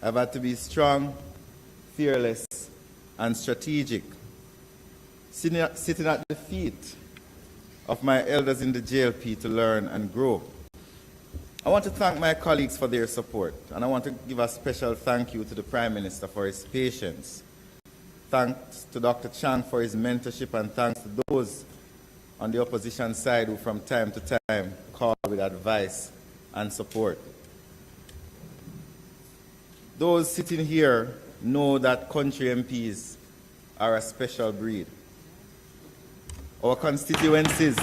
I've had to be strong, fearless, and strategic, sitting at the feet of my elders in the JLP to learn and grow. I want to thank my colleagues for their support, and I want to give a special thank you to the Prime Minister for his patience. Thanks to Dr. Chang for his mentorship, and thanks to those on the opposition side who from time to time call with advice and support. Those sitting here know that country MPs are a special breed. Our constituencies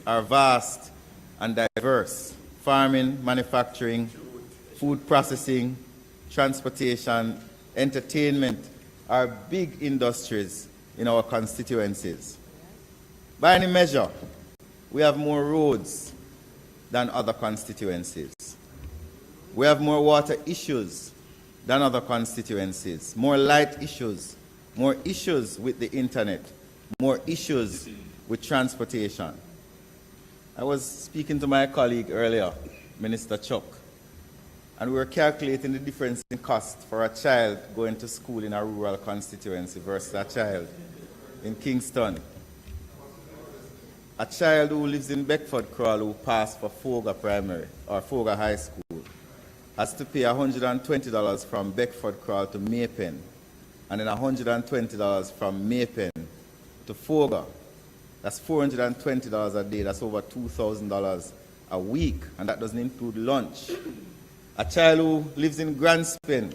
are vast and diverse. Farming, manufacturing, food processing, transportation, entertainment are big industries in our constituencies. By any measure, we have more roads than other constituencies. We have more water issues than other constituencies, more light issues, more issues with the internet, more issues with transportation. I was speaking to my colleague earlier, Minister Chuck, and we were calculating the difference in cost for a child going to school in a rural constituency versus a child in Kingston. A child who lives in Beckford Crawl who passed for Foga Primary or Foga High School has to pay $120 from Beckford Crawl to Maypen, and then $120 from Maypen to Foga. That's $420 a day. That's over $2,000 a week, and that doesn't include lunch. A child who lives in Grandspen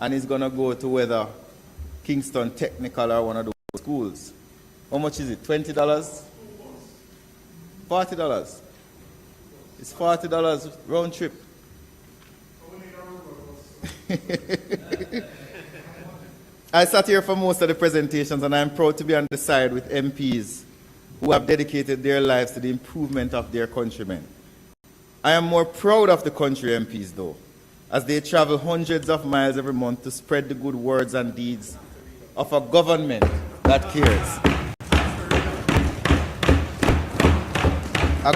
and is going to go to whether Kingston Technical or one of those schools. How much is it? $20? $40. It's $40 round trip. I sat here for most of the presentations, and I'm proud to be on the side with MPs who have dedicated their lives to the improvement of their countrymen. I am more proud of the country MPs, though, as they travel hundreds of miles every month to spread the good words and deeds of a government that cares. A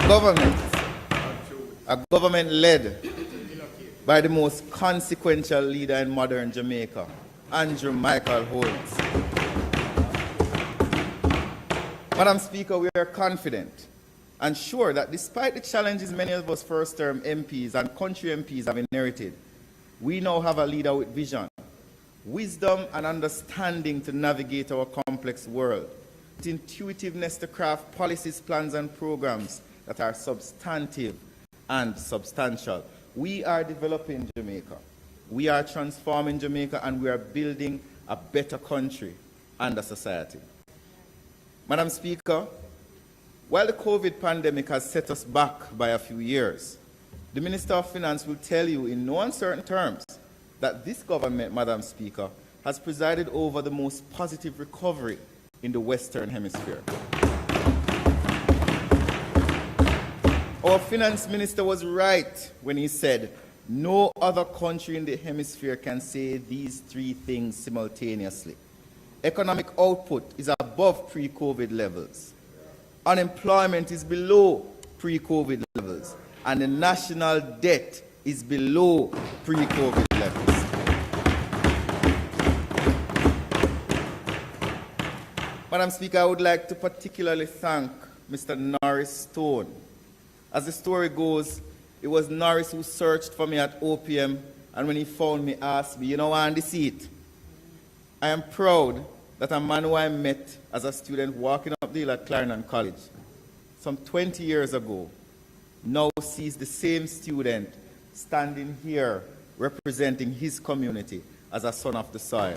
government led by the most consequential leader in modern Jamaica, Andrew Michael Holmes. Madam Speaker, we are confident and sure that despite the challenges many of us first-term MPs and country MPs have inherited, we now have a leader with vision, wisdom and understanding to navigate our complex world, with intuitiveness to craft policies, plans and programs that are substantive and substantial. We are developing Jamaica. We are transforming Jamaica, and we are building a better country and a society. Madam Speaker, while the COVID pandemic has set us back by a few years, the Minister of Finance will tell you in no uncertain terms that this government, Madam Speaker, has presided over the most positive recovery in the Western Hemisphere. Our Finance Minister was right when he said, no other country in the hemisphere can say these three things simultaneously. Economic output is above pre-COVID levels. Unemployment is below pre-COVID levels. And the national debt is below pre-COVID levels. Madam Speaker, I would like to particularly thank Mr. Norris Stone. As the story goes, it was Norris who searched for me at OPM, and when he found me, asked me, you know, I want the seat. I am proud that a man who I met as a student walking up the hill at Clarendon College some 20 years ago now sees the same student standing here representing his community as a son of the soil.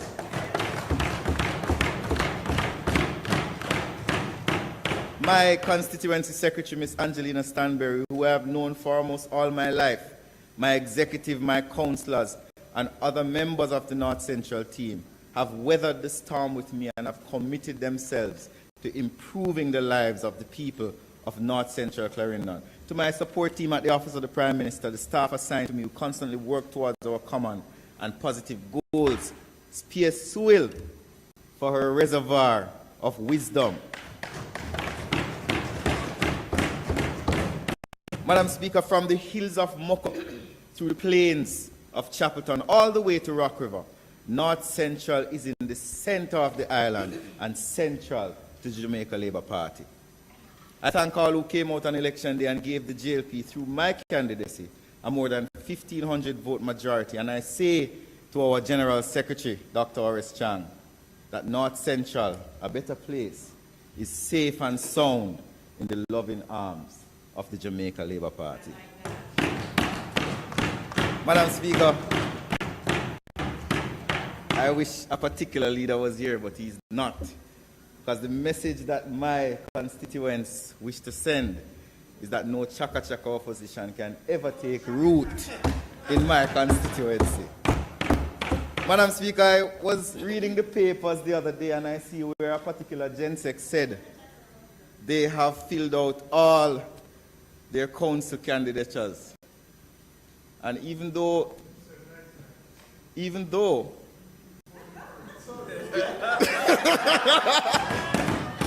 My constituency secretary, Ms. Angelina Stanberry, who I have known for almost all my life, my executive, my councillors, and other members of the North Central team have weathered the storm with me and have committed themselves to improving the lives of the people of North Central Clarendon. To my support team at the Office of the Prime Minister, the staff assigned to me who constantly work towards our common and positive goals, Spear Sewell for her reservoir of wisdom. Madam Speaker, from the hills of Moko through the plains of Chapelton all the way to Rock River, North Central is in the center of the island and central to the Jamaica Labour Party. I thank all who came out on election day and gave the JLP through my candidacy a more than 1,500 vote majority. And I say to our General Secretary, Dr. Horace Chang, that North Central, a better place, is safe and sound in the loving arms of the Jamaica Labour Party. Madam Speaker, I wish a particular leader was here, but he's not. Because the message that my constituents wish to send is that no chaka-chaka opposition can ever take root in my constituency. Madam Speaker, I was reading the papers the other day and I see where a particular GenSec said they have filled out all their council candidatures. And even though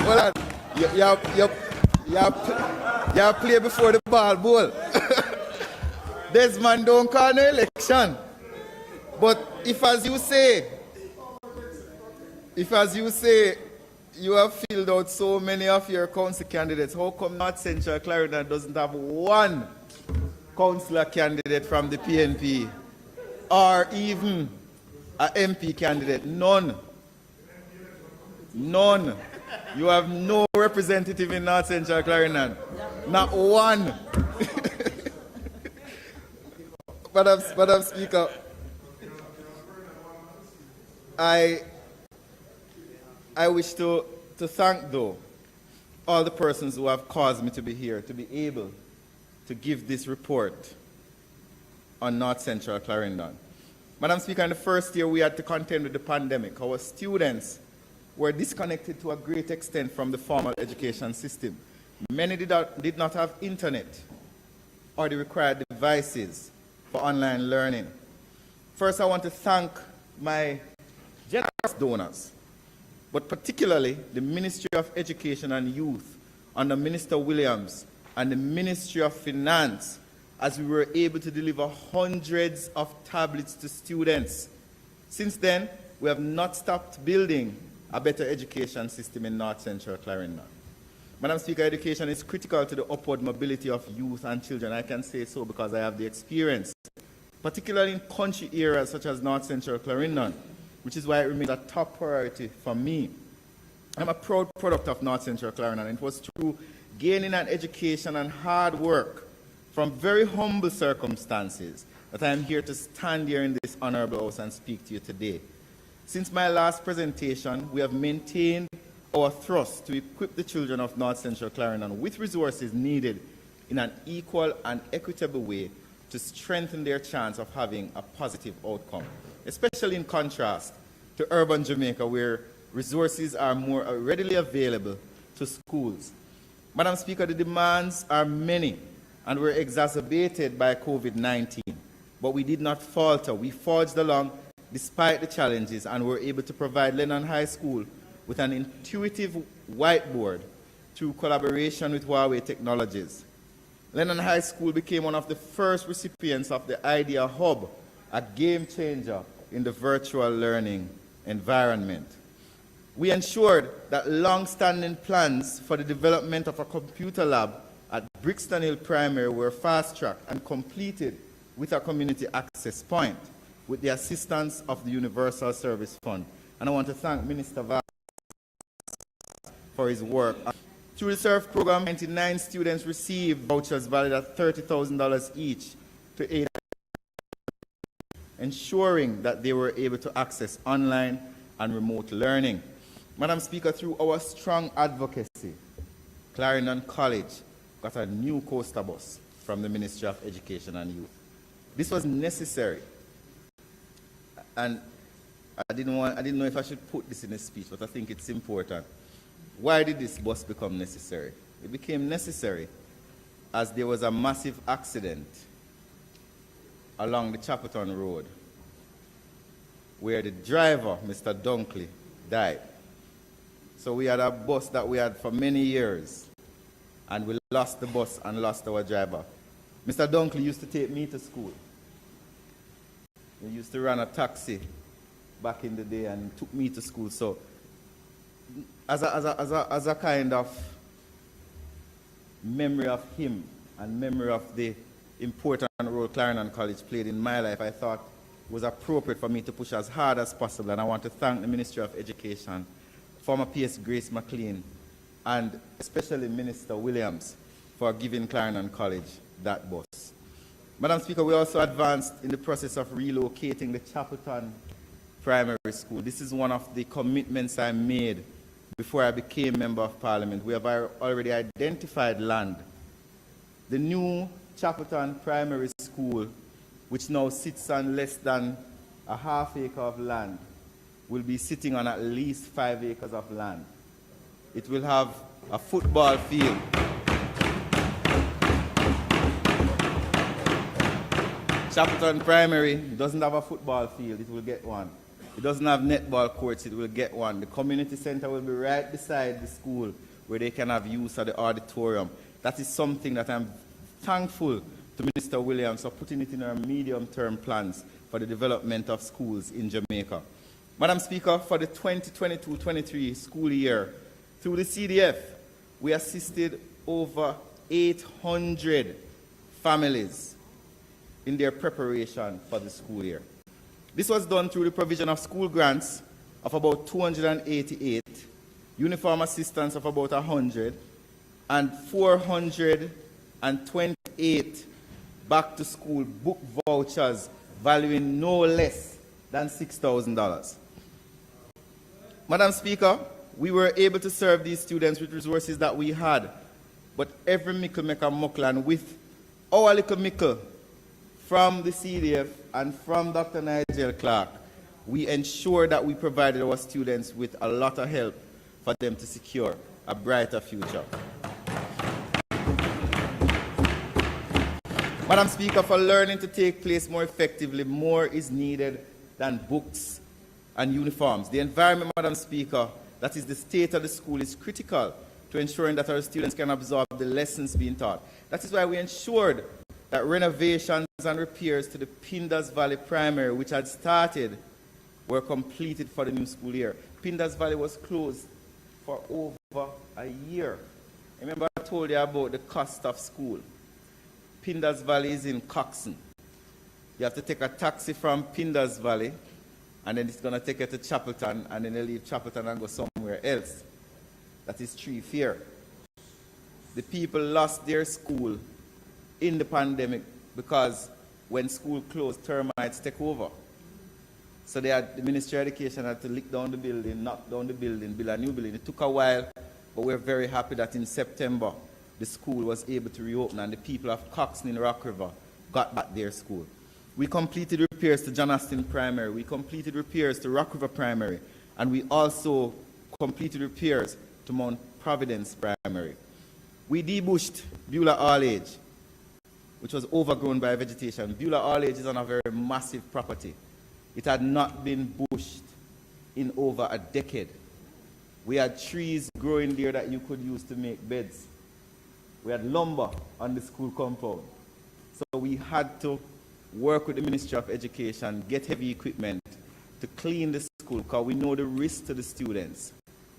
well, you play before the ball bowl. Desmond don't call no election. But if as you say, you have filled out so many of your council candidates, how come North Central Clarendon doesn't have one councillor candidate from the PNP or even an MP candidate? None. None. You have no representative in North Central Clarendon. Not one. Madam Speaker, I wish to thank, though, all the persons who have caused me to be here, to be able to give this report on North Central Clarendon. Madam Speaker, in the first year we had to contend with the pandemic. Our students were disconnected to a great extent from the formal education system. Many did not have internet or the required devices for online learning. First, I want to thank my generous donors, but particularly the Ministry of Education and Youth under Minister Williams and the Ministry of Finance, as we were able to deliver hundreds of tablets to students. Since then, we have not stopped building a better education system in North Central Clarendon. Madam Speaker, education is critical to the upward mobility of youth and children. I can say so because I have the experience, particularly in country areas such as North Central Clarendon, which is why it remains a top priority for me. I'm a proud product of North Central Clarendon. It was through gaining an education and hard work from very humble circumstances that I am here to stand here in this honorable house and speak to you today. Since my last presentation, we have maintained our thrust to equip the children of North Central Clarendon with resources needed in an equal and equitable way to strengthen their chance of having a positive outcome, especially in contrast to urban Jamaica, where resources are more readily available to schools. Madam Speaker, the demands are many and were exacerbated by COVID-19, but we did not falter. We forged along despite the challenges and were able to provide Lennon High School with an intuitive whiteboard through collaboration with Huawei Technologies. Lennon High School became one of the first recipients of the Idea Hub, a game changer in the virtual learning environment. We ensured that long-standing plans for the development of a computer lab at Brixton Hill Primary were fast-tracked and completed with a community access point with the assistance of the Universal Service Fund. And I want to thank Minister Vass for his work. Through the SURF program, 99 students received vouchers valued at $30,000 each to aid, ensuring that they were able to access online and remote learning. Madam Speaker, through our strong advocacy, Clarendon College got a new coaster bus from the Ministry of Education and Youth. This was necessary, and I didn't know if I should put this in a speech, but I think it's important. Why did this bus become necessary? It became necessary as there was a massive accident along the Chapelton Road where the driver, Mr. Dunkley, died. So we had a bus that we had for many years, and we lost the bus and lost our driver. Mr. Dunkley used to take me to school. He used to run a taxi back in the day and took me to school. So as a kind of memory of him and memory of the important role Clarendon College played in my life, I thought it was appropriate for me to push as hard as possible. And I want to thank the Ministry of Education, former PS Grace McLean, and especially Minister Williams for giving Clarendon College that bus. Madam Speaker, we also advanced in the process of relocating the Chapelton Primary School. This is one of the commitments I made before I became Member of Parliament. We have already identified land. The new Chapelton Primary School, which now sits on less than a half acre of land, will be sitting on at least 5 acres of land. It will have a football field. Chapelton Primary doesn't have a football field, it will get one. It doesn't have netball courts, it will get one. The community center will be right beside the school where they can have use of the auditorium. That is something that I'm thankful to Minister Williams for putting it in our medium-term plans for the development of schools in Jamaica. Madam Speaker, for the 2022-23 school year, through the CDF, we assisted over 800 families in their preparation for the school year. This was done through the provision of school grants of about 288, uniform assistance of about 100, and 428 back-to-school book vouchers valuing no less than $6,000. Madam Speaker, we were able to serve these students with resources that we had, but every mickle make a muckle, and with our little mickle from the CDF and from Dr. Nigel Clark, we ensured that we provided our students with a lot of help for them to secure a brighter future. Madam Speaker, for learning to take place more effectively, more is needed than books and uniforms. The environment, Madam Speaker, that is the state of the school, is critical to ensuring that our students can absorb the lessons being taught. That is why we ensured that renovations and repairs to the Pinders Valley Primary, which had started, were completed for the new school year. Pinders Valley was closed for over a year. Remember I told you about the cost of school. Pinders Valley is in Coxon. You have to take a taxi from Pinders Valley, and then it's going to take you to Chapelton, and then you leave Chapelton and go somewhere else. That is Tree Fair. The people lost their school in the pandemic because when school closed, termites take over. So the Ministry of Education had to lick down the building, knock down the building, build a new building. It took a while, but we're very happy that in September, the school was able to reopen, and the people of Coxon in Rock River got back their school. We completed repairs to John Aston Primary. We completed repairs to Rock River Primary. And we also completed repairs to Mount Providence Primary. We debushed Beulah All Age, which was overgrown by vegetation. Beulah All Age is on a very massive property. It had not been bushed in over a decade. We had trees growing there that you could use to make beds. We had lumber on the school compound. So we had to work with the Ministry of Education, get heavy equipment to clean the school, because we know the risk to the students.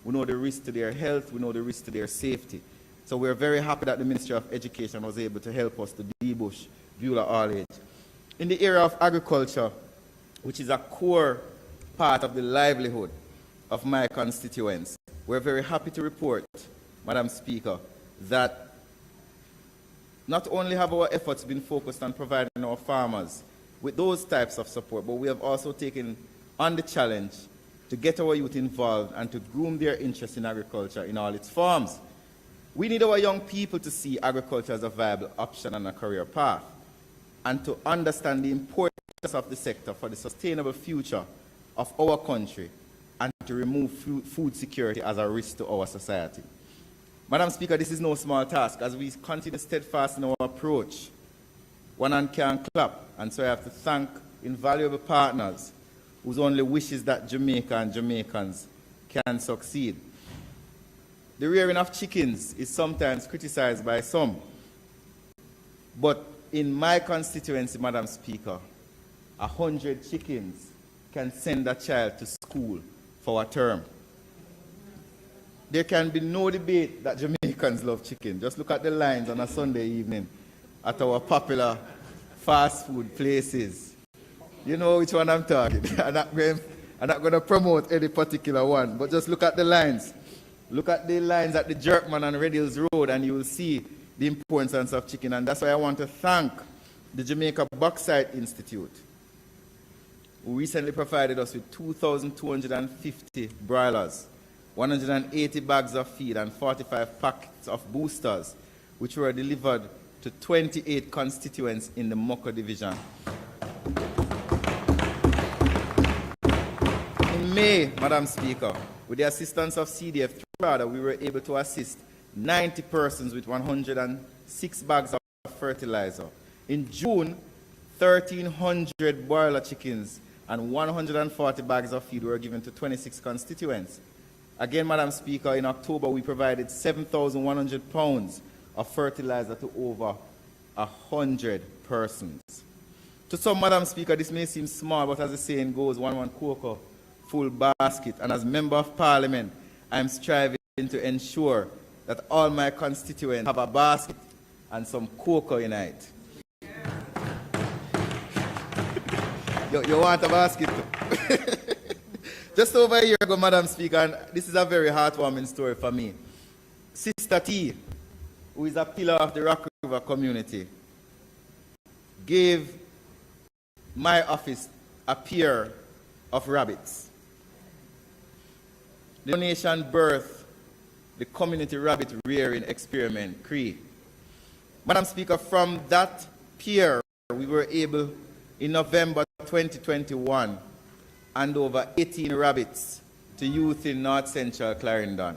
We know the risk to their health, we know the risk to their safety. So we're very happy that the Ministry of Education was able to help us to debush Beulah All Age. In the area of agriculture, which is a core part of the livelihood of my constituents, we're very happy to report, Madam Speaker, that not only have our efforts been focused on providing our farmers with those types of support, but we have also taken on the challenge to get our youth involved and to groom their interest in agriculture in all its forms. We need our young people to see agriculture as a viable option and a career path, and to understand the importance of the sector for the sustainable future of our country, and to remove food security as a risk to our society. Madam Speaker, this is no small task as we continue steadfast in our approach. One hand can't clap, and so I have to thank invaluable partners whose only wish is that Jamaica and Jamaicans can succeed. The rearing of chickens is sometimes criticized by some, but in my constituency, Madam Speaker, 100 chickens can send a child to school for a term. There can be no debate that Jamaicans love chicken. Just look at the lines on a Sunday evening at our popular fast food places. You know which one I'm talking. I'm not going to promote any particular one, but just look at the lines. Look at the lines at the Jerkman and Red Hills Road, and you will see the importance of chicken. And that's why I want to thank the Jamaica Bauxite Institute, who recently provided us with 2,250 broilers, 180 bags of feed, and 45 packets of boosters, which were delivered to 28 constituents in the Moko division. In May, Madam Speaker, with the assistance of CDF, we were able to assist 90 persons with 106 bags of fertilizer. In June, 1,300 broiler chickens and 140 bags of feed were given to 26 constituents. Again, Madam Speaker, in October, we provided 7,100 pounds of fertilizer to over 100 persons. To some, Madam Speaker, this may seem small, but as the saying goes, one cocoa, full basket. And as Member of Parliament, I'm striving to ensure that all my constituents have a basket and some cocoa in it. You want a basket too? Just over a year ago, Madam Speaker, and this is a very heartwarming story for me. Sister T, who is a pillar of the Rock River community, gave my office a pair of rabbits. The donation birthed the community rabbit rearing experiment, CREE. Madam Speaker, from that pair, we were able, in November 2021, hand over 18 rabbits to youth in North Central Clarendon.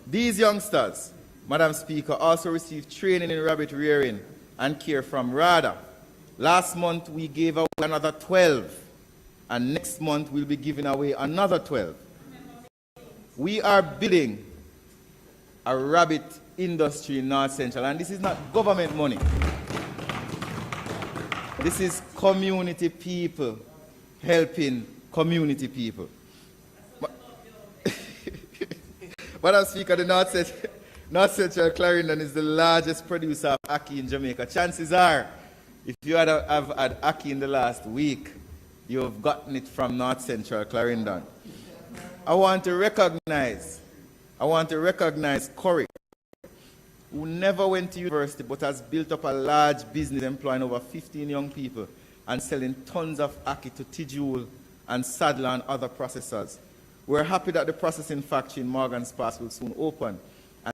These youngsters, Madam Speaker, also received training in rabbit rearing and care from RADA. Last month, we gave away another 12, and next month, we'll be giving away another 12. We are building a rabbit industry in North Central, and this is not government money. This is community people helping community people. Madam Speaker, the North Central Clarendon is the largest producer of ackee in Jamaica. Chances are, if you have had ackee in the last week, you have gotten it from North Central Clarendon. I want to recognize Corey, who never went to university but has built up a large business employing over 15 young people and selling tons of ackee to Tijul and Sadler and other processors. We're happy that the processing factory in Morgan's Pass will soon open,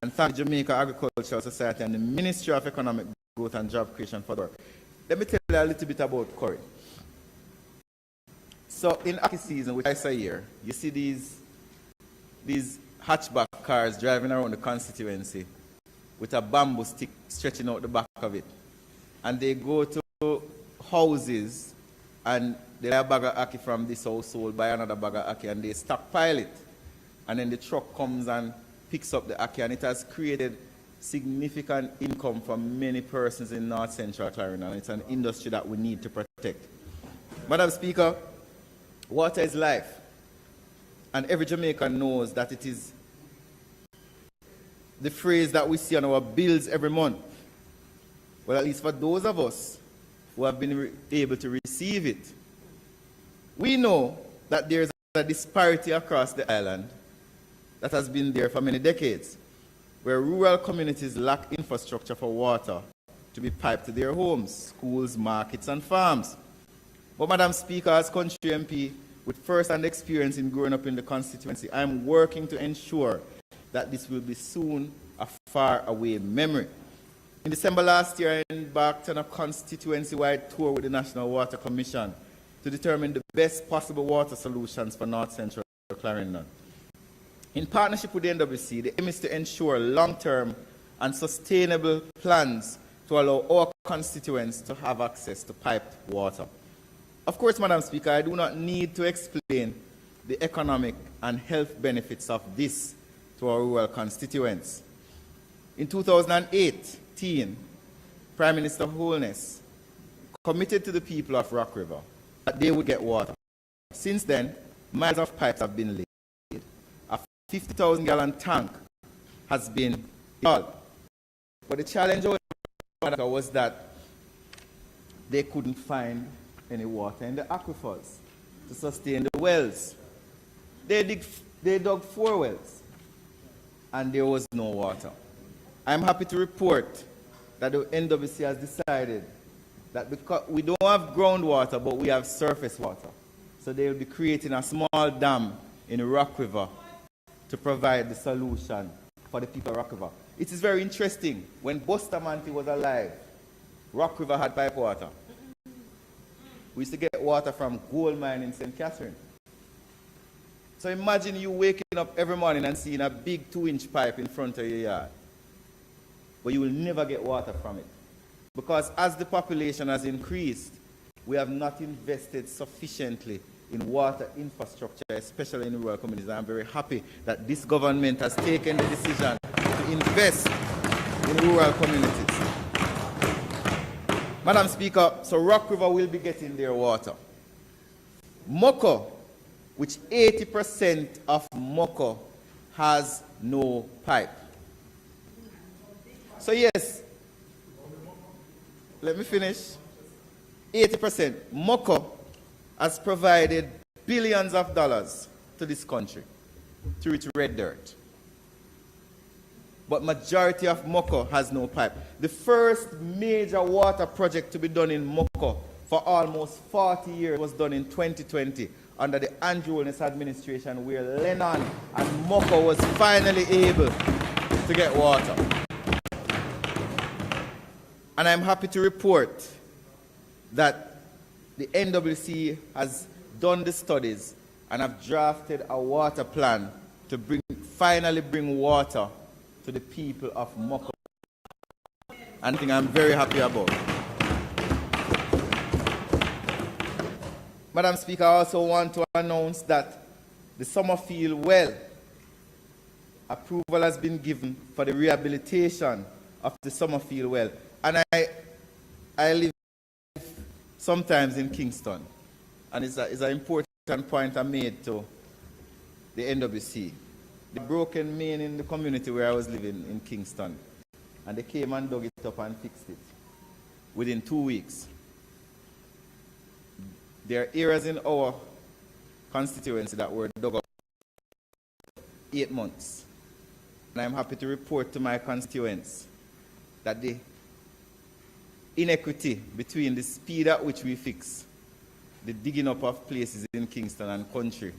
and thank Jamaica Agricultural Society and the Ministry of Economic Growth and Job Creation for the work. Let me tell you a little bit about Corey. So in ackee season, which is a year, you see these hatchback cars driving around the constituency with a bamboo stick stretching out the back of it. And they go to houses and they buy a bag of ackee from this household, buy another bag of ackee, and they stockpile it. And then the truck comes and picks up the ackee, and it has created significant income for many persons in North Central Clarendon. It's an industry that we need to protect. Madam Speaker, water is life. And every Jamaican knows that it is the phrase that we see on our bills every month. Well, at least for those of us who have been able to receive it, we know that there's a disparity across the island that has been there for many decades, where rural communities lack infrastructure for water to be piped to their homes, schools, markets, and farms. But, Madam Speaker, as country MP with first-hand experience in growing up in the constituency, I am working to ensure that this will be soon a far-away memory. In December last year, I embarked on a constituency-wide tour with the National Water Commission to determine the best possible water solutions for North Central Clarendon. In partnership with the NWC, the aim is to ensure long-term and sustainable plans to allow our constituents to have access to piped water. Of course, Madam Speaker, I do not need to explain the economic and health benefits of this to our rural constituents. In 2018, Prime Minister Holness committed to the people of Rock River that they would get water. Since then, miles of pipes have been laid. A 50,000-gallon tank has been installed. But the challenge was that they couldn't find any water in the aquifers to sustain the wells. They dug 4 wells, and there was no water. I'm happy to report that the NWC has decided that because we don't have groundwater, but we have surface water. So they will be creating a small dam in Rock River to provide the solution for the people of Rock River. It is very interesting. When Bustamante was alive, Rock River had pipe water. We used to get water from gold mine in St. Catherine. So imagine you waking up every morning and seeing a big 2-inch pipe in front of your yard. But you will never get water from it. Because as the population has increased, we have not invested sufficiently in water infrastructure, especially in rural communities. I'm very happy that this government has taken the decision to invest in rural communities. Madam Speaker, so Rock River will be getting their water. Moko, which 80% of Moko has no pipe. So yes, let me finish. 80%. Moko has provided billions of dollars to this country through its red dirt. But majority of Moko has no pipe. The first major water project to be done in Moko for almost 40 years was done in 2020 under the Andrew Holness administration, where Lennon and Moko was finally able to get water. And I'm happy to report that the NWC has done the studies and have drafted a water plan to finally bring water to the people of Moko. And I think I'm very happy about. Madam Speaker, I also want to announce that the Summerfield well approval has been given for the rehabilitation of the Summerfield well. And I live sometimes in Kingston, and it's an important point I made to the NWC. The broken main in the community where I was living in Kingston, and they came and dug it up and fixed it within 2 weeks. There are areas in our constituency that were dug up 8 months. And I'm happy to report to my constituents that the inequity between the speed at which we fix the digging up of places in Kingston and country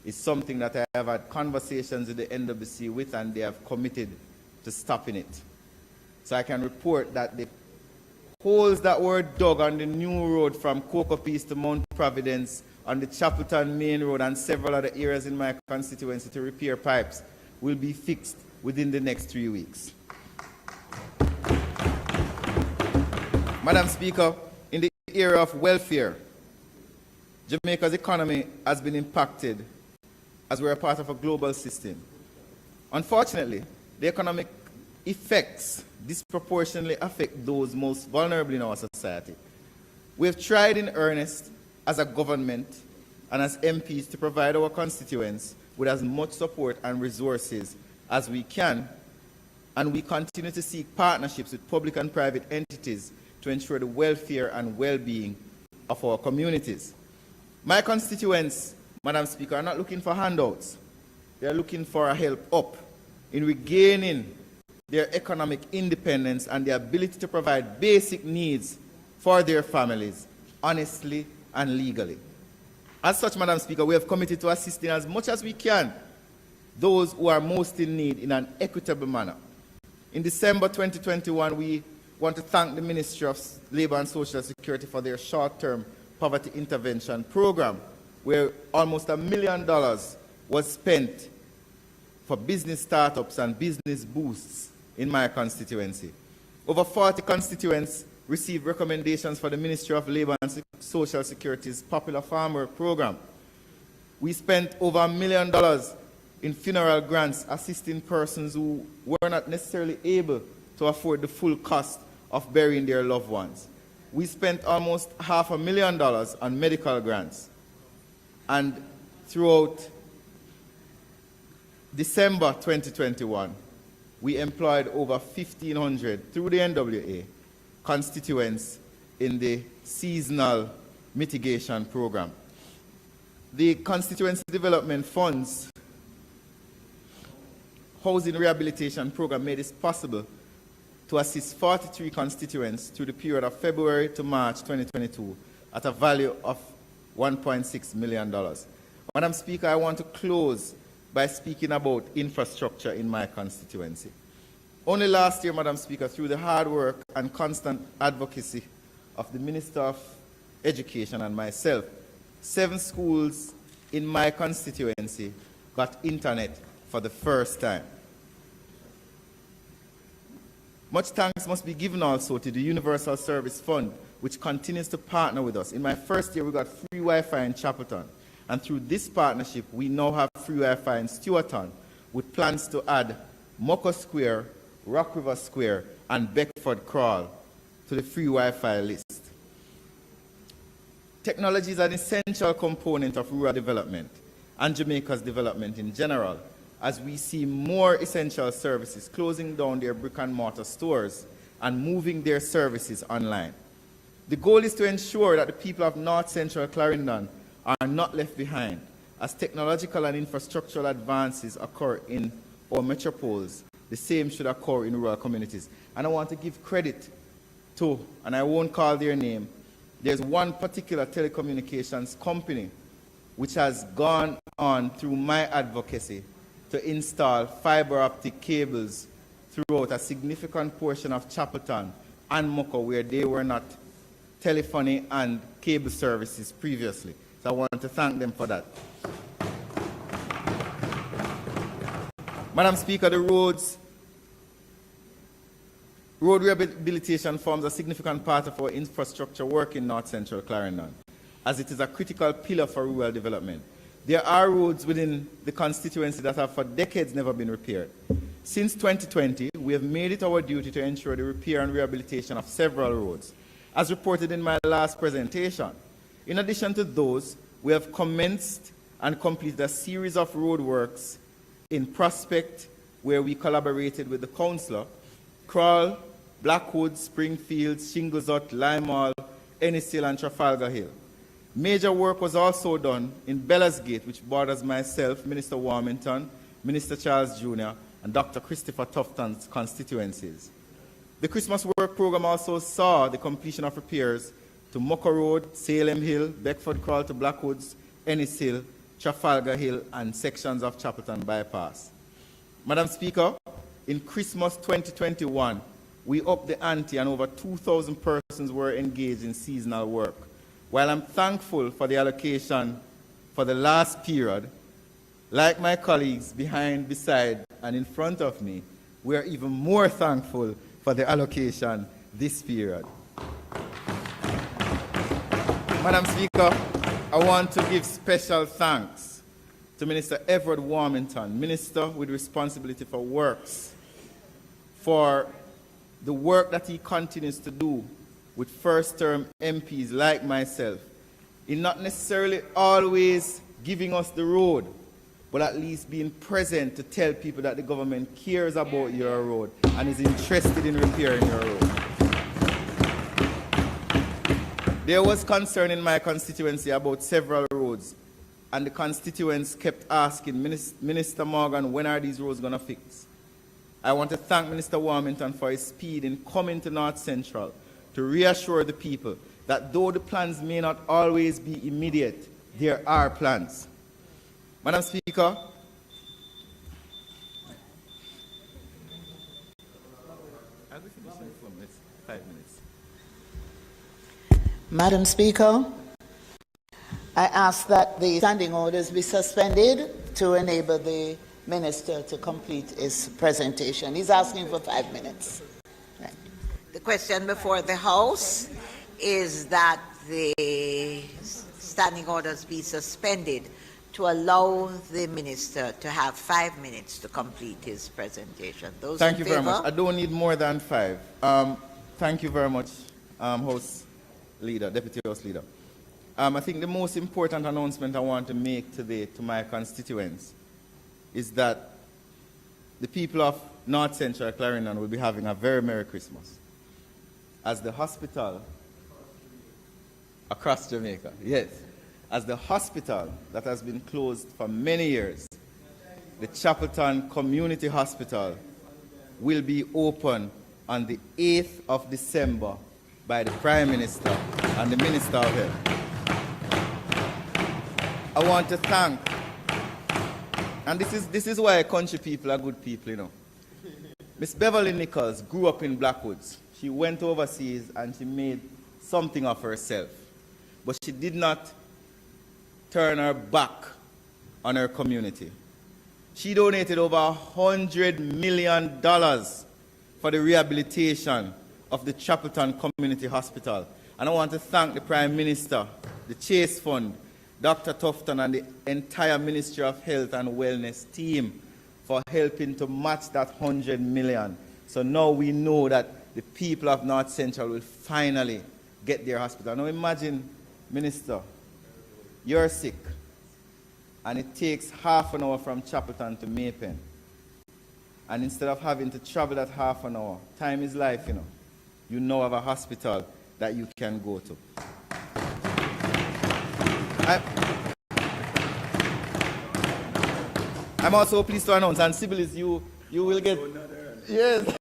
is something that I have had conversations with the NWC with, and they have committed to stopping it. So I can report that the holes that were dug on the new road from Cocoa Peace to Mount Providence, on the Chapelton Main Road and several other areas in my constituency to repair pipes will be fixed within the next 3 weeks. Madam Speaker, in the area of welfare, Jamaica's economy has been impacted as we're a part of a global system. Unfortunately, the economic effects disproportionately affect those most vulnerable in our society. We have tried in earnest as a government and as MPs to provide our constituents with as much support and resources as we can, and we continue to seek partnerships with public and private entities to ensure the welfare and well-being of our communities. My constituents, Madam Speaker, are not looking for handouts. They are looking for a help up in regaining their economic independence and the ability to provide basic needs for their families, honestly and legally. As such, Madam Speaker, we have committed to assisting as much as we can those who are most in need in an equitable manner. In December 2021, we want to thank the Ministry of Labour and Social Security for their short-term poverty intervention program, where almost $1 million was spent for business startups and business boosts in my constituency. Over 40 constituents received recommendations for the Ministry of Labour and Social Security's Popular Farmer program. We spent over $1 million in funeral grants assisting persons who were not necessarily able to afford the full cost of burying their loved ones. We spent almost $500,000 on medical grants. And throughout December 2021, we employed over 1,500 through the NWA constituents in the seasonal mitigation program. The Constituency Development Fund's housing rehabilitation program made it possible to assist 43 constituents through the period of February to March 2022 at a value of $1.6 million. Madam Speaker, I want to close by speaking about infrastructure in my constituency. Only last year, Madam Speaker, through the hard work and constant advocacy of the Minister of Education and myself, 7 schools in my constituency got internet for the first time. Much thanks must be given also to the Universal Service Fund, which continues to partner with us. In my first year, we got free Wi-Fi in Chapelton. And through this partnership, we now have free Wi-Fi in Stewarton, with plans to add Moko Square, Rock River Square, and Beckford Crawl to the free Wi-Fi list. Technology is an essential component of rural development and Jamaica's development in general, as we see more essential services closing down their brick and mortar stores and moving their services online. The goal is to ensure that the people of North Central Clarendon are not left behind, as technological and infrastructural advances occur in our metropoles. The same should occur in rural communities. And I want to give credit to, and I won't call their name, there's one particular telecommunications company which has gone on through my advocacy to install fiber optic cables throughout a significant portion of Chapelton and Moko, where they were not telephony and cable services previously. So I want to thank them for that. Madam Speaker, the road rehabilitation forms a significant part of our infrastructure work in North Central Clarendon, as it is a critical pillar for rural development. There are roads within the constituency that have for decades never been repaired. Since 2020, we have made it our duty to ensure the repair and rehabilitation of several roads, as reported in my last presentation. In addition to those, we have commenced and completed a series of roadworks in Prospect, where we collaborated with the councillor, Crawl, Blackwood, Springfield, Shinglesut, Limehall, Ennishill, and Trafalgar Hill. Major work was also done in Bellasgate, which borders myself, Minister Warmington, Minister Charles Jr., and Dr. Christopher Tufton's constituencies. The Christmas work program also saw the completion of repairs to Moko Road, Salem Hill, Beckford Crawl to Blackwoods, Ennishill, Trafalgar Hill, and sections of Chapelton Bypass. Madam Speaker, in Christmas 2021, we upped the ante and over 2,000 persons were engaged in seasonal work. While I'm thankful for the allocation for the last period, like my colleagues behind, beside, and in front of me, we are even more thankful for the allocation this period. Madam Speaker, I want to give special thanks to Minister Edward Warmington, Minister with responsibility for works, for the work that he continues to do with first-term MPs like myself, in not necessarily always giving us the road, but at least being present to tell people that the government cares about your road and is interested in repairing your road. There was concern in my constituency about several roads, and the constituents kept asking Minister Morgan, when are these roads going to fix? I want to thank Minister Warmington for his speed in coming to North Central to reassure the people that though the plans may not always be immediate, there are plans. Madam Speaker, I'll be finishing in 4 minutes, 5 minutes. Madam Speaker, I ask that the standing orders be suspended to enable the Minister to complete his presentation. He's asking for 5 minutes. Right. The question before the House is that the standing orders be suspended to allow the Minister to have 5 minutes to complete his presentation. Those Thank in you very favor? much. I don't need more than 5. Thank you very much, House Leader, Deputy House Leader. I think the most important announcement I want to make today to my constituents is that the people of North Central Clarendon will be having a very Merry Christmas. As the hospital across Jamaica, yes, as the hospital that has been closed for many years, the Chapelton Community Hospital will be open on the 8th of December by the Prime Minister and the Minister of Health. I want to thank, and this is why country people are good people, you know. Miss Beverly Nichols grew up in Blackwoods. She went overseas and she made something of herself. But she did not turn her back on her community. She donated over $100 million for the rehabilitation of the Chapelton Community Hospital. And I want to thank the Prime Minister, the Chase Fund, Dr. Tufton, and the entire Ministry of Health and Wellness team for helping to match that $100 million. So now we know that the people of North Central will finally get their hospital. Now imagine, Minister, you're sick, and it takes half an hour from Chapelton to Maypen. And instead of having to travel that half an hour, time is life, you know. You now have a hospital that you can go to. I'm also pleased to announce, and Sibylis, you will get... Yes,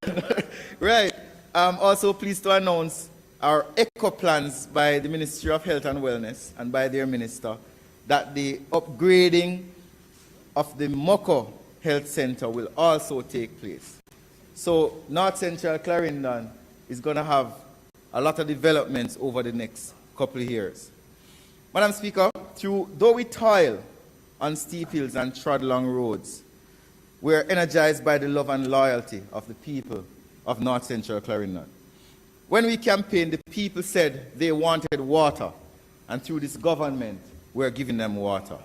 right. I'm also pleased to announce our eco plans by the Ministry of Health and Wellness and by their minister, that the upgrading of the Moko Health Center will also take place. So North Central Clarendon is going to have a lot of developments over the next couple of years. Madam Speaker, though we toil on steep hills and trod long roads, we are energized by the love and loyalty of the people of North Central Clarendon. When we campaigned, the people said they wanted water, and through this government, we're giving them water.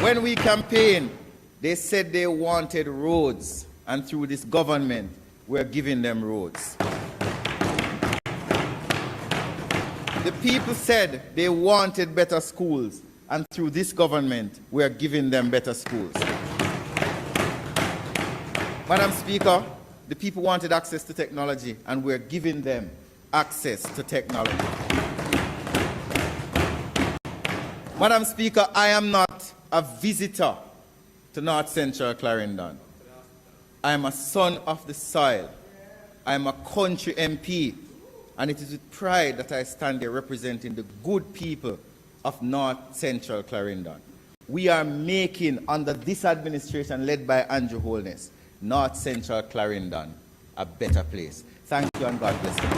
When we campaigned, they said they wanted roads, and through this government, we're giving them roads. The people said they wanted better schools, and through this government, we're giving them better schools. Madam Speaker, the people wanted access to technology, and we're giving them access to technology. Madam Speaker, I am not a visitor to North Central Clarendon. I am a son of the soil. I am a country MP, and it is with pride that I stand here representing the good people of North Central Clarendon. We are making, under this administration led by Andrew Holness, North Central Clarendon a better place. Thank you and God bless you.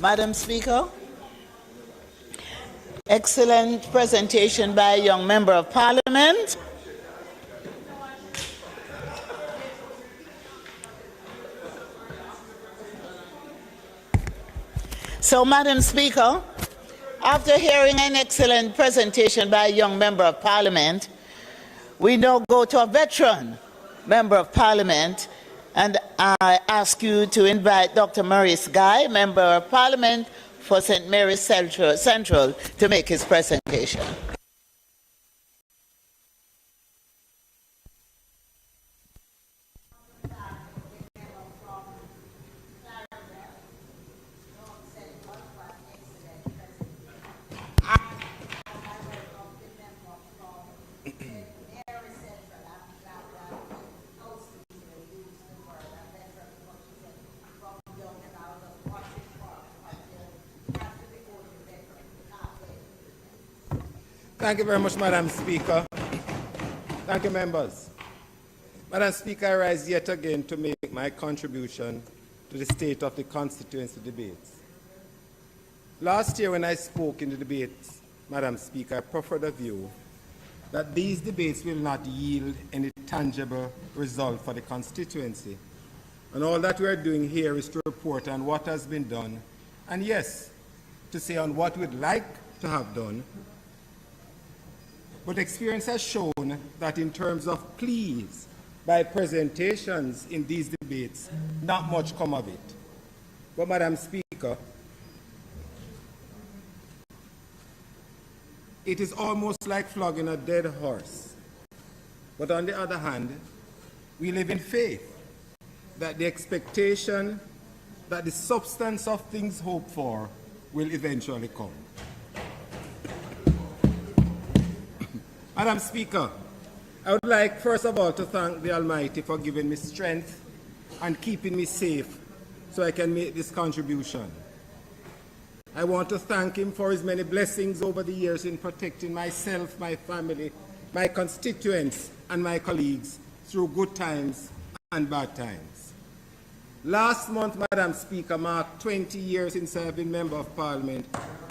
Madam Speaker, excellent presentation by a young member of Parliament. So, Madam Speaker, after hearing an excellent presentation by a young member of Parliament, we now go to a veteran member of Parliament, and I ask you to invite Dr. Morais Guy, Member of Parliament for St. Mary's Central, to make his presentation. Thank you very much, Madam Speaker. Thank you, members. Madam Speaker, I rise yet again to make my contribution to the state of the constituency debates. Last year when I spoke in the debates Madam Speaker, I prefer the view that these debates will not yield any tangible result for the constituency. And all that we are doing here is to report on what has been done, and yes, to say on what we'd like to have done. But experience has shown that in terms of pleas by presentations in these debates, not much come of it. But Madam Speaker, it is almost like flogging a dead horse. But on the other hand, we live in faith that the expectation that the substance of things hoped for will eventually come. Madam Speaker, I would like first of all to thank the Almighty for giving me strength and keeping me safe so I can make this contribution. I want to thank him for his many blessings over the years in protecting myself, my family, my constituents, and my colleagues through good times and bad times. Last month, Madam Speaker, marked 20 years since I have been Member of Parliament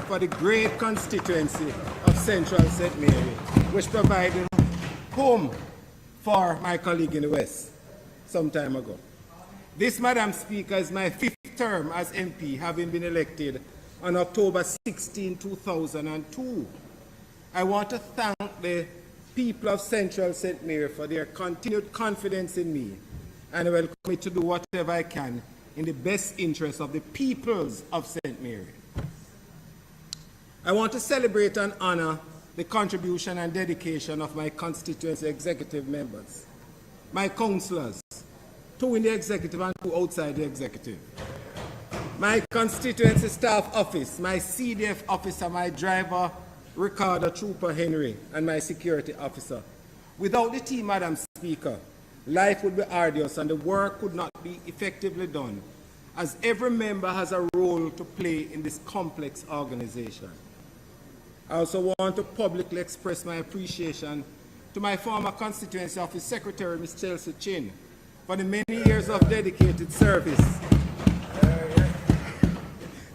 for the great constituency of Central St. Mary, which provided home for my colleague in the West some time ago. This, Madam Speaker, is my 5th term as MP, having been elected on October 16, 2002. I want to thank the people of Central St. Mary for their continued confidence in me, and I will commit to do whatever I can in the best interest of the peoples of St. Mary. I want to celebrate and honor the contribution and dedication of my constituency executive members, my councillors, 2 in the executive and 2 outside the executive, my constituency staff office, my CDF officer, my driver, Ricardo Trooper Henry, and my security officer. Without the team, Madam Speaker, life would be arduous and the work could not be effectively done, as every member has a role to play in this complex organization. I also want to publicly express my appreciation to my former constituency office secretary, Ms. Chelsea Chin, for the many years of dedicated service,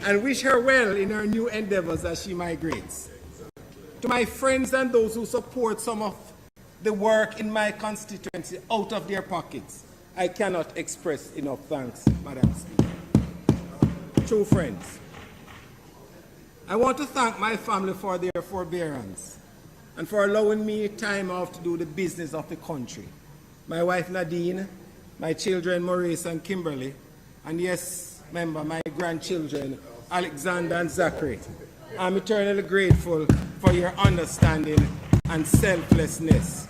and wish her well in her new endeavors as she migrates. To my friends and those who support some of the work in my constituency out of their pockets, I cannot express enough thanks, Madam Speaker. True friends, I want to thank my family for their forbearance and for allowing me time off to do the business of the country. My wife Nadine, my children Morais and Kimberly, and yes, member, my grandchildren Alexander and Zachary. I'm eternally grateful for your understanding and selflessness.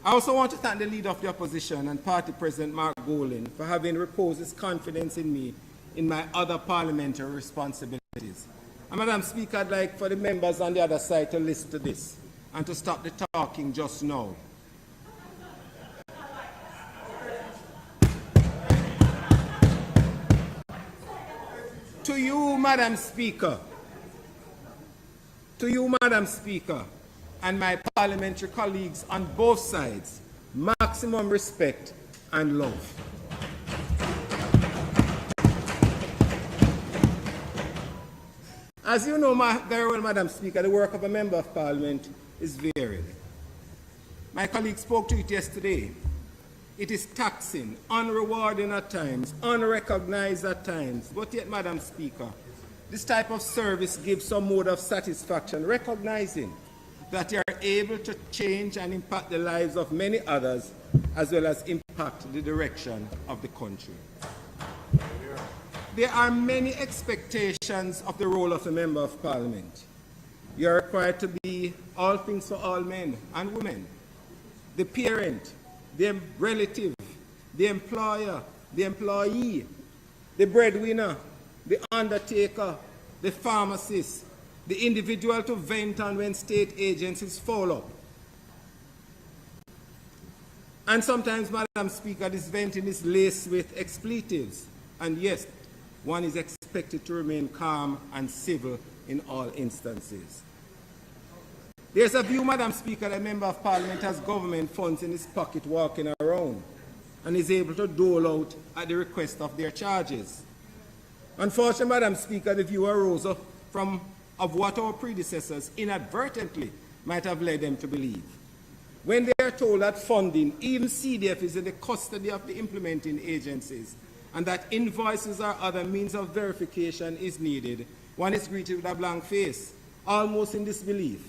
I also want to thank the Leader of the Opposition and Party President Mark Golin for having reposed his confidence in me in my other parliamentary responsibilities. And Madam Speaker, I'd like for the members on the other side to listen to this and to stop the talking just now. To you, Madam Speaker, and my parliamentary colleagues on both sides, maximum respect and love. As you know very well, Madam Speaker, the work of a Member of Parliament is varied. My colleague spoke to it yesterday. It is taxing, unrewarding at times, unrecognized at times. But yet, Madam Speaker, this type of service gives some mode of satisfaction, recognizing that you are able to change and impact the lives of many others, as well as impact the direction of the country. There are many expectations of the role of a Member of Parliament. You are required to be all things for all men and women, the parent, the relative, the employer, the employee, the breadwinner, the undertaker, the pharmacist, the individual to vent on when state agencies foul up. And sometimes, Madam Speaker, this venting is laced with expletives. And yes, one is expected to remain calm and civil in all instances. There's a view, Madam Speaker, that a Member of Parliament has government funds in his pocket walking around and is able to dole out at the request of their charges. Unfortunately, Madam Speaker, the view arose of what our predecessors inadvertently might have led them to believe. When they are told that funding, even CDF, is in the custody of the implementing agencies, and that invoices or other means of verification is needed, one is greeted with a blank face, almost in disbelief.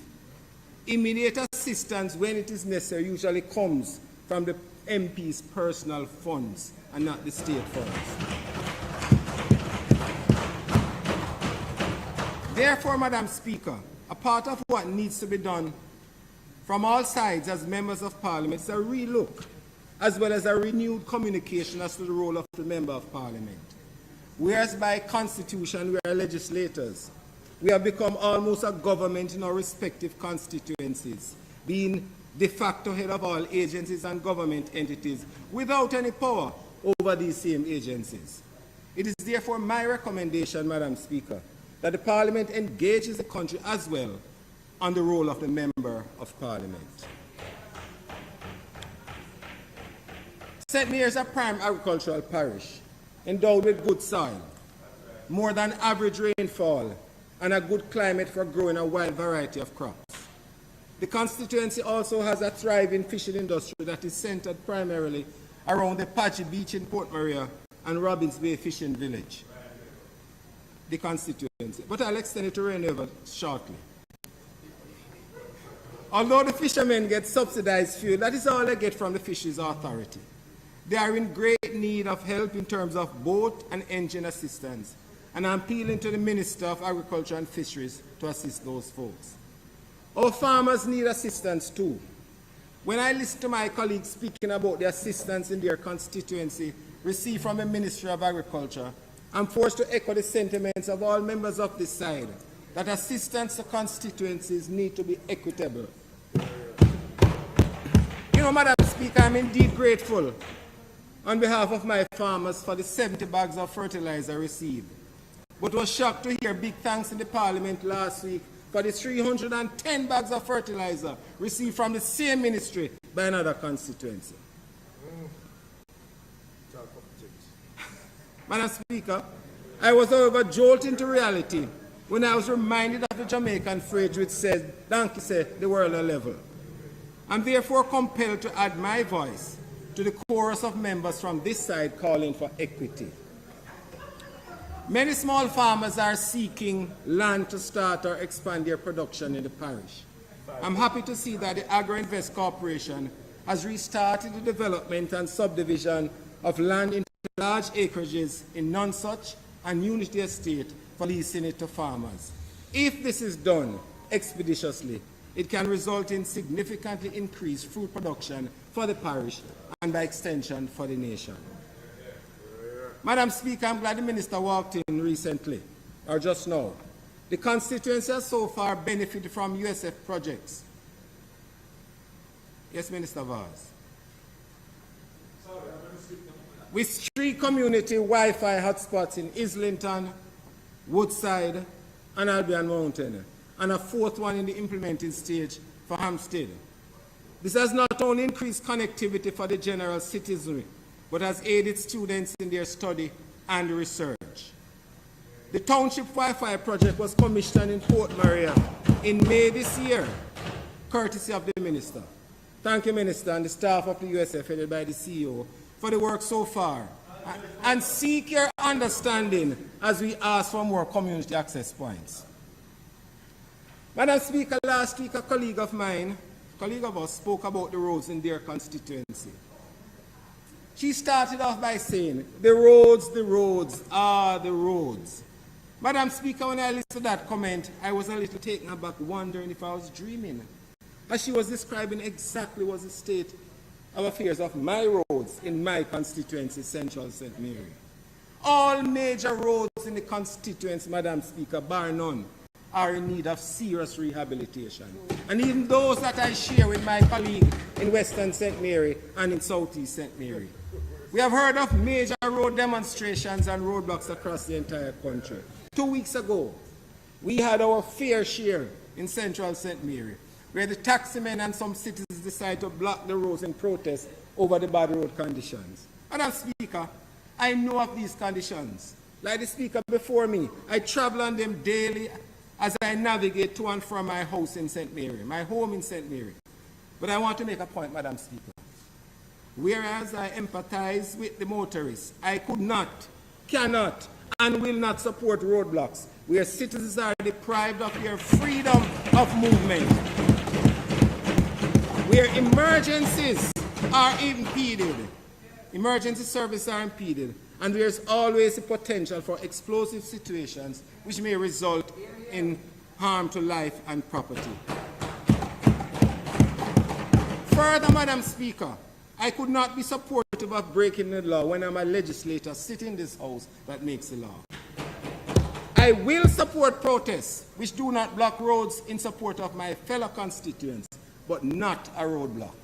Immediate assistance, when it is necessary, usually comes from the MP's personal funds and not the state funds. Therefore, Madam Speaker, a part of what needs to be done from all sides as members of Parliament is a relook, as well as a renewed communication as to the role of the Member of Parliament. Whereas by Constitution we are legislators, we have become almost a government in our respective constituencies, being de facto head of all agencies and government entities without any power over these same agencies. It is therefore my recommendation, Madam Speaker, that the Parliament engages the country as well on the role of the Member of Parliament. St. Mary's is a prime agricultural parish, endowed with good soil, more than average rainfall, and a good climate for growing a wide variety of crops. The constituency also has a thriving fishing industry that is centered primarily around the Patchy Beach in Port Maria and Robbins Bay Fishing Village. The constituency. But I'll extend it to Rainover shortly. Although the fishermen get subsidized fuel, that is all they get from the Fisheries Authority. They are in great need of help in terms of boat and engine assistance, and I'm appealing to the Minister of Agriculture and Fisheries to assist those folks. Our farmers need assistance too. When I listen to my colleagues speaking about the assistance in their constituency received from the Ministry of Agriculture, I'm forced to echo the sentiments of all members of this side that assistance to constituencies need to be equitable. You know, Madam Speaker, I'm indeed grateful on behalf of my farmers for the 70 bags of fertilizer received, but was shocked to hear big thanks in the Parliament last week for the 310 bags of fertilizer received from the same ministry by another constituency. Madam Speaker, I was, however, jolted into reality when I was reminded of the Jamaican phrase which said, "Donkey said the world a level." I'm therefore compelled to add my voice to the chorus of members from this side calling for equity. Many small farmers are seeking land to start or expand their production in the parish. I'm happy to see that the Agro-Invest Corporation has restarted the development and subdivision of land into large acreages in Nonsuch and Unity Estate for leasing it to farmers. If this is done expeditiously, it can result in significantly increased fruit production for the parish and by extension for the nation. Madam Speaker, I'm glad the Minister walked in recently, or just now. The constituency has so far benefited from USF projects. Yes, Minister Vaz. With 3 community Wi-Fi hotspots in Islington, Woodside, and Albion Mountain, and a 4th one in the implementing stage for Hampstead. This has not only increased connectivity for the general citizenry, but has aided students in their study and research. The Township Wi-Fi project was commissioned in Port Maria in May this year, courtesy of the Minister. Thank you, Minister, and the staff of the USF, headed by the CEO, for the work so far. And seek your understanding as we ask for more community access points. Madam Speaker, last week a colleague of us, spoke about the roads in their constituency. She started off by saying, the roads are the roads. Madam Speaker, when I listened to that comment, I was a little taken aback, wondering if I was dreaming, as she was describing exactly what the state of affairs of my roads in my constituency, Central St. Mary. All major roads in the constituency, Madam Speaker, bar none, are in need of serious rehabilitation. And even those that I share with my colleague in Western St. Mary and in Southeast St. Mary. We have heard of major road demonstrations and roadblocks across the entire country. 2 weeks ago, we had our fair share in Central St. Mary, where the taximen and some citizens decided to block the roads in protest over the bad road conditions. Madam Speaker, I know of these conditions. Like the speaker before me, I travel on them daily as I navigate to and from my house in St. Mary, my home in St. Mary. But I want to make a point, Madam Speaker. Whereas I empathize with the motorists, I could not, cannot, and will not support roadblocks where citizens are deprived of their freedom of movement, where emergencies are impeded, emergency services are impeded, and there's always the potential for explosive situations which may result in harm to life and property. Further, Madam Speaker, I could not be supportive of breaking the law when I'm a legislator sitting in this house that makes the law. I will support protests which do not block roads in support of my fellow constituents, but not a roadblock.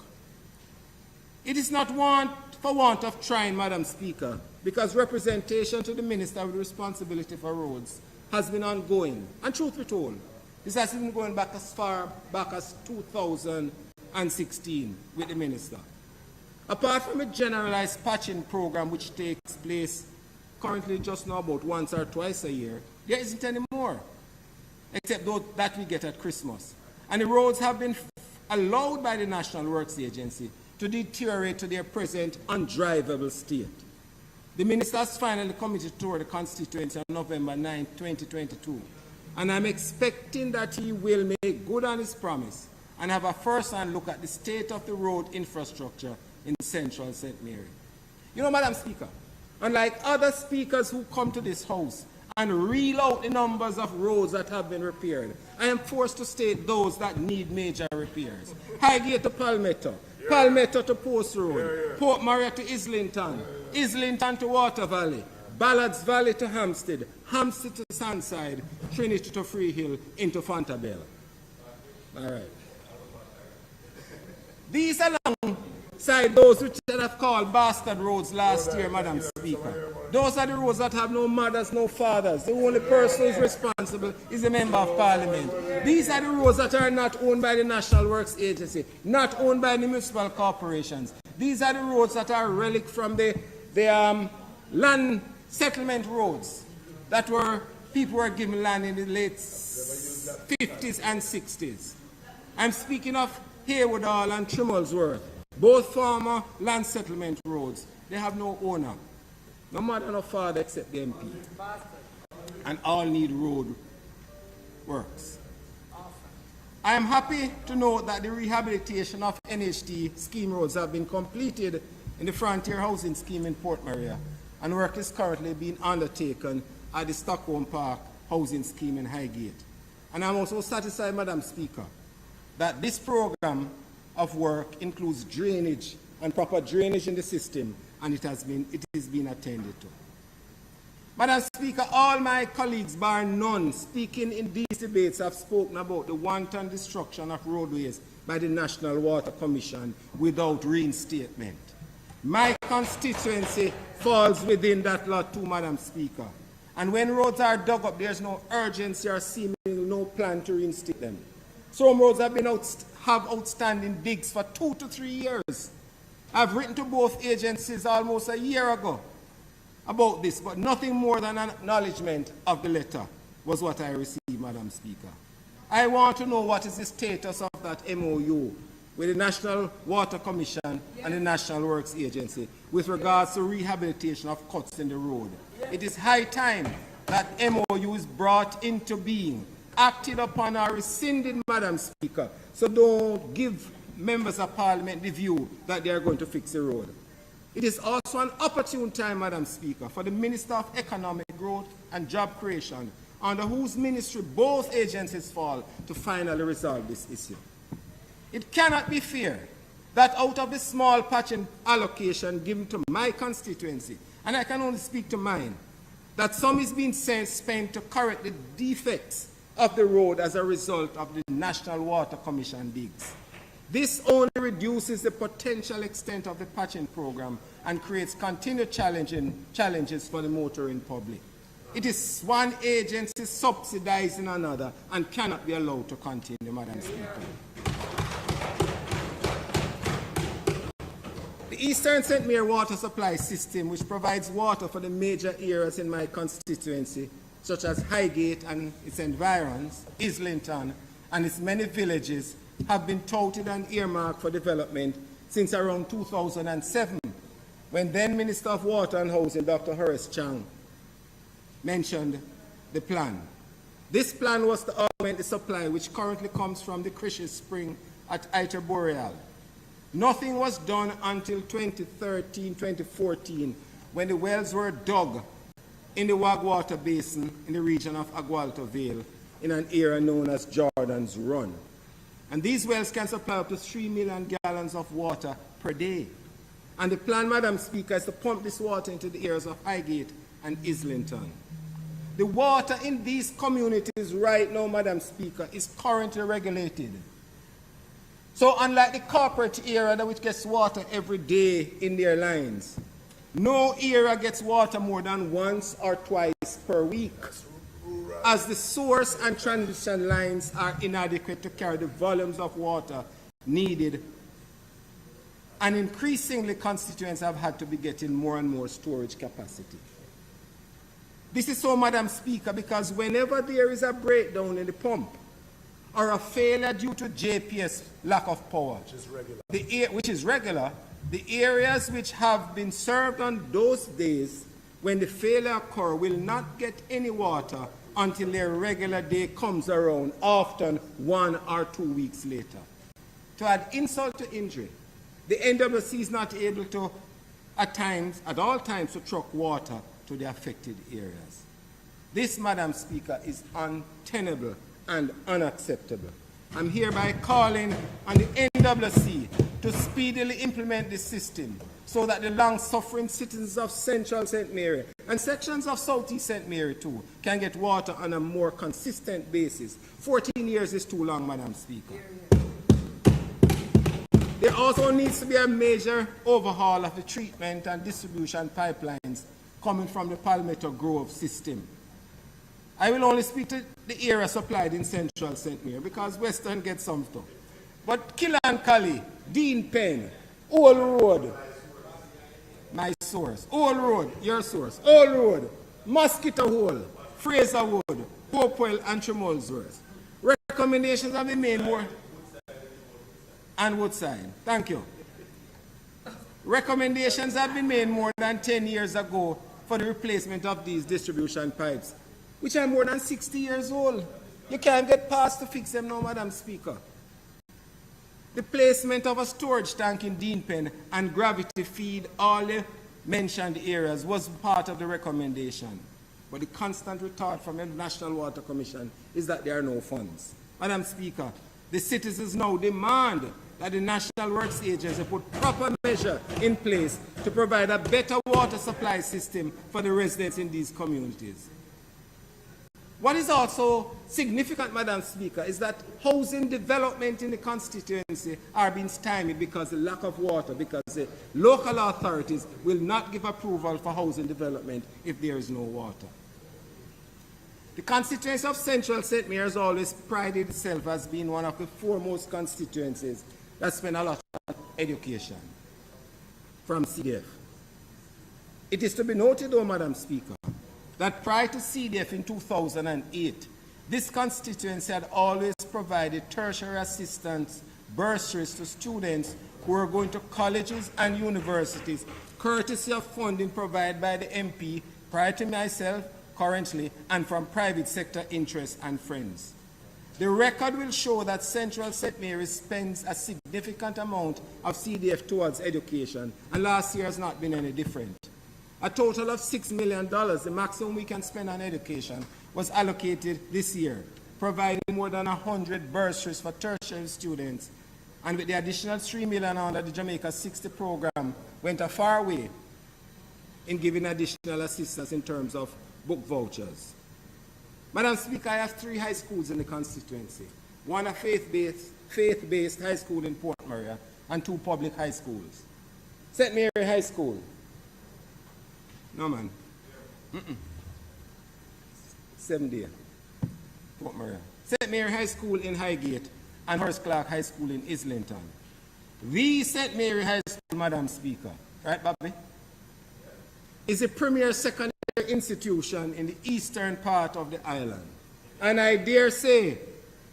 It is not for want of trying, Madam Speaker, because representation to the Minister with responsibility for roads has been ongoing. And truth be told, this has been going back as far back as 2016 with the Minister. Apart from a generalized patching program which takes place currently just now about once or twice a year, there isn't any more, except those that we get at Christmas. And the roads have been allowed by the National Works Agency to deteriorate to their present undrivable state. The Minister has finally committed toward the constituency on November 9, 2022, and I'm expecting that he will make good on his promise and have a first-hand look at the state of the road infrastructure in central St. Mary. You know, Madam Speaker, unlike other speakers who come to this house and reel out the numbers of roads that have been repaired, I am forced to state those that need major repairs. Highgate to Palmetto, Palmetto to Post Road, Port Morais to Islington, Islington to Water Valley, Ballards Valley to Hampstead, Hampstead to Sandside, Trinity to Freehill, into Fontabella. All right. These alongside those which have called bastard roads last year, Madam Speaker. Those are the roads that have no mothers, no fathers. The only person who is responsible is a member of Parliament. These are the roads that are not owned by the National Works Agency, not owned by the municipal corporations. These are the roads that are relic from the land settlement roads that people were given land in the late 50s and 60s. I'm speaking of Haywood Hall and Trimblesworth, both former land settlement roads. They have no owner, no mother, no father except the MP. And all need road works. I am happy to note that the rehabilitation of NHT scheme roads have been completed in the Frontier Housing Scheme in Port Maria, and work is currently being undertaken at the Stockholm Park Housing Scheme in Highgate. And I'm also satisfied, Madam Speaker, that this program of work includes drainage and proper drainage in the system, and it is being attended to. Madam Speaker, all my colleagues, bar none, speaking in these debates have spoken about the wanton destruction of roadways by the National Water Commission without reinstatement. My constituency falls within that lot too, Madam Speaker. And when roads are dug up, there's no urgency or seemingly no plan to reinstate them. Some roads have outstanding digs for 2 to 3 years. I've written to both agencies almost a year ago about this, but nothing more than an acknowledgement of the letter was what I received, Madam Speaker. I want to know what is the status of that MOU with the National Water Commission and the National Works Agency with regards to rehabilitation of cuts in the road. It is high time that MOU is brought into being, acted upon or rescinded, Madam Speaker, so don't give members of Parliament the view that they are going to fix the road. It is also an opportune time, Madam Speaker, for the Minister of Economic Growth and Job Creation, under whose ministry both agencies fall, to finally resolve this issue. It cannot be fair that out of the small patching allocation given to my constituency, and I can only speak to mine, that some is being spent to correct the defects of the road as a result of the National Water Commission digs. This only reduces the potential extent of the patching program and creates continued challenges for the motoring public. It is one agency subsidizing another and cannot be allowed to continue, Madam Speaker. The Eastern St. Mary water supply system, which provides water for the major areas in my constituency, such as Highgate and its environs, Islington, and its many villages, have been touted and earmarked for development since around 2007, when then Minister of Water and Housing, Dr. Horace Chang, mentioned the plan. This plan was to augment the supply which currently comes from the Crishes Spring at Iter Boreal. Nothing was done until 2013, 2014, when the wells were dug in the Wagwater Basin in the region of Agwalto Vale in an area known as Jordan's Run. And these wells can supply up to 3 million gallons of water per day. And the plan, Madam Speaker, is to pump this water into the areas of Highgate and Islington. The water in these communities right now, Madam Speaker, is currently regulated. So unlike the corporate area which gets water every day in their lines, no area gets water more than once or twice per week, as the source and transmission lines are inadequate to carry the volumes of water needed. And increasingly, constituents have had to be getting more and more storage capacity. This is so, Madam Speaker, because whenever there is a breakdown in the pump or a failure due to JPS lack of power, which is regular, the areas which have been served on those days when the failure occurs will not get any water until their regular day comes around, often 1 or 2 weeks later. To add insult to injury, the NWC is not able to, at all times, to truck water to the affected areas. This, Madam Speaker, is untenable and unacceptable. I'm hereby calling on the NWC to speedily implement this system so that the long-suffering citizens of Central St. Mary and sections of Southeast St. Mary too can get water on a more consistent basis. 14 years is too long, Madam Speaker. There also needs to be a major overhaul of the treatment and distribution pipelines coming from the Palmetto Grove system. I will only speak to the area supplied in Central St. Mary because Western gets some stuff. But Killancolly, Dean Penn, Old Road, my source. Old Road, your source. Old Road, Mosquito Hole, Fraser Wood, Hopewell, and Tremolsworth. Recommendations have been made more. And Woodside. Thank you. Recommendations have been made more than 10 years ago for the replacement of these distribution pipes, which are more than 60 years old. You can't get past to fix them now, Madam Speaker. The placement of a storage tank in Dean Pen and gravity feed all the mentioned areas was part of the recommendation. But the constant retort from the National Water Commission is that there are no funds. Madam Speaker, the citizens now demand that the National Works Agency put proper measure in place to provide a better water supply system for the residents in these communities. What is also significant, Madam Speaker, is that housing development in the constituency are being stymied because of the lack of water, because the local authorities will not give approval for housing development if there is no water. The constituency of Central St. Mary has always prided itself as being one of the foremost constituencies that spend a lot on education from CDF. It is to be noted, though, Madam Speaker, that prior to CDF in 2008, this constituency had always provided tertiary assistance bursaries to students who are going to colleges and universities, courtesy of funding provided by the MP prior to myself, currently, and from private sector interests and friends. The record will show that Central St. Mary spends a significant amount of CDF towards education, and last year has not been any different. A total of $6 million, the maximum we can spend on education, was allocated this year, providing more than 100 bursaries for tertiary students, and with the additional $3 million under the Jamaica 60 program, went a far way in giving additional assistance in terms of book vouchers. Madam Speaker, I have 3 high schools in the constituency. One a faith-based high school in Port Maria and 2 public high schools. St. Mary High School. No, man. 7 day. Port Maria. St. Mary High School in Highgate and Horace Clark High School in Islington. The St. Mary High School, Madam Speaker, right, Bobby, is the premier secondary institution in the eastern part of the island. And I dare say,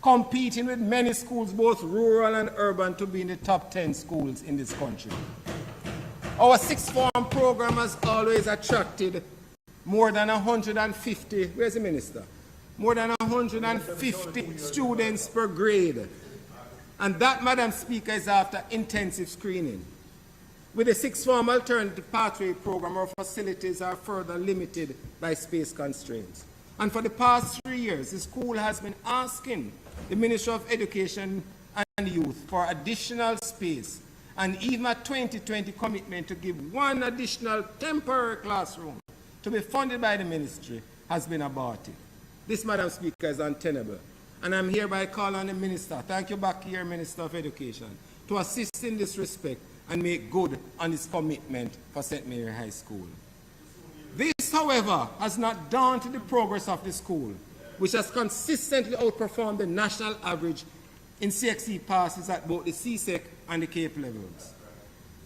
competing with many schools, both rural and urban, to be in the top 10 schools in this country. Our sixth form program has always attracted more than 150, where's the minister? More than 150 students per grade. And that, Madam Speaker, is after intensive screening. With the sixth form alternative pathway program, our facilities are further limited by space constraints. And for the past 3 years, the school has been asking the Ministry of Education and Youth for additional space, and even a 2020 commitment to give one additional temporary classroom to be funded by the ministry has been aborted. This, Madam Speaker, is untenable. And I'm hereby calling on the Minister, thank you back here, Minister of Education, to assist in this respect and make good on his commitment for St. Mary High School. This, however, has not daunted the progress of the school, which has consistently outperformed the national average in CXE passes at both the CSEC and the CAPE levels.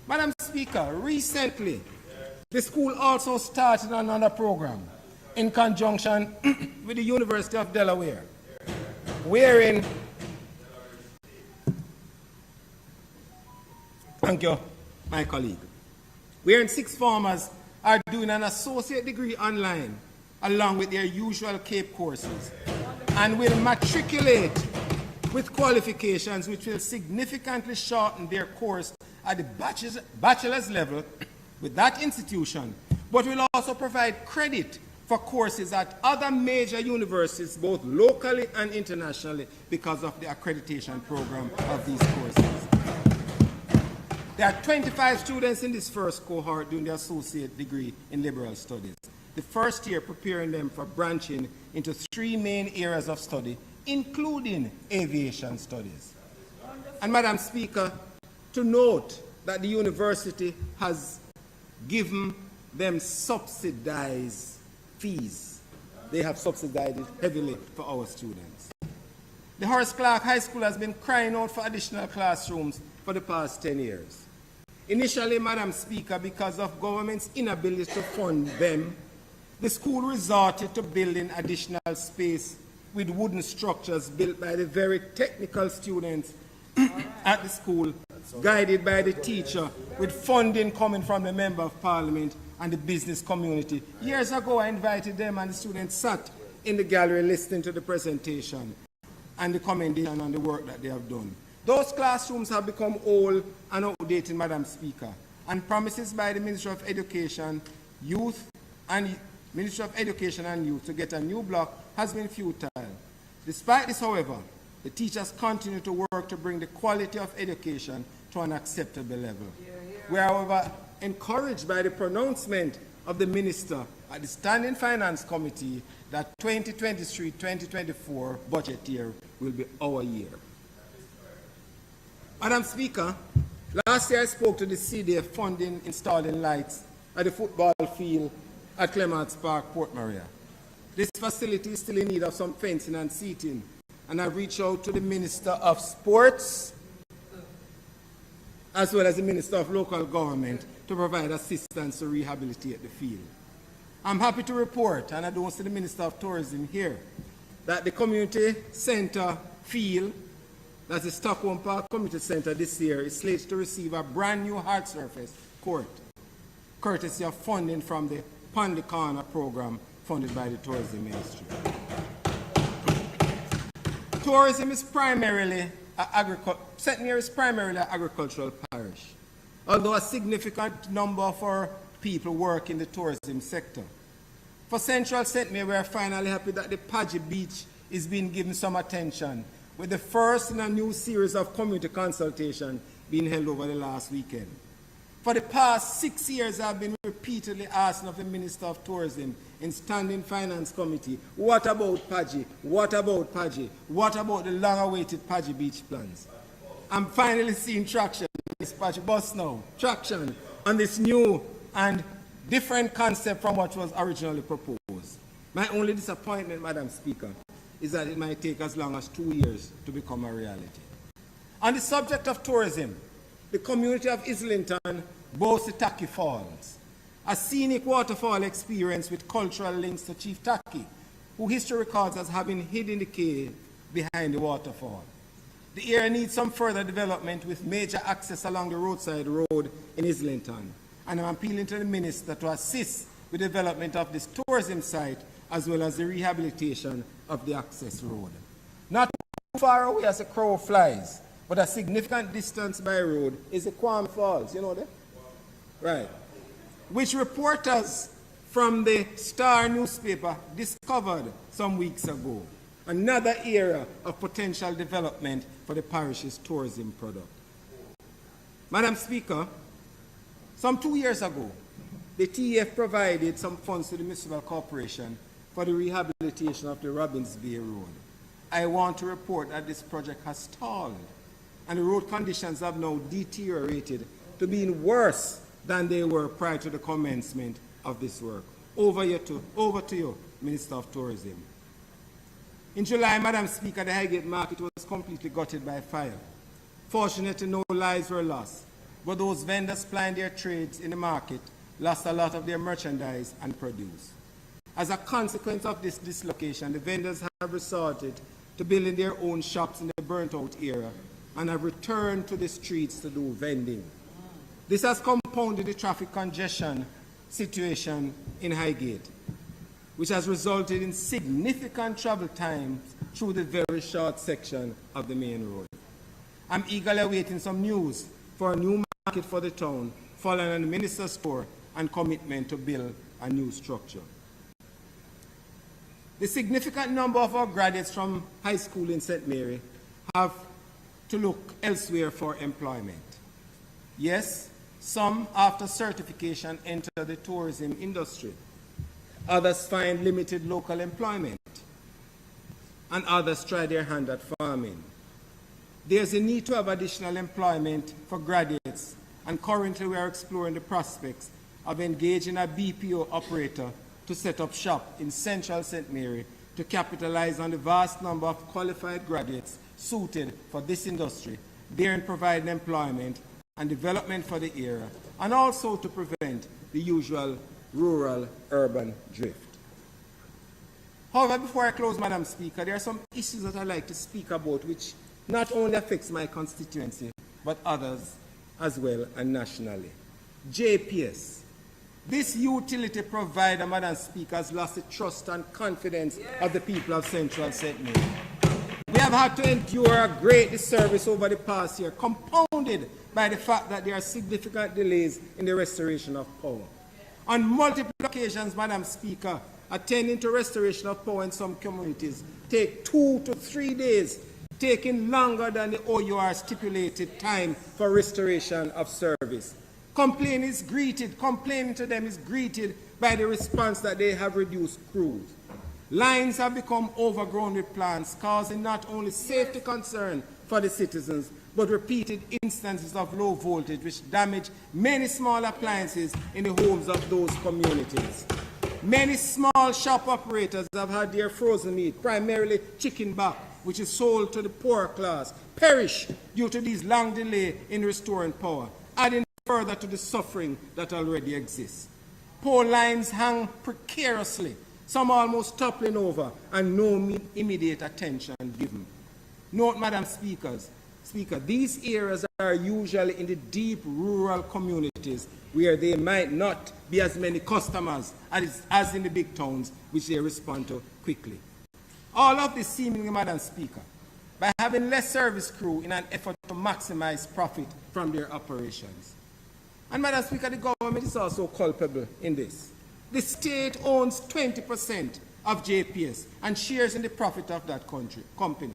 Madam Speaker, recently, the school also started another program in conjunction with the University of Delaware, wherein, thank you, my colleague, wherein sixth formers are doing an associate degree online along with their usual CAPE courses and will matriculate with qualifications which will significantly shorten their course at the bachelor's level with that institution, but will also provide credit for courses at other major universities, both locally and internationally, because of the accreditation program of these courses. There are 25 students in this first cohort doing the associate degree in liberal studies. The first year preparing them for branching into 3 main areas of study, including aviation studies. And Madam Speaker, to note that the university has given them subsidized fees. They have subsidized it heavily for our students. The Horace Clark High School has been crying out for additional classrooms for the past 10 years. Initially, Madam Speaker, because of government's inability to fund them, the school resorted to building additional space with wooden structures built by the very technical students at the school, guided by the teacher, with funding coming from the Member of Parliament and the business community. Years ago, I invited them and the students sat in the gallery listening to the presentation and the commendation on the work that they have done. Those classrooms have become old and outdated, Madam Speaker, and promises by the Ministry of Education, Youth and Ministry of Education and Youth to get a new block has been futile. Despite this, however, the teachers continue to work to bring the quality of education to an acceptable level. We are, however, encouraged by the pronouncement of the Minister at the Standing Finance Committee that 2023-2024 budget year will be our year. Madam Speaker, last year I spoke to the CDF funding installing lights at the football field at Clements Park, Port Maria. This facility is still in need of some fencing and seating, and I've reached out to the Minister of Sports as well as the Minister of Local Government to provide assistance to rehabilitate the field. I'm happy to report, and I don't see the Minister of Tourism here, that the community centre field, that's the Stockholm Park Community Centre this year, is slated to receive a brand new hard surface court, courtesy of funding from the Pondy Corner program funded by the Tourism Ministry. Tourism is primarily St. Mary is primarily an agricultural parish, although a significant number of our people work in the tourism sector. For Central St. Mary, we are finally happy that the Padgy Beach is being given some attention, with the first in a new series of community consultation being held over the last weekend. For the past 6 years, I've been repeatedly asking of the Minister of Tourism in Standing Finance Committee, what about Padgy? What about Padgy? What about the long-awaited Padgy Beach plans? I'm finally seeing traction in this Padgy bus now, traction on this new and different concept from what was originally proposed. My only disappointment, Madam Speaker, is that it might take as long as 2 years to become a reality. On the subject of tourism, the community of Islington boasts the Taki Falls, a scenic waterfall experience with cultural links to Chief Taki, who history records as having hidden the cave behind the waterfall. The area needs some further development with major access along the roadside road in Islington, and I'm appealing to the Minister to assist with the development of this tourism site as well as the rehabilitation of the access road. Not too far away as a crow flies, but a significant distance by road is the Kwame Falls, you know that? Right. Which reporters from the Star newspaper discovered some weeks ago. Another area of potential development for the parish's tourism product. Madam Speaker, some 2 years ago, the TEF provided some funds to the Municipal Corporation for the rehabilitation of the Robbins Bay Road. I want to report that this project has stalled, and the road conditions have now deteriorated to being worse than they were prior to the commencement of this work. Over to you, Minister of Tourism. In July, Madam Speaker, the Highgate Market was completely gutted by fire. Fortunately, no lives were lost, but those vendors plying their trades in the market lost a lot of their merchandise and produce. As a consequence of this dislocation, the vendors have resorted to building their own shops in the burnt-out area and have returned to the streets to do vending. This has compounded the traffic congestion situation in Highgate, which has resulted in significant travel times through the very short section of the main road. I'm eagerly awaiting some news for a new market for the town, following on the Minister's tour and commitment to build a new structure. The significant number of our graduates from high school in St. Mary have to look elsewhere for employment. Yes, some after certification enter the tourism industry. Others find limited local employment, and others try their hand at farming. There's a need to have additional employment for graduates, and currently we are exploring the prospects of engaging a BPO operator to set up shop in central St. Mary to capitalize on the vast number of qualified graduates suited for this industry, therein providing employment and development for the area, and also to prevent the usual rural-urban drift. However, before I close, Madam Speaker, there are some issues that I'd like to speak about which not only affects my constituency, but others as well and nationally. JPS. This utility provider, Madam Speaker, has lost the trust and confidence of the people of Central St. Mary. We have had to endure a great disservice over the past year, compounded by the fact that there are significant delays in the restoration of power. On multiple occasions, Madam Speaker, attending to restoration of power in some communities take 2 to 3 days, taking longer than the OUR stipulated time for restoration of service. Complaining to them is greeted by the response that they have reduced crews. Lines have become overgrown with plants, causing not only safety concern for the citizens, but repeated instances of low voltage which damage many small appliances in the homes of those communities. Many small shop operators have had their frozen meat, primarily chicken back, which is sold to the poorer class, perish due to these long delays in restoring power, adding further to the suffering that already exists. Power lines hang precariously, some almost toppling over, and no immediate attention given. Note, Madam Speaker, these areas are usually in the deep rural communities where there might not be as many customers as in the big towns, which they respond to quickly. All of this seemingly, Madam Speaker, by having less service crew in an effort to maximize profit from their operations. And Madam Speaker, the government is also culpable in this. The state owns 20% of JPS and shares in the profit of that company.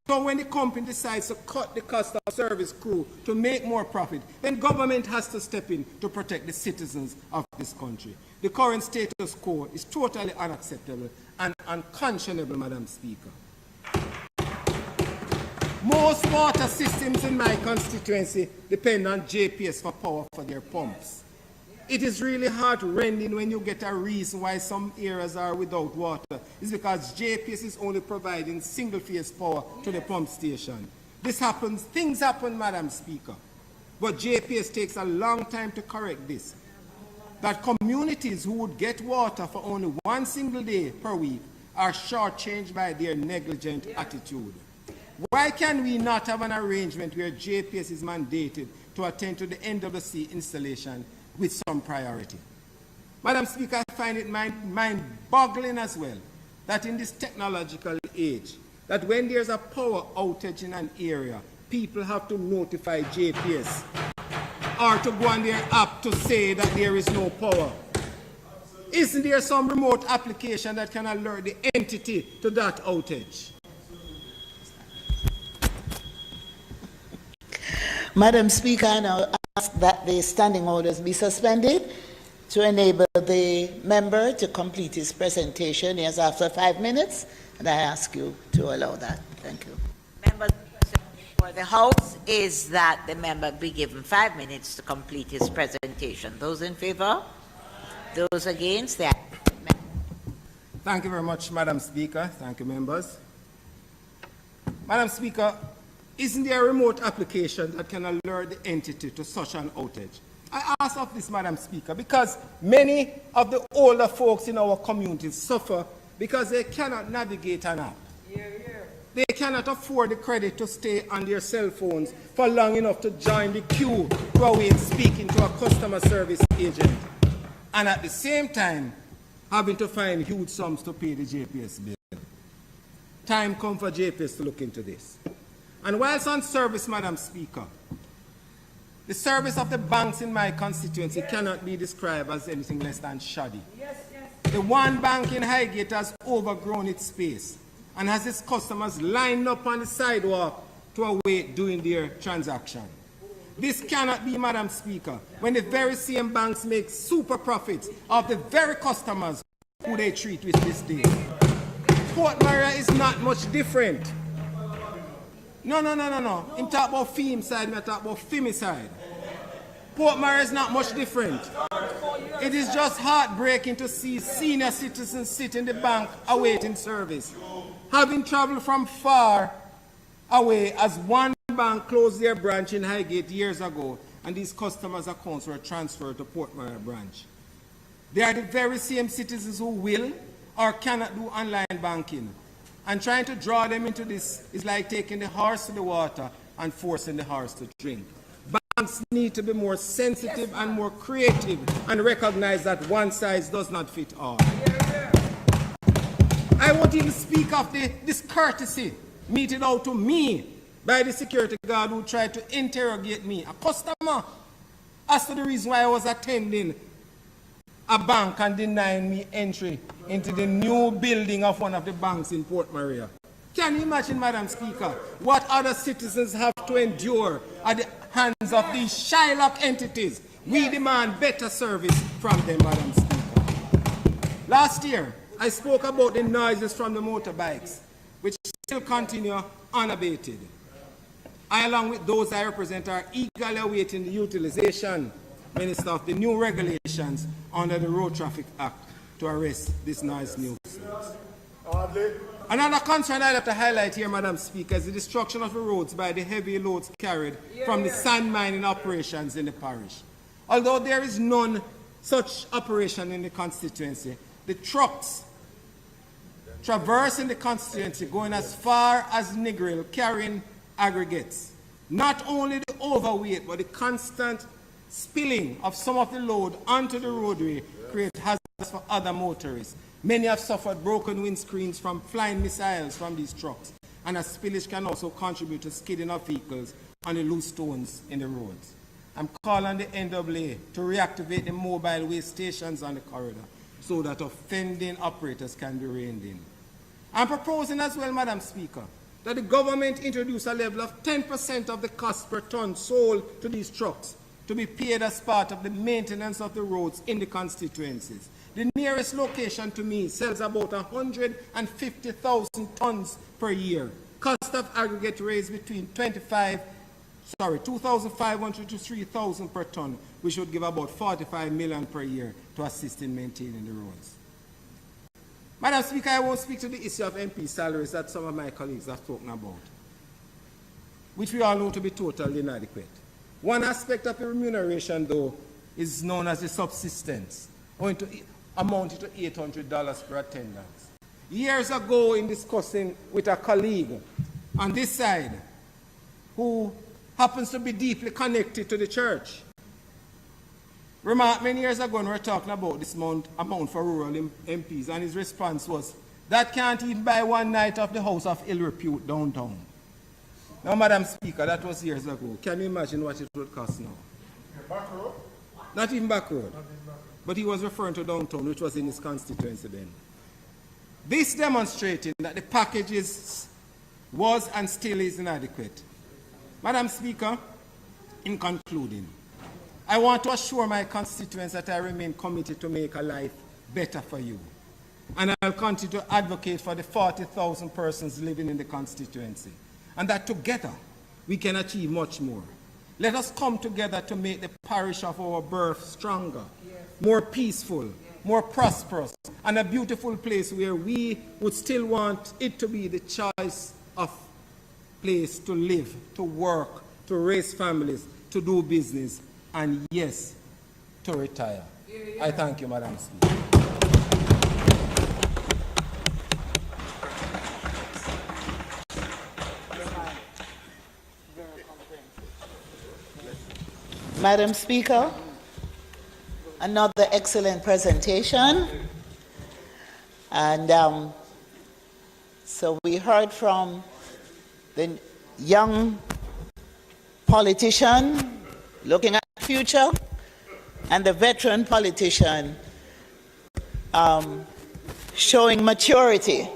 So when the company decides to cut the cost of service crew to make more profit, then government has to step in to protect the citizens of this country. The current status quo is totally unacceptable and unconscionable, Madam Speaker. Most water systems in my constituency depend on JPS for power for their pumps. It is really heart-rending when you get a reason why some areas are without water. It's because JPS is only providing single-phase power to the pump station. Things happen, Madam Speaker, but JPS takes a long time to correct this. that communities who would get water for only one single day per week are shortchanged by their negligent attitude? Why can we not have an arrangement where JPS is mandated to attend to the NWC installation with some priority? Madam Speaker, I find it mind-boggling as well that in this technological age, that when there's a power outage in an area, people have to notify JPS or to go on their app to say that there is no power. Isn't there some remote application that can alert the entity to that outage? Madam Speaker, I now ask that the standing orders be suspended to enable the member to complete his presentation. He has after 5 minutes, and I ask you to allow that. Thank you. Members, for the House is that the member be given 5 minutes to complete his presentation. Those in favor? Those against? The Thank you very much, Madam Speaker. Thank you, members. Madam Speaker, isn't there a remote application that can alert the entity to such an outage? I ask of this, Madam Speaker, because many of the older folks in our communities suffer because they cannot navigate an app. They cannot afford the credit to stay on their cell phones for long enough to join the queue to await speaking to a customer service agent, and at the same time having to find huge sums to pay the JPS bill. Time comes for JPS to look into this. And whilst on service, Madam Speaker, the service of the banks in my constituency cannot be described as anything less than shoddy. The one bank in Highgate has overgrown its space and has its customers lined up on the sidewalk to await doing their transaction. This cannot be, Madam Speaker, when the very same banks make super profits of the very customers who they treat with this day. Port Morais is not much different. No. I'm talking about FEME side, I'm talking about FEME side. Port Morais is not much different. It is just heartbreaking to see senior citizens sit in the bank awaiting service, having traveled from far away as one bank closed their branch in Highgate years ago, and these customers' accounts were transferred to Port Morais branch. They are the very same citizens who will or cannot do online banking. And trying to draw them into this is like taking the horse to the water and forcing the horse to drink. Banks need to be more sensitive and more creative and recognize that one size does not fit all. I won't even speak of the discourtesy meted out to me by the security guard who tried to interrogate me, a customer, as to the reason why I was attending a bank and denying me entry into the new building of one of the banks in Port Morais. Can you imagine, Madam Speaker, what other citizens have to endure at the hands of these Shylock entities? We demand better service from them, Madam Speaker. Last year, I spoke about the noises from the motorbikes, which still continue unabated. I, along with those I represent, are eagerly awaiting the utilization, Minister, of the new regulations under the Road Traffic Act to arrest this noise nuisance. Another concern I'd like to highlight here, Madam Speaker, is the destruction of the roads by the heavy loads carried from the sand mining operations in the parish. Although there is none such operation in the constituency, the trucks traversing the constituency going as far as Negril carrying aggregates. Not only the overweight, but the constant spilling of some of the load onto the roadway creates hazards for other motorists. Many have suffered broken windscreens from flying missiles from these trucks, and a spillage can also contribute to skidding of vehicles on the loose stones in the roads. I'm calling on the NAA to reactivate the mobile waste stations on the corridor so that offending operators can be reined in. I'm proposing as well, Madam Speaker, that the government introduce a level of 10% of the cost per ton sold to these trucks to be paid as part of the maintenance of the roads in the constituencies. The nearest location to me sells about 150,000 tons per year. Cost of aggregate raised between 2,500 to 3,000 per ton, which would give about 45 million per year to assist in maintaining the roads. Madam Speaker, I won't speak to the issue of MP salaries that some of my colleagues have spoken about, which we all know to be totally inadequate. One aspect of the remuneration, though, is known as the subsistence, amounted to $800 per attendance. Years ago, in discussing with a colleague on this side, who happens to be deeply connected to the church, remarked many years ago when we were talking about this amount for rural MPs, and his response was, that can't even buy one night of the house of ill repute downtown. Now, Madam Speaker, that was years ago. Can you imagine what it would cost now? Back road? Not even back road. But he was referring to downtown, which was in his constituency then. This demonstrated that the package was and still is inadequate. Madam Speaker, in concluding, I want to assure my constituents that I remain committed to make a life better for you. And I'll continue to advocate for the 40,000 persons living in the constituency. And that together we can achieve much more. Let us come together to make the parish of our birth stronger, more peaceful, more prosperous, and a beautiful place where we would still want it to be the choice of place to live, to work, to raise families, to do business, and yes, to retire. I thank you, Madam Speaker. Madam Speaker, another excellent presentation. And so we heard from the young politician looking at the future and the veteran politician showing maturity.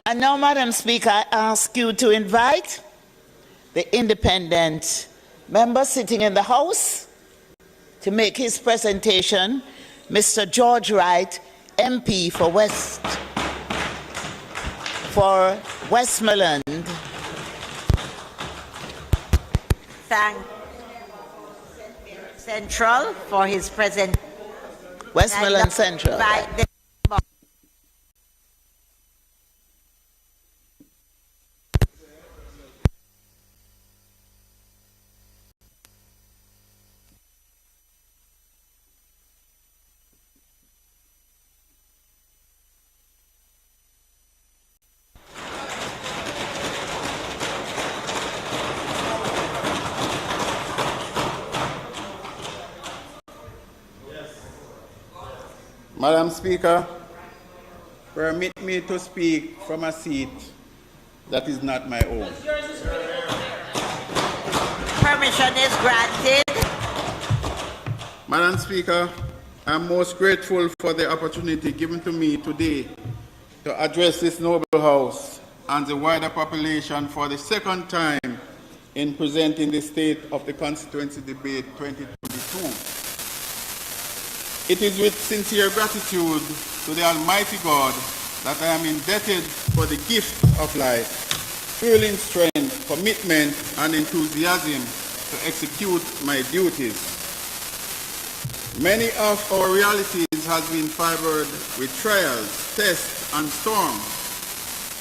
And now, Madam Speaker, I ask you to invite the independent member sitting in the House to make his presentation, Mr. George Wright, MP for Westmoreland. Thank Central for his presentation. Westmoreland Central. Madam Speaker, permit me to speak from a seat that is not my own. Permission is granted. Madam Speaker, I am most grateful for the opportunity given to me today to address this noble House and the wider population for the second time in presenting the State of the Constituency Debate 2022. It is with sincere gratitude to the Almighty God that I am indebted for the gift of life, fueling strength, commitment, and enthusiasm to execute my duties. Many of our realities have been fibered with trials, tests, and storms,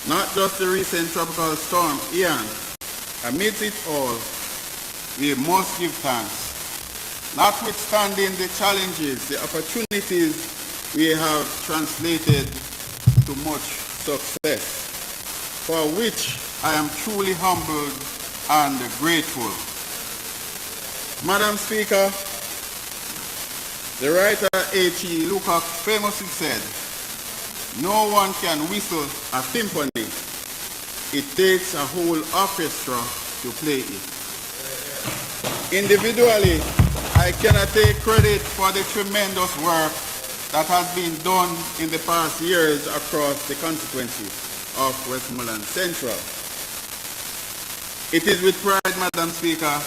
not just the recent tropical storm Ian. Amidst it all, we must give thanks. Notwithstanding the challenges, the opportunities we have translated to much success, for which I am truly humbled and grateful. Madam Speaker, the writer H.E. Lukács famously said, "No one can whistle a symphony. It takes a whole orchestra to play it." Individually, I cannot take credit for the tremendous work that has been done in the past years across the constituency of Westmoreland Central. It is with pride, Madam Speaker,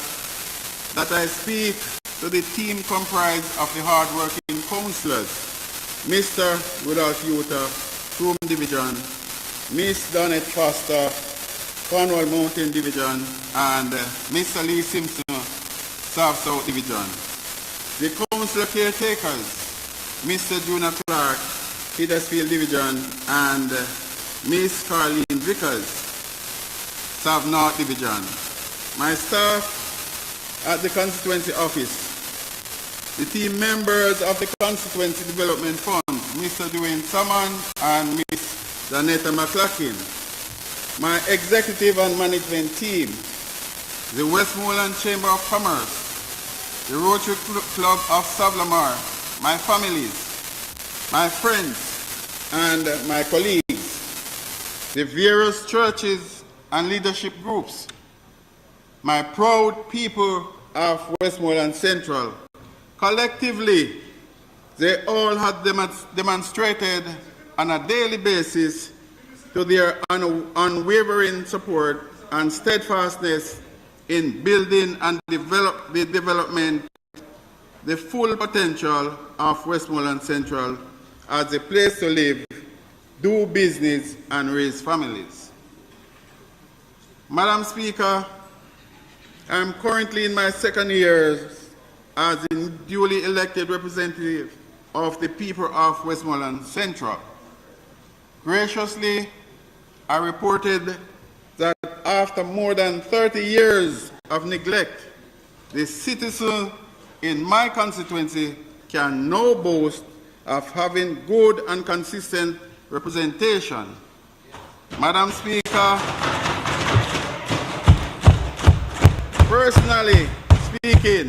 that I speak to the team comprised of the hard-working councillors, Mr. Rudolph Yuta, Troom Division, Miss Donette Foster, Cornwall Mountain Division, and Mr. Lee Simpson, South Division. The council caretakers, Mr. Junior Clark, Petersfield Division, and Miss Carleen Vickers, South North Division. My staff at the constituency office, the team members of the Constituency Development Fund, Mr. Dwayne Salmon and Ms. Janetta McLaughlin, my executive and management team, the Westmoreland Chamber of Commerce, the Rotary Club of Savlamar, my families, my friends, and my colleagues, the various churches and leadership groups, my proud people of Westmoreland Central. Collectively, they all had demonstrated on a daily basis to their unwavering support and steadfastness in building and the full potential of Westmoreland Central as a place to live, do business, and raise families. Madam Speaker, I am currently in my second year as a duly elected representative of the people of Westmoreland Central. Graciously, I reported that after more than 30 years of neglect, the citizens in my constituency can now boast of having good and consistent representation. Madam Speaker, personally speaking,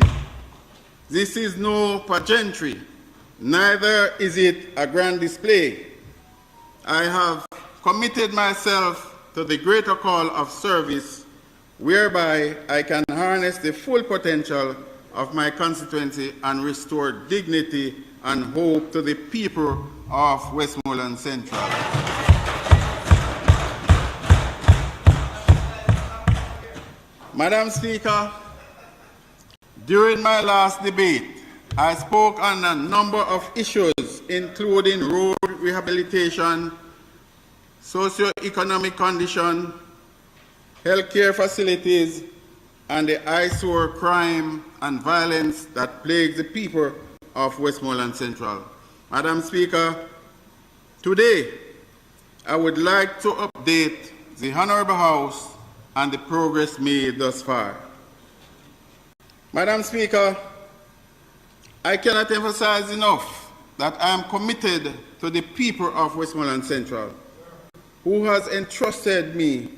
this is no pageantry, neither is it a grand display. I have committed myself to the greater call of service, whereby I can harness the full potential of my constituency and restore dignity and hope to the people of Westmoreland Central. Madam Speaker, during my last debate, I spoke on a number of issues, including road rehabilitation, socio-economic condition, healthcare facilities, and the eyesore crime and violence that plagues the people of Westmoreland Central. Madam Speaker, today I would like to update the Honourable House on the progress made thus far. Madam Speaker, I cannot emphasize enough that I am committed to the people of Westmoreland Central, who has entrusted me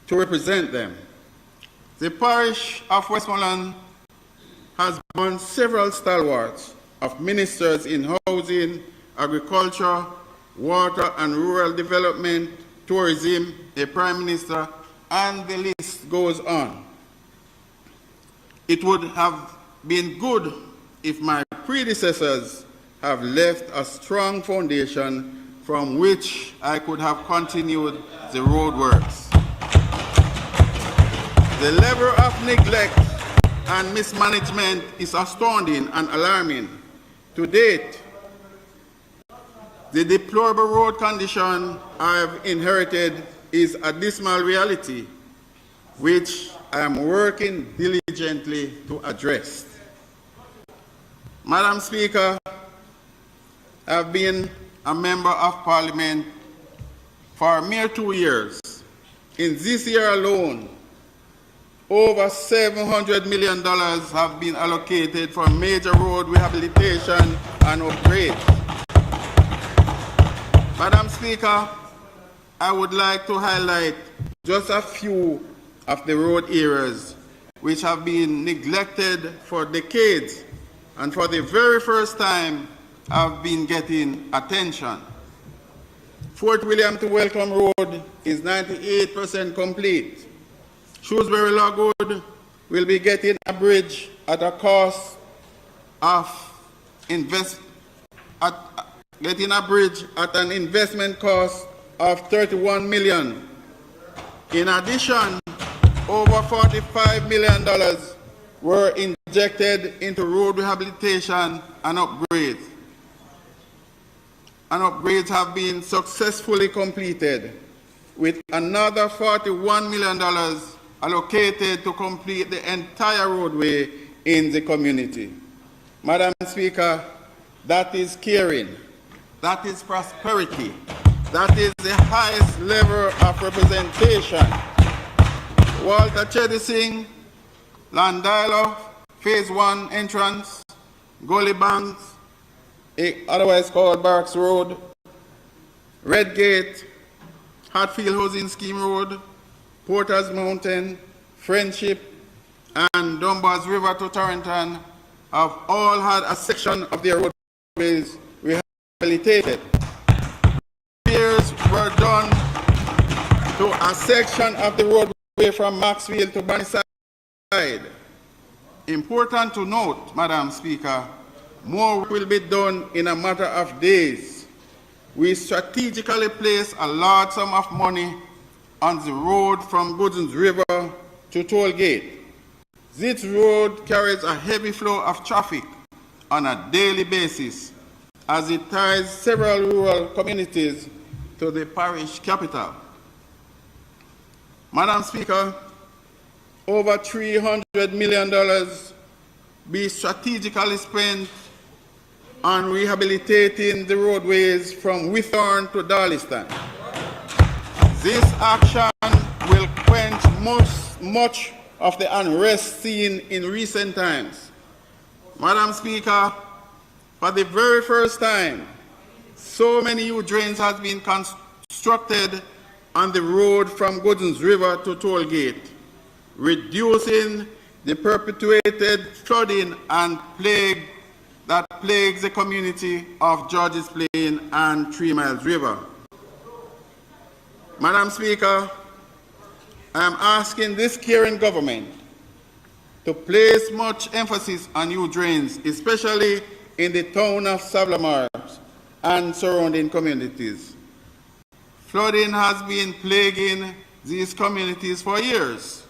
to represent them. The parish of Westmoreland has borne several stalwarts of ministers in housing, agriculture, water and rural development, tourism, a prime minister, and the list goes on. It would have been good if my predecessors have left a strong foundation from which I could have continued the roadworks. The level of neglect and mismanagement is astounding and alarming. To date, the deplorable road condition I have inherited is a dismal reality, which I am working diligently to address. Madam Speaker, I have been a member of Parliament for a mere 2 years. In this year alone, over $700 million have been allocated for major road rehabilitation and upgrades. Madam Speaker, I would like to highlight just a few of the road areas which have been neglected for decades and for the very first time have been getting attention. Fort William to Welcome Road is 98% complete. Shrewsbury Logwood will be getting a bridge at a cost of an investment cost of $31 million. In addition, over $45 million were injected into road rehabilitation and upgrades. And upgrades have been successfully completed, with another $41 million allocated to complete the entire roadway in the community. Madam Speaker, that is caring, that is prosperity, that is the highest level of representation. Walter Chedising, Landilo, Phase 1 entrance, Gully Banks, otherwise called Barracks Road, Redgate, Hatfield Housing Scheme Road, Porter's Mountain, Friendship, and Dunbar's River to Torrington have all had a section of their roadways rehabilitated. Repairs were done to a section of the roadway from Maxfield to Burnyside. Important to note, Madam Speaker, more will be done in a matter of days. We strategically place a large sum of money on the road from Goodens River to Toll Gate. This road carries a heavy flow of traffic on a daily basis as it ties several rural communities to the parish capital. Madam Speaker, over $300 million be strategically spent on rehabilitating the roadways from Withorn to Darliston. This action will quench much of the unrest seen in recent times. Madam Speaker, for the very first time, so many new drains have been constructed on the road from Goodens River to Toll Gate, reducing the perpetuated flooding and plague that plagues the community of Georges Plain and 3 Miles River. Madam Speaker, I am asking this caring government to place much emphasis on new drains, especially in the town of Savlamar and surrounding communities. Flooding has been plaguing these communities for years.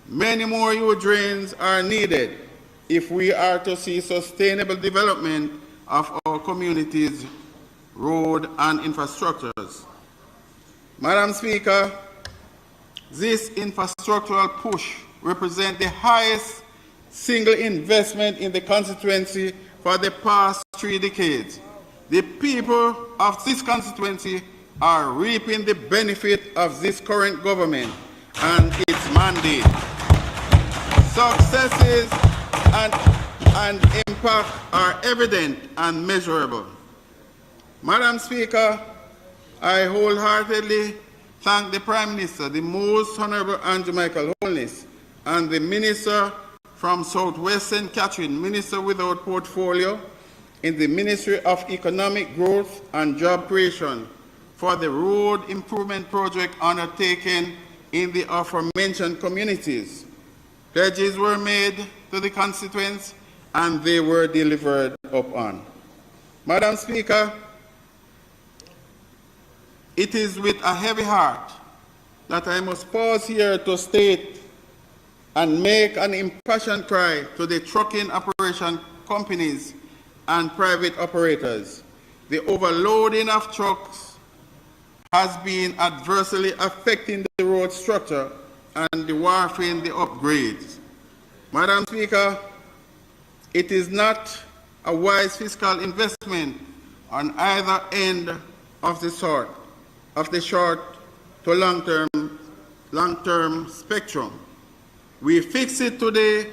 Many more new drains are needed if we are to see sustainable development of our communities' road and infrastructures. Madam Speaker, this infrastructural push represents the highest single investment in the constituency for the past 3 decades. The people of this constituency are reaping the benefit of this current government and its mandate. Successes and impact are evident and measurable. Madam Speaker, I wholeheartedly thank the Prime Minister, the Most Honorable Andrew Michael Holness, and the Minister from Southwest St. Catherine, Minister without portfolio in the Ministry of Economic Growth and Job Creation for the road improvement project undertaken in the aforementioned communities. Pledges were made to the constituents and they were delivered upon. Madam Speaker, it is with a heavy heart that I must pause here to state and make an impassioned cry to the trucking operation companies and private operators. The overloading of trucks has been adversely affecting the road structure and dwarfing the upgrades. Madam Speaker, it is not a wise fiscal investment on either end of the short to long-term spectrum. We fix it today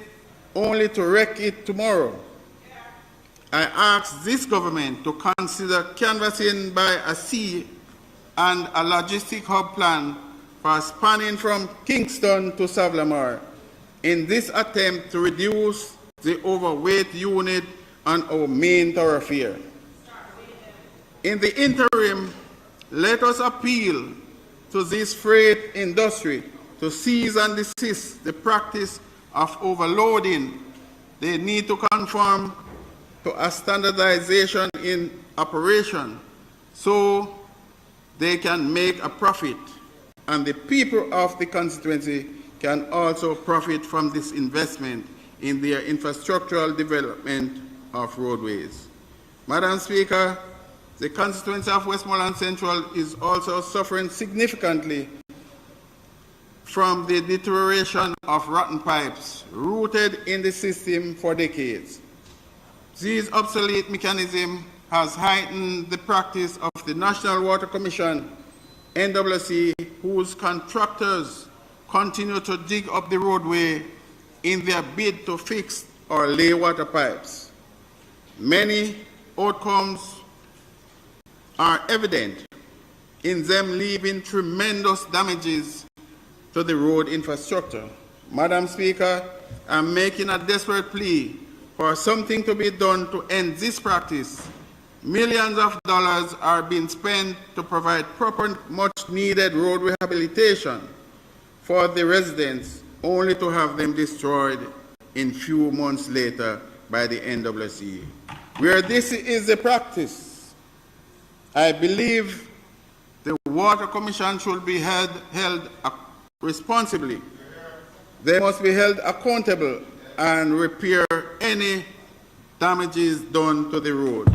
only to wreck it tomorrow. I ask this government to consider canvassing by a sea and a logistic hub plan for spanning from Kingston to Savlamar in this attempt to reduce the overweight unit on our main thoroughfare. In the interim, let us appeal to this freight industry to cease and desist the practice of overloading. They need to conform to a standardization in operation so they can make a profit, and the people of the constituency can also profit from this investment in their infrastructural development of roadways. Madam Speaker, the constituency of Westmoreland Central is also suffering significantly from the deterioration of rotten pipes rooted in the system for decades. This obsolete mechanism has heightened the practice of the National Water Commission, NWC, whose contractors continue to dig up the roadway in their bid to fix or lay water pipes. Many outcomes are evident in them leaving tremendous damages to the road infrastructure. Madam Speaker, I'm making a desperate plea for something to be done to end this practice. Millions of dollars are being spent to provide proper, much-needed road rehabilitation for the residents, only to have them destroyed in few months later by the NWC. Where this is the practice, I believe the Water Commission should be held responsibly. They must be held accountable and repair any damages done to the road.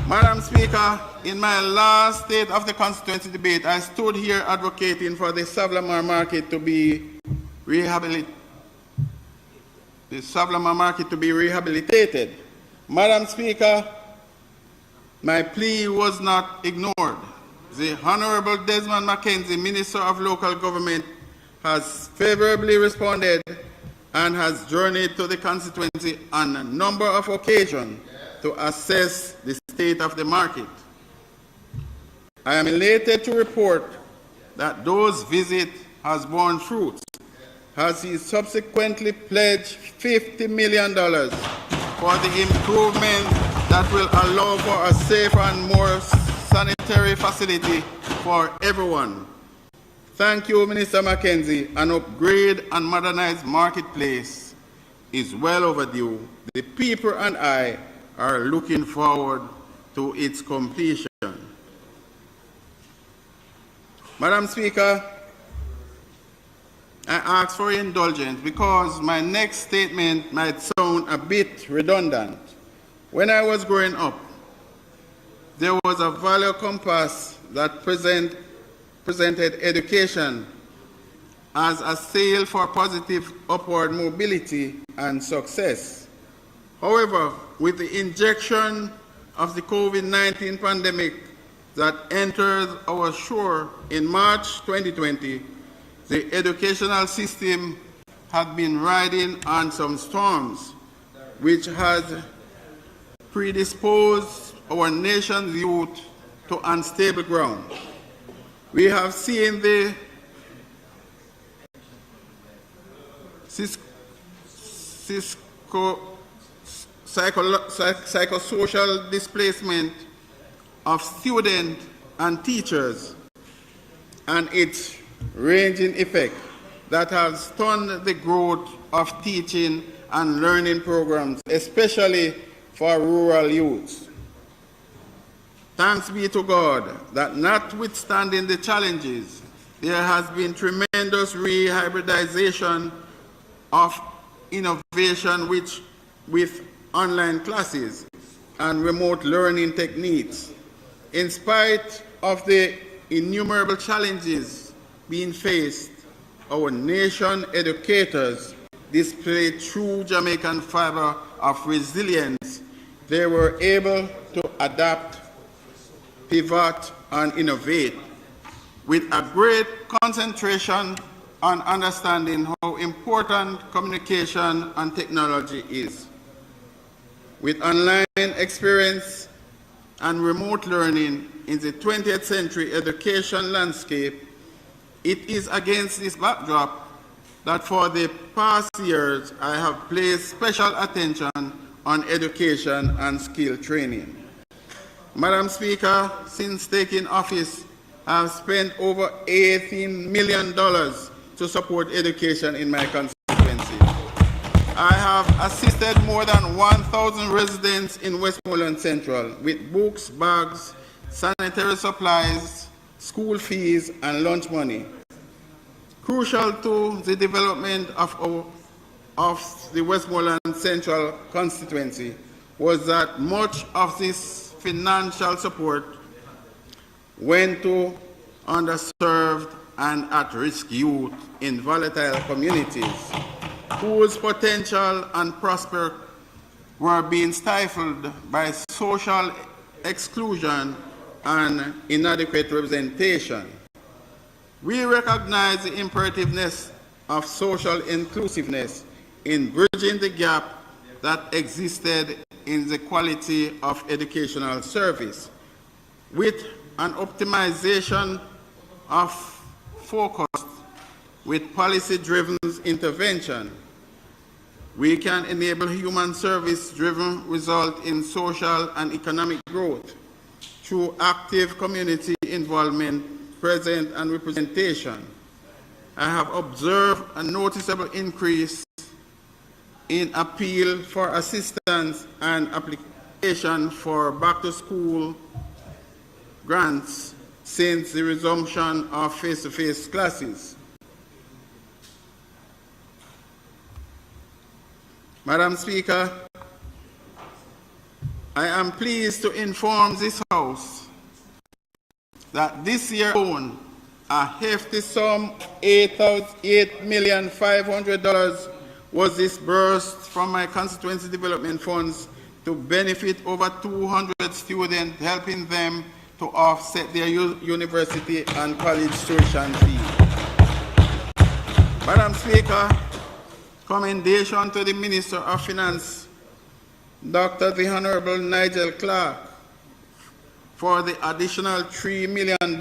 Madam Speaker, in my last State of the Constituency debate, I stood here advocating for the Savlamar market to be rehabilitated. Madam Speaker, my plea was not ignored. The Honorable Desmond Mackenzie, Minister of Local Government, has favorably responded and has journeyed to the constituency on a number of occasions to assess the state of the market. I am elated to report that those visits has borne fruits, as he subsequently pledged $50 million for the improvement that will allow for a safer and more sanitary facility for everyone. Thank you, Minister Mackenzie. An upgrade and modernized marketplace is well overdue. The people and I are looking forward to its completion. Madam Speaker, I ask for indulgence because my next statement might sound a bit redundant. When I was growing up, there was a value compass that presented education as a sail for positive upward mobility and success. However, with the injection of the COVID-19 pandemic that entered our shore in March 2020, the educational system had been riding on some storms, which has predisposed our nation's youth to unstable ground. We have seen the psychosocial displacement of students and teachers and its ranging effect that has stunned the growth of teaching and learning programs, especially for rural youths. Thanks be to God that notwithstanding the challenges, there has been tremendous rehybridization of innovation with online classes and remote learning techniques. In spite of the innumerable challenges being faced, our nation educators displayed true Jamaican fiber of resilience. They were able to adapt, pivot, and innovate with a great concentration on understanding how important communication and technology is. With online experience and remote learning in the 20th century education landscape, it is against this backdrop that for the past years I have placed special attention on education and skill training. Madam Speaker, since taking office, I have spent over $18 million to support education in my constituency. I have assisted more than 1,000 residents in Westmoreland Central with books, bags, sanitary supplies, school fees, and lunch money. Crucial to the development of the Westmoreland Central constituency was that much of this financial support went to underserved and at-risk youth in volatile communities whose potential and prospect were being stifled by social exclusion and inadequate representation. We recognize the imperativeness of social inclusiveness in bridging the gap that existed in the quality of educational service. With an optimization of focus with policy-driven intervention, we can enable human service-driven result in social and economic growth through active community involvement, presence, and representation. I have observed a noticeable increase in appeal for assistance and application for back-to-school grants since the resumption of face-to-face classes. Madam Speaker, I am pleased to inform this House that this year alone, a hefty sum of $8,500,000 was disbursed from my constituency development funds to benefit over 200 students, helping them to offset their university and college tuition fees. Madam Speaker, commendation to the Minister of Finance, Dr. the Honorable Nigel Clark, for the additional $3 million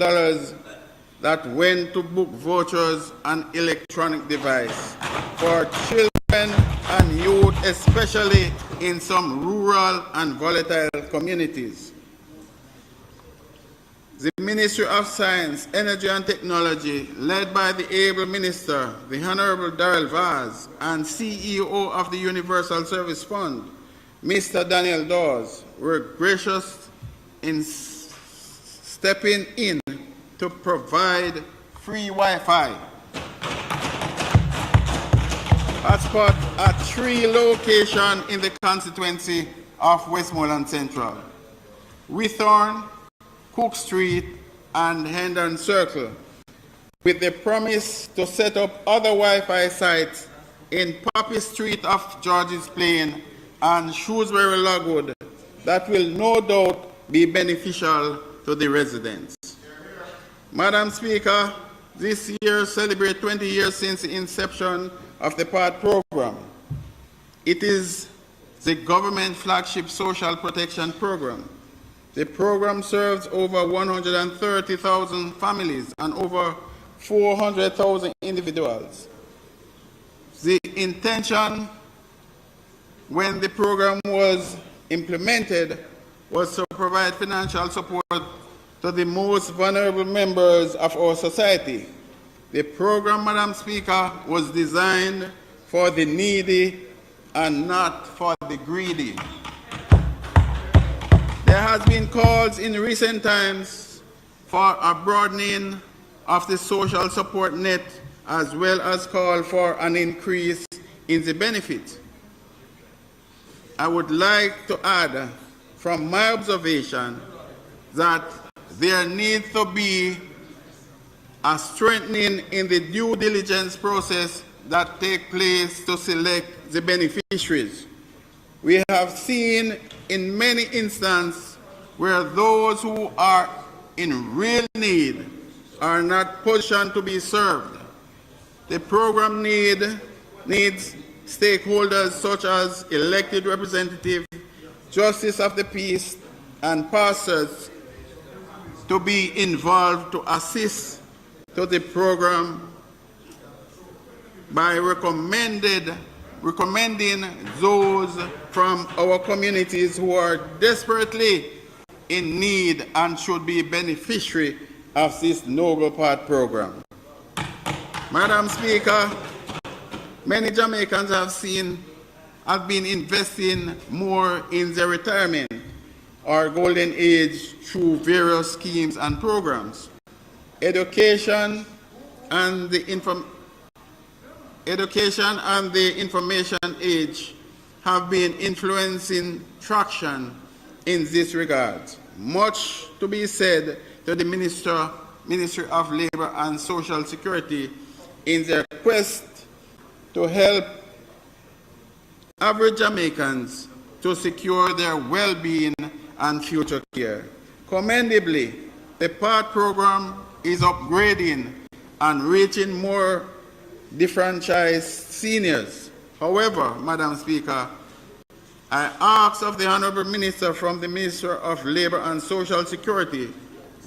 that went to book vouchers and electronic device for children and youth, especially in some rural and volatile communities. The Ministry of Science, Energy and Technology, led by the able Minister, the Honorable Darrell Vaz, and CEO of the Universal Service Fund, Mr. Daniel Dawes, were gracious in stepping in to provide free Wi-Fi hotspot at 3 locations in the constituency of Westmoreland Central: Withorn, Cook Street, and Hendon Circle, with the promise to set up other Wi-Fi sites in Poppy Street of George's Plain and Shrewsbury Logwood that will no doubt be beneficial to the residents. Madam Speaker, this year celebrates 20 years since the inception of the PART program. It is the government flagship social protection program. The program serves over 130,000 families and over 400,000 individuals. The intention when the program was implemented was to provide financial support to the most vulnerable members of our society. The program, Madam Speaker, was designed for the needy and not for the greedy. There has been calls in recent times for a broadening of the social support net, as well as call for an increase in the benefit. I would like to add, from my observation, that there needs to be a strengthening in the due diligence process that takes place to select the beneficiaries. We have seen in many instances where those who are in real need are not positioned to be served. The program needs stakeholders such as elected representatives, justice of the peace, and pastors to be involved to assist to the program by recommending those from our communities who are desperately in need and should be beneficiary of this noble PART program. Madam Speaker, many Jamaicans have been investing more in their retirement or golden age through various schemes and programs. Education and the information age have been influencing traction in this regard. Much to be said to the Ministry of Labor and Social Security in their quest to help average Jamaicans to secure their well-being and future care. Commendably, the PART program is upgrading and reaching more disenfranchised seniors. However, Madam Speaker, I ask of the Honourable Minister from the Minister of Labour and Social Security,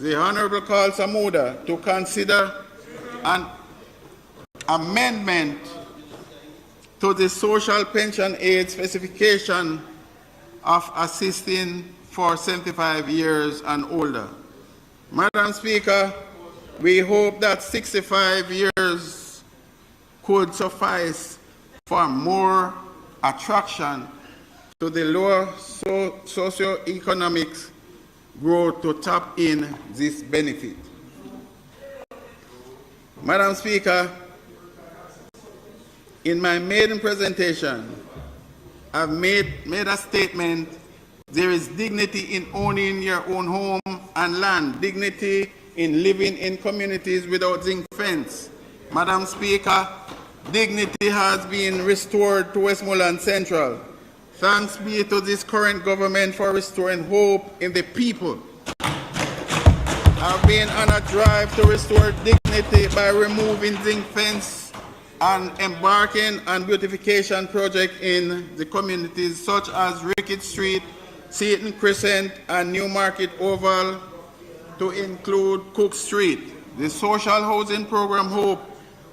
the Honourable Carl Samuda, to consider an amendment to the social pension age specification of assisting for 75 years and older. Madam Speaker, we hope that 65 years could suffice for more attraction to the lower socio-economic growth to tap in this benefit. Madam Speaker, in my maiden presentation, I've made a statement: there is dignity in owning your own home and land, dignity in living in communities without zinc fence. Madam Speaker, dignity has been restored to Westmoreland Central. Thanks be to this current government for restoring hope in the people. I've been on a drive to restore dignity by removing zinc fence and embarking on beautification projects in the communities such as Rickett Street, Seaton Crescent, and Newmarket Oval, to include Cook Street. The social housing program HOPE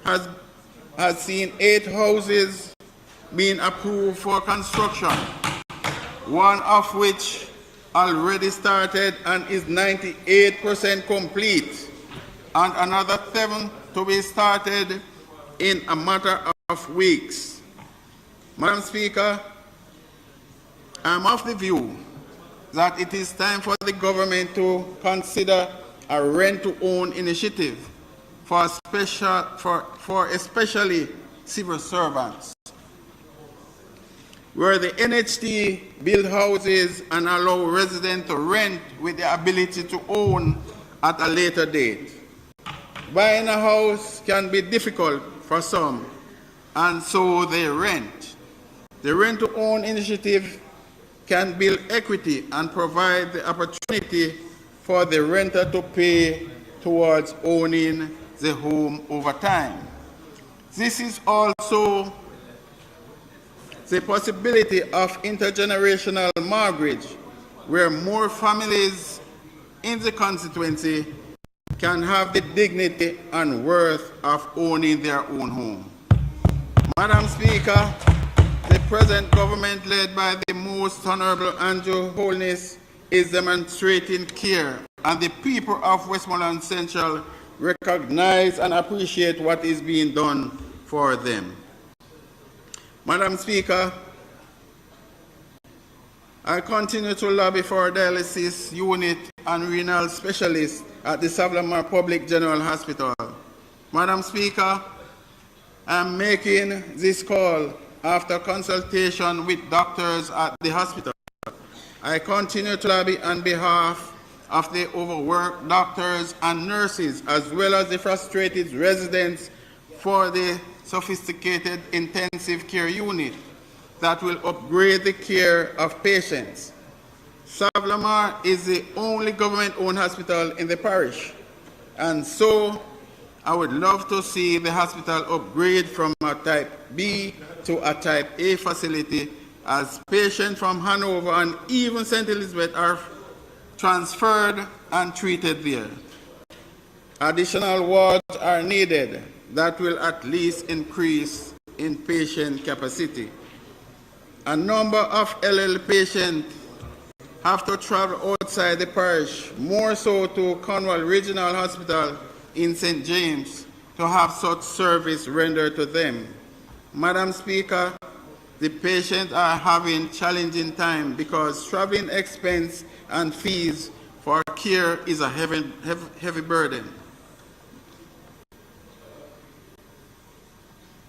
has seen 8 houses being approved for construction, one of which already started and is 98% complete, and another 7 to be started in a matter of weeks. Madam Speaker, I'm of the view that it is time for the government to consider a rent-to-own initiative for especially civil servants, where the NHT build houses and allow residents to rent with the ability to own at a later date. Buying a house can be difficult for some, and so they rent. The rent-to-own initiative can build equity and provide the opportunity for the renter to pay towards owning the home over time. This is also the possibility of intergenerational mortgage, where more families in the constituency can have the dignity and worth of owning their own home. Madam Speaker, the present government, led by the Most Honourable Andrew Holness, is demonstrating care, and the people of Westmoreland Central recognize and appreciate what is being done for them. Madam Speaker, I continue to lobby for a dialysis unit and renal specialist at the Savlamar Public General Hospital. Madam Speaker, I am making this call after consultation with doctors at the hospital. I continue to lobby on behalf of the overworked doctors and nurses, as well as the frustrated residents, for the sophisticated intensive care unit that will upgrade the care of patients. Savlamar is the only government-owned hospital in the parish, and so I would love to see the hospital upgrade from a Type B to a Type A facility, as patients from Hanover and even St. Elizabeth are transferred and treated there. Additional wards are needed that will at least increase inpatient capacity. A number of LL patients have to travel outside the parish, more so to Cornwall Regional Hospital in St. James, to have such service rendered to them. Madam Speaker, the patients are having challenging time because traveling expense and fees for care is a heavy burden.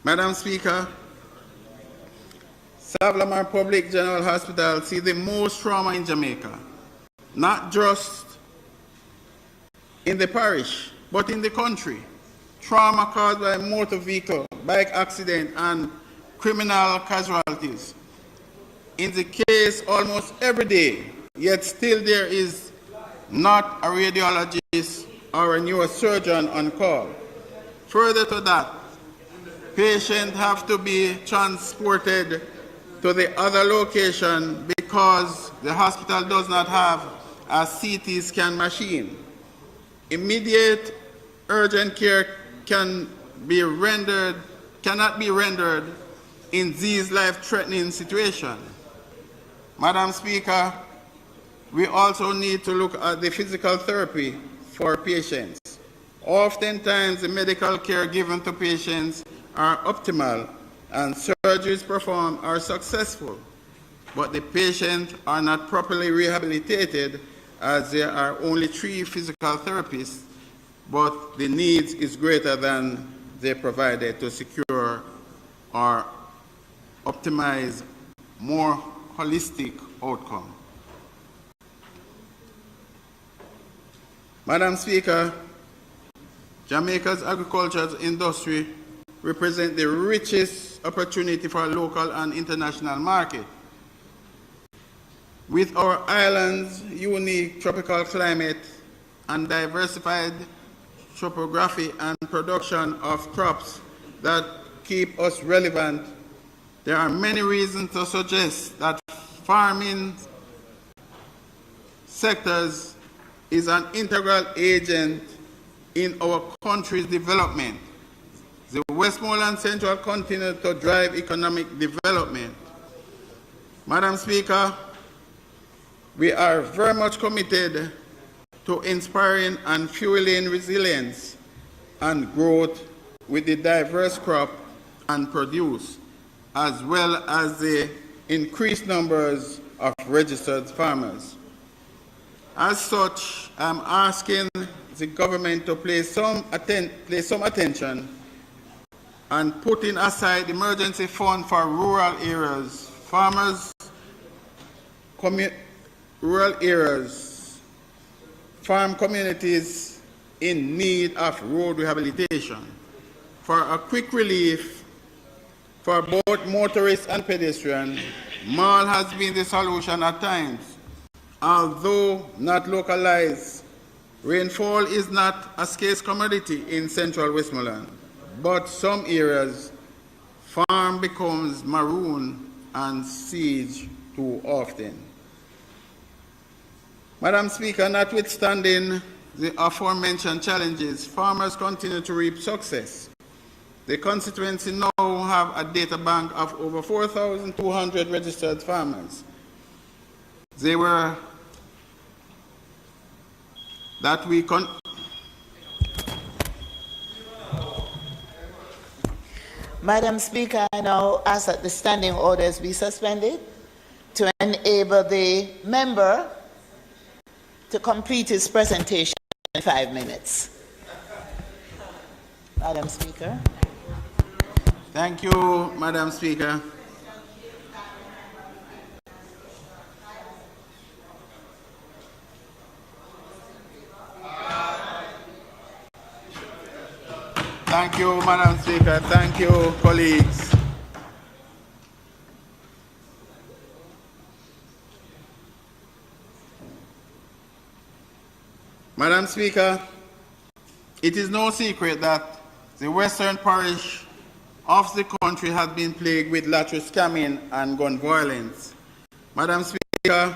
Madam Speaker, Savlamar Public General Hospital sees the most trauma in Jamaica, not just in the parish, but in the country. Trauma caused by motor vehicle, bike accident, and criminal casualties. In the case almost every day, yet still there is not a radiologist or a neurosurgeon on call. Further to that, patients have to be transported to the other location because the hospital does not have a CT scan machine. Immediate urgent care cannot be rendered in these life-threatening situations. Madam Speaker, we also need to look at the physical therapy for patients. Oftentimes, the medical care given to patients are optimal and surgeries performed are successful, but the patients are not properly rehabilitated as there are only 3 physical therapists, but the needs is greater than they provided to secure or optimize more holistic outcome. Madam Speaker, Jamaica's agricultural industry represents the richest opportunity for local and international market. With our island's unique tropical climate and diversified topography and production of crops that keep us relevant, there are many reasons to suggest that farming sectors is an integral agent in our country's development. The Westmoreland Central continues to drive economic development. Madam Speaker, we are very much committed to inspiring and fueling resilience and growth with the diverse crop and produce, as well as the increased numbers of registered farmers. As such, I'm asking the government to place some attention and putting aside emergency fund for rural areas, rural areas, farm communities in need of road rehabilitation. For a quick relief for both motorists and pedestrians, mall has been the solution at times. Although not localized, rainfall is not a scarce commodity in central Westmoreland, but some areas, farm becomes maroon and siege too often. Madam Speaker, notwithstanding the aforementioned challenges, farmers continue to reap success. The constituency now have a data bank of over 4,200 registered farmers. They were that we Madam Speaker, I now ask that the standing orders be suspended to enable the member to complete his presentation in 5 minutes. Madam Speaker. Thank you, Madam Speaker. Thank you, Madam Speaker. Thank you, colleagues. Madam Speaker, it is no secret that the western parish of the country has been plagued with lottery scamming and gun violence. Madam Speaker,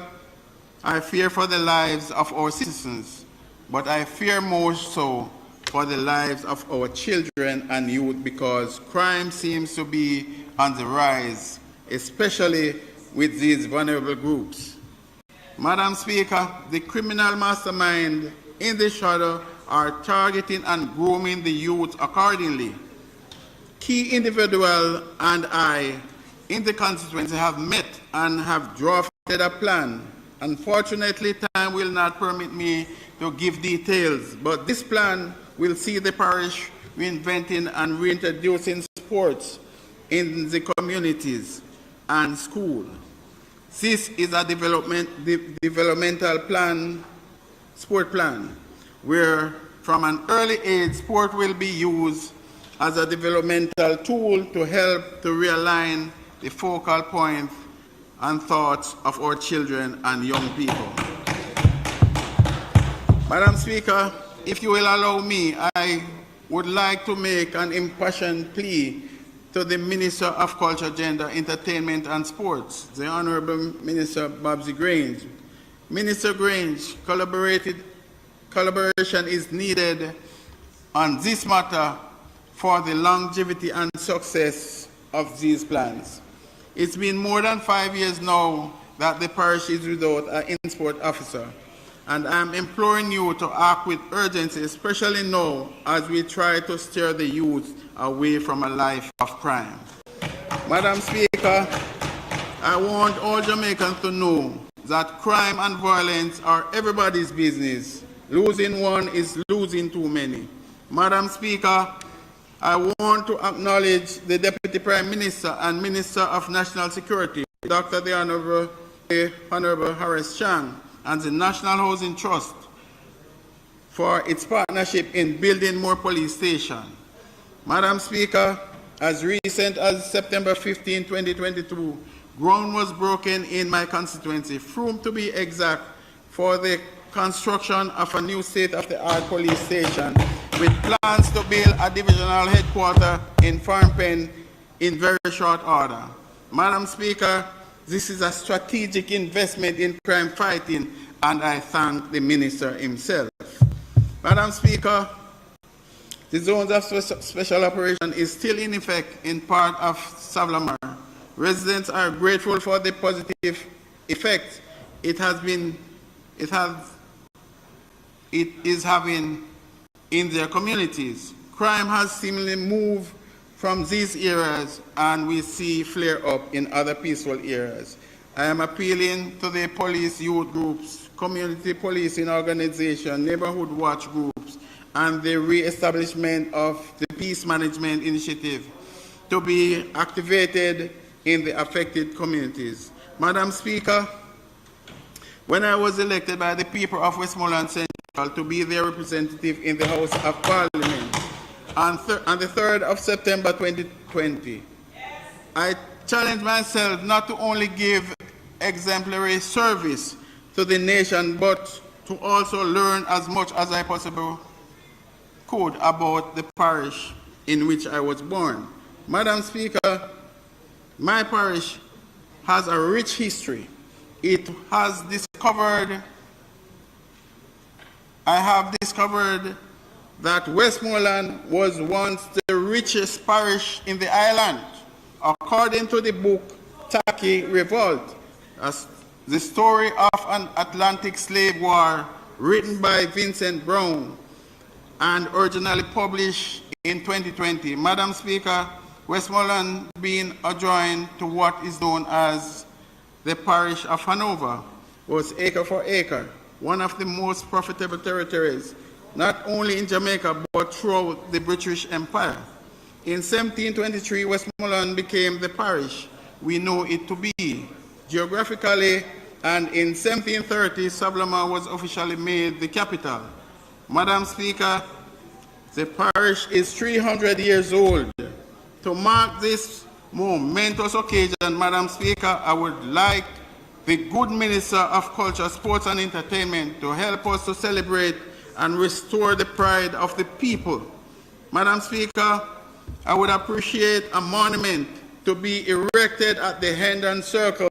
I fear for the lives of our citizens, but I fear most so for the lives of our children and youth because crime seems to be on the rise, especially with these vulnerable groups. Madam Speaker, the criminal mastermind in the shadow are targeting and grooming the youth accordingly. Key individuals and I in the constituency have met and have drafted a plan. Unfortunately, time will not permit me to give details, but this plan will see the parish reinventing and reintroducing sports in the communities and school. This is a developmental plan, sport plan, where from an early age, sport will be used as a developmental tool to help to realign the focal point and thoughts of our children and young people. Madam Speaker, if you will allow me, I would like to make an impassioned plea to the Minister of Culture, Gender, Entertainment and Sports, the Honorable Minister Babsy Grange. Minister Grange, collaboration is needed on this matter for the longevity and success of these plans. It's been more than 5 years now that the parish is without an in-sport officer, and I'm imploring you to act with urgency, especially now as we try to steer the youth away from a life of crime. Madam Speaker, I want all Jamaicans to know that crime and violence are everybody's business. Losing one is losing too many. Madam Speaker, I want to acknowledge the Deputy Prime Minister and Minister of National Security, Dr. the Honorable Horace Chang, and the National Housing Trust for its partnership in building more police stations. Madam Speaker, as recent as September 15, 2022, ground was broken in my constituency, Frome to be exact, for the construction of a new state-of-the-art police station with plans to build a divisional headquarters in Farm Pen in very short order. Madam Speaker, this is a strategic investment in crime fighting, and I thank the Minister himself. Madam Speaker, the zones of special operation is still in effect in part of Savlamar. Residents are grateful for the positive effect it is having in their communities. Crime has seemingly moved from these areas, and we see flare up in other peaceful areas. I am appealing to the police youth groups, community policing organizations, neighborhood watch groups, and the re-establishment of the Peace Management Initiative to be activated in the affected communities. Madam Speaker, when I was elected by the people of Westmoreland Central to be their representative in the House of Parliament on the 3rd of September 2020, I challenged myself not to only give exemplary service to the nation, but to also learn as much as I possibly could about the parish in which I was born. Madam Speaker, my parish has a rich history. I have discovered that Westmoreland was once the richest parish in the island, according to the book Taki Revolt, the story of an Atlantic slave war written by Vincent Brown and originally published in 2020. Madam Speaker, Westmoreland being adjoined to what is known as the parish of Hanover was acre for acre, one of the most profitable territories, not only in Jamaica, but throughout the British Empire. In 1723, Westmoreland became the parish we know it to be geographically, and in 1730, Savlamar was officially made the capital. Madam Speaker, the parish is 300 years old. To mark this momentous occasion, Madam Speaker, I would like the good Minister of Culture, Sports and Entertainment to help us to celebrate and restore the pride of the people. Madam Speaker, I would appreciate a monument to be erected at the Hendon Circle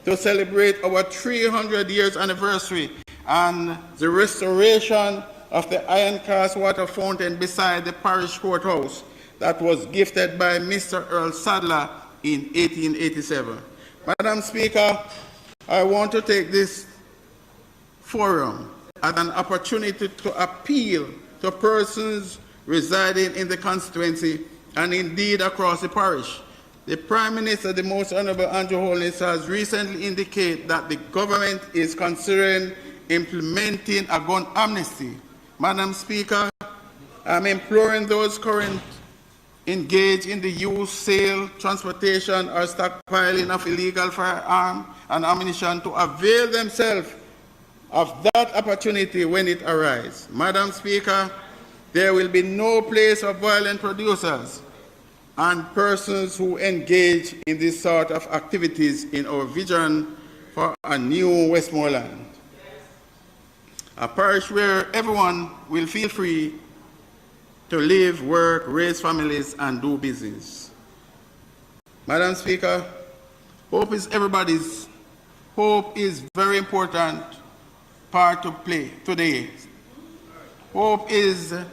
to celebrate our 300 years anniversary and the restoration of the iron cast water fountain beside the parish courthouse that was gifted by Mr. Earl Sadler in 1887. Madam Speaker, I want to take this forum as an opportunity to appeal to persons residing in the constituency and indeed across the parish. The Prime Minister, the Most Honorable Andrew Holness, has recently indicated that the government is considering implementing a gun amnesty. Madam Speaker, I'm imploring those currently engaged in the use, sale, transportation, or stockpiling of illegal firearms and ammunition to avail themselves of that opportunity when it arises. Madam Speaker, there will be no place for violent producers and persons who engage in this sort of activities in our vision for a new Westmoreland, a parish where everyone will feel free to live, work, raise families, and do business. Madam Speaker, hope is everybody's. Hope is very important part to play today. Hope is a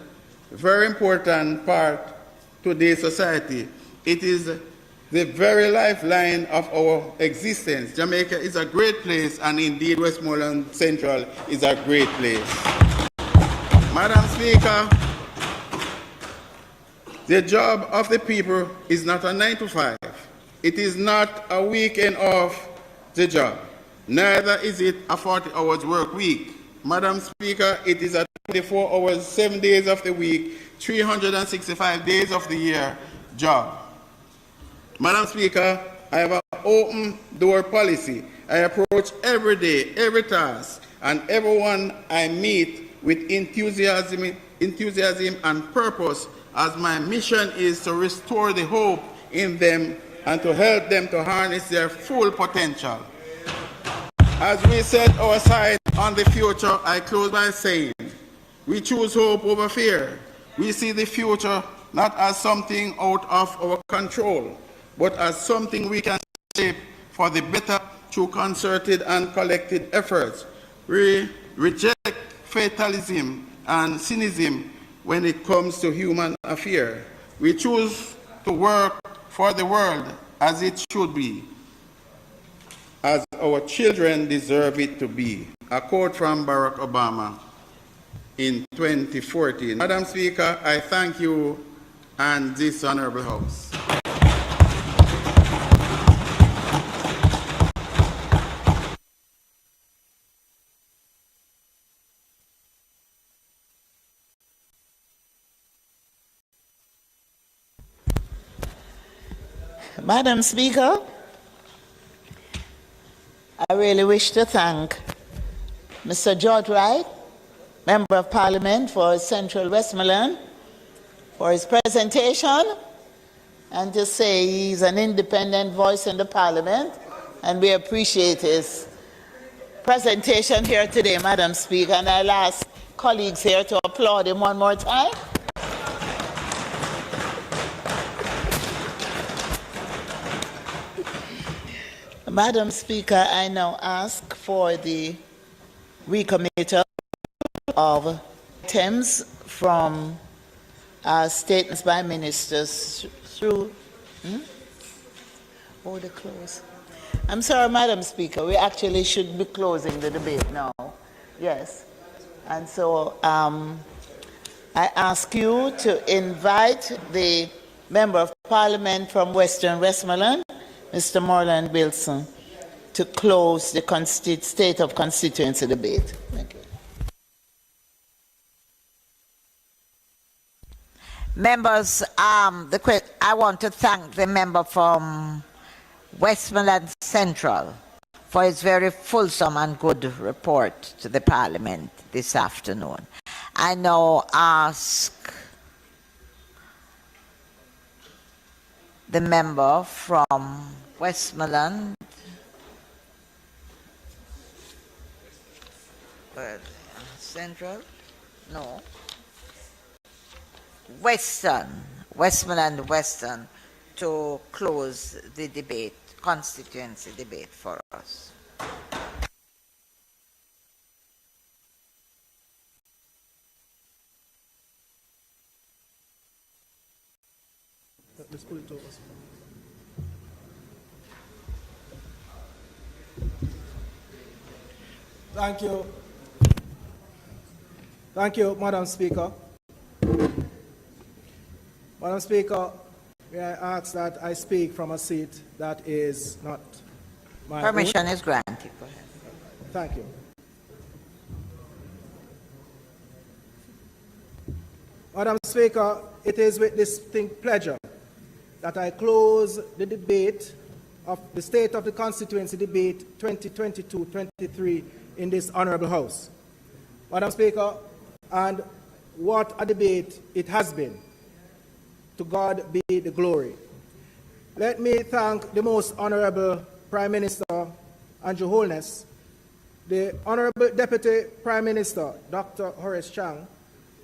very important part to today's society. It is the very lifeline of our existence. Jamaica is a great place, and indeed Westmoreland Central is a great place. Madam Speaker, the job of the people is not a 9 to 5. It is not a weekend off the job. Neither is it a 40 hours work week. Madam Speaker, it is a 24 hours, 7 days of the week, 365 days of the year job. Madam Speaker, I have an open door policy. I approach every day, every task, and everyone I meet with enthusiasm and purpose, as my mission is to restore the hope in them and to help them to harness their full potential. As we set our sight on the future, I close by saying, we choose hope over fear. We see the future not as something out of our control, but as something we can shape for the better through concerted and collected efforts. We reject fatalism and cynicism when it comes to human affairs. We choose to work for the world as it should be, as our children deserve it to be. A quote from Barack Obama in 2014. Madam Speaker, I thank you and this Honorable House. Madam Speaker, I really wish to thank Mr. George Wright, Member of Parliament for Central Westmoreland, for his presentation, and to say he's an independent voice in the Parliament, and we appreciate his presentation here today, Madam Speaker, and I'll ask colleagues here to applaud him one more time. Madam Speaker, I now ask for the recommittal of items from statements by ministers through. Oh, the close. I'm sorry, Madam Speaker, we actually should be closing the debate now. Yes. And so I ask you to invite the Member of Parliament from Western Westmoreland, Mr. Morland Wilson, to close the State of Constituency debate. Thank you. Members, I want to thank the member from Westmoreland Central for his very fulsome and good report to the Parliament this afternoon. I now ask the member from Westmoreland, Central? No. Westmoreland Western, to close the debate, constituency debate for us. Let's pull it over. Thank you. Thank you, Madam Speaker. Madam Speaker, may I ask that I speak from a seat that is not my Permission own? is granted. Go ahead. Thank you. Madam Speaker, it is with distinct pleasure that I close the debate of the State of the Constituency debate 2022-23 in this Honourable House. Madam Speaker, and what a debate it has been. To God be the glory. Let me thank the Most Honourable Prime Minister and Your Holiness, the Honourable Deputy Prime Minister, Dr. Horace Chang,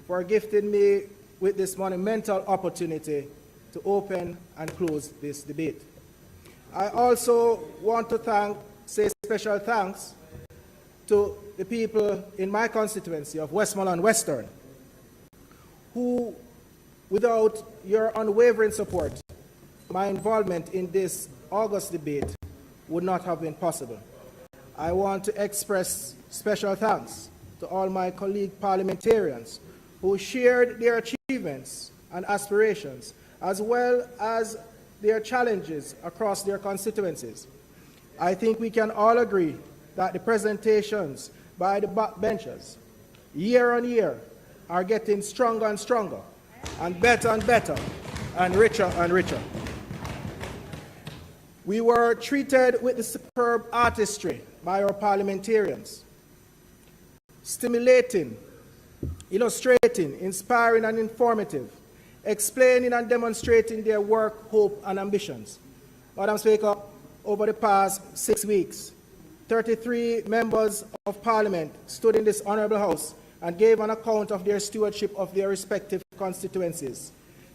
for gifting me with this monumental opportunity to open and close this debate. I also want to say special thanks to the people in my constituency of Westmoreland Western, who, without your unwavering support, my involvement in this August debate would not have been possible. I want to express special thanks to all my colleague parliamentarians who shared their achievements and aspirations, as well as their challenges across their constituencies. I think we can all agree that the presentations by the backbenchers, year on year, are getting stronger and stronger, and better, and richer. We were treated with the superb artistry by our parliamentarians, stimulating, illustrating, inspiring and informative, explaining and demonstrating their work, hope and ambitions. Madam Speaker, over the past 6 weeks, 33 members of Parliament stood in this Honourable House and gave an account of their stewardship of their respective constituencies.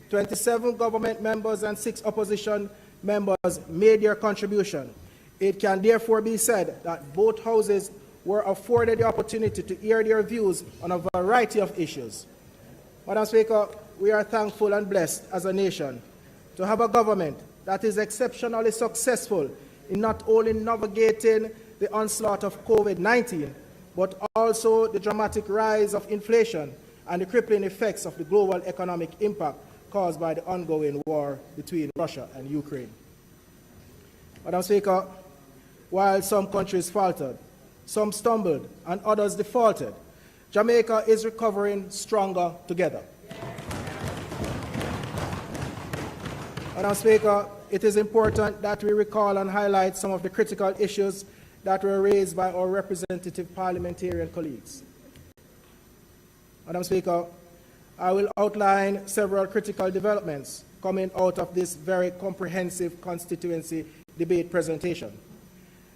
27 government members and 6 opposition members made their contribution. It can therefore be said that both houses were afforded the opportunity to hear their views on a variety of issues. Madam Speaker, we are thankful and blessed as a nation to have a government that is exceptionally successful in not only navigating the onslaught of COVID-19, but also the dramatic rise of inflation and the crippling effects of the global economic impact caused by the ongoing war between Russia and Ukraine. Madam Speaker, while some countries faltered, some stumbled, and others defaulted, Jamaica is recovering stronger together. Madam Speaker, it is important that we recall and highlight some of the critical issues that were raised by our representative parliamentarian colleagues. Madam Speaker, I will outline several critical developments coming out of this very comprehensive constituency debate presentation.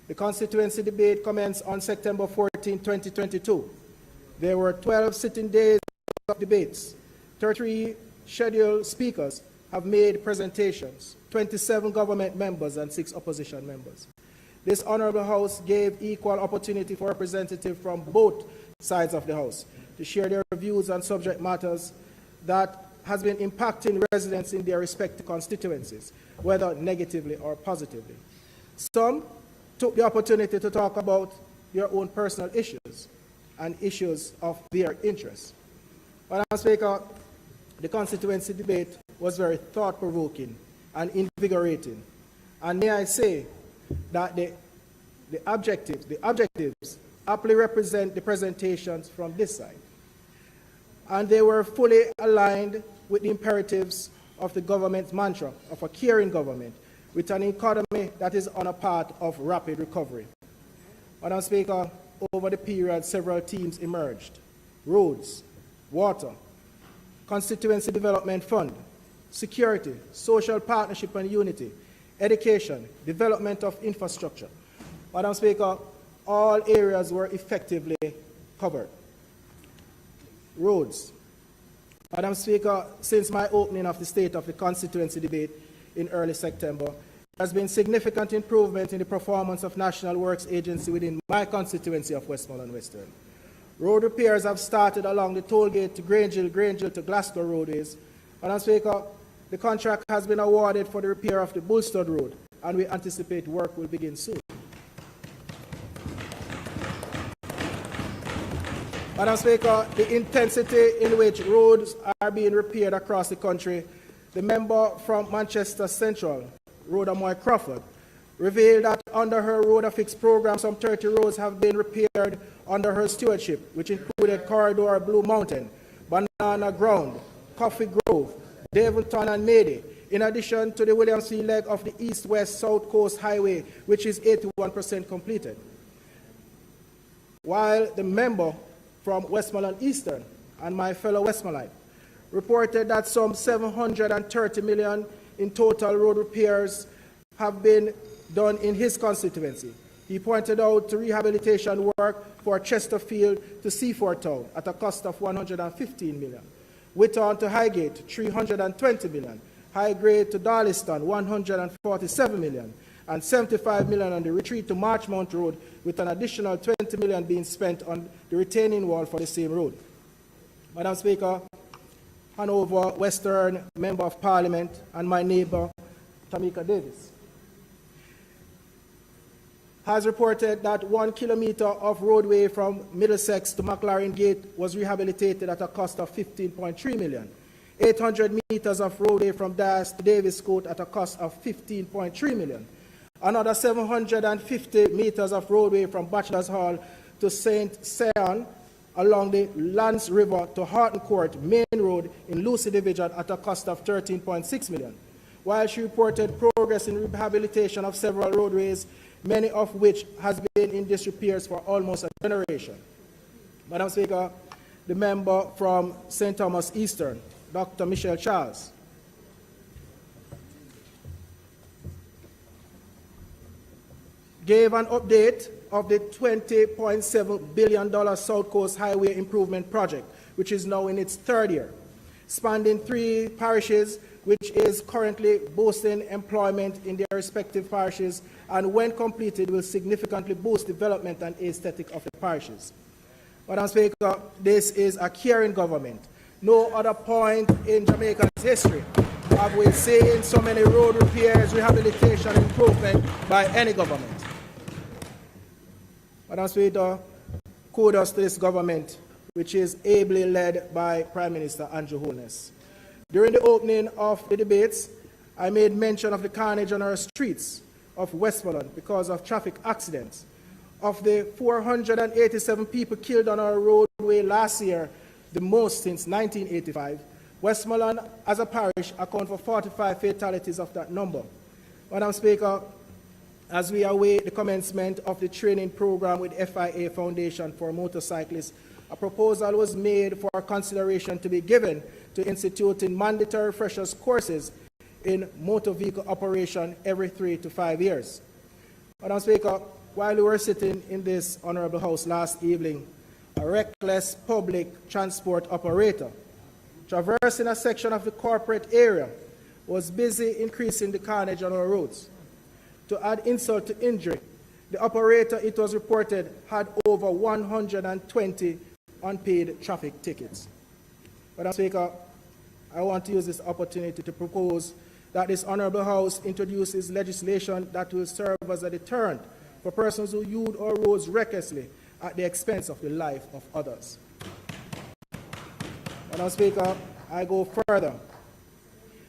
The constituency debate commenced on September 14, 2022. There were 12 sitting days of debates. 33 scheduled speakers have made presentations, 27 government members and 6 opposition members. This Honourable House gave equal opportunity for representatives from both sides of the House to share their views on subject matters that has been impacting residents in their respective constituencies, whether negatively or positively. Some took the opportunity to talk about their own personal issues and issues of their interest. Madam Speaker, the constituency debate was very thought-provoking and invigorating. And may I say that the objectives aptly represent the presentations from this side. And they were fully aligned with the imperatives of the government's mantra of a caring government with an economy that is on a path of rapid recovery. Madam Speaker, over the period, several themes emerged: roads, water, constituency development fund, security, social partnership and unity, education, development of infrastructure. Madam Speaker, all areas were effectively covered. Roads. Madam Speaker, since my opening of the State of the Constituency debate in early September, there has been significant improvement in the performance of National Works Agency within my constituency of Westmoreland Western. Road repairs have started along the toll gate to Grangehill to Glasgow roadways. Madam Speaker, the contract has been awarded for the repair of the Bullstud Road, and we anticipate work will begin soon. Madam Speaker, the intensity in which roads are being repaired across the country, the member from Manchester Central, Rhoda Moy Crawford, revealed that under her Road Affix program, some 30 roads have been repaired under her stewardship, which included Corridor Blue Mountain, Banana Ground, Coffee Grove, Devonton and Mayday, in addition to the Williams Field leg of the East-West South Coast Highway, which is 81% completed. While the member from Westmoreland Eastern and my fellow Westmoreland reported that some 730 million in total road repairs have been done in his constituency. He pointed out to rehabilitation work for Chesterfield to Seaford Town at a cost of 115 million. Whitton to Highgate, 320 million. Highgrade to Darliston, 147 million. and 75 million on the retreat to Marchmount Road, with an additional 20 million being spent on the retaining wall for the same road. Madam Speaker, Hanover Western Member of Parliament and my neighbour, Tamika Davis, has reported that 1 kilometre of roadway from Middlesex to McLaren Gate was rehabilitated at a cost of 15.3 million. 800 metres of roadway from Dias to Davis Court at a cost of 15.3 million. Another 750 metres of roadway from Bachelor's Hall to St. Sion along the Lance River to Horton Court Main Road in Lucy Division at a cost of 13.6 million. While she reported progress in rehabilitation of several roadways, many of which has been in disrepair for almost a generation. Madam Speaker, the member from St. Thomas Eastern, Dr. Michelle Charles, gave an update of the $20.7 billion South Coast Highway Improvement Project, which is now in its third year, spanning 3 parishes, which is currently boosting employment in their respective parishes, and when completed will significantly boost development and aesthetic of the parishes. Madam Speaker, this is a caring government. No other point in Jamaica's history have we seen so many road repairs, rehabilitation, improvement by any government. Madam Speaker, kudos to this government, which is ably led by Prime Minister Andrew Holness. During the opening of the debates, I made mention of the carnage on our streets of Westmoreland because of traffic accidents. Of the 487 people killed on our roadway last year, the most since 1985, Westmoreland as a parish accounts for 45 fatalities of that number. Madam Speaker, as we await the commencement of the training program with FIA Foundation for motorcyclists, a proposal was made for consideration to be given to instituting mandatory refreshers courses in motor vehicle operation every 3 to 5 years. Madam Speaker, while we were sitting in this honourable house last evening, a reckless public transport operator traversing a section of the corporate area was busy increasing the carnage on our roads. To add insult to injury, the operator, it was reported, had over 120 unpaid traffic tickets. Madam Speaker, I want to use this opportunity to propose that this honourable House introduces legislation that will serve as a deterrent for persons who use our roads recklessly at the expense of the life of others. Madam Speaker, I go further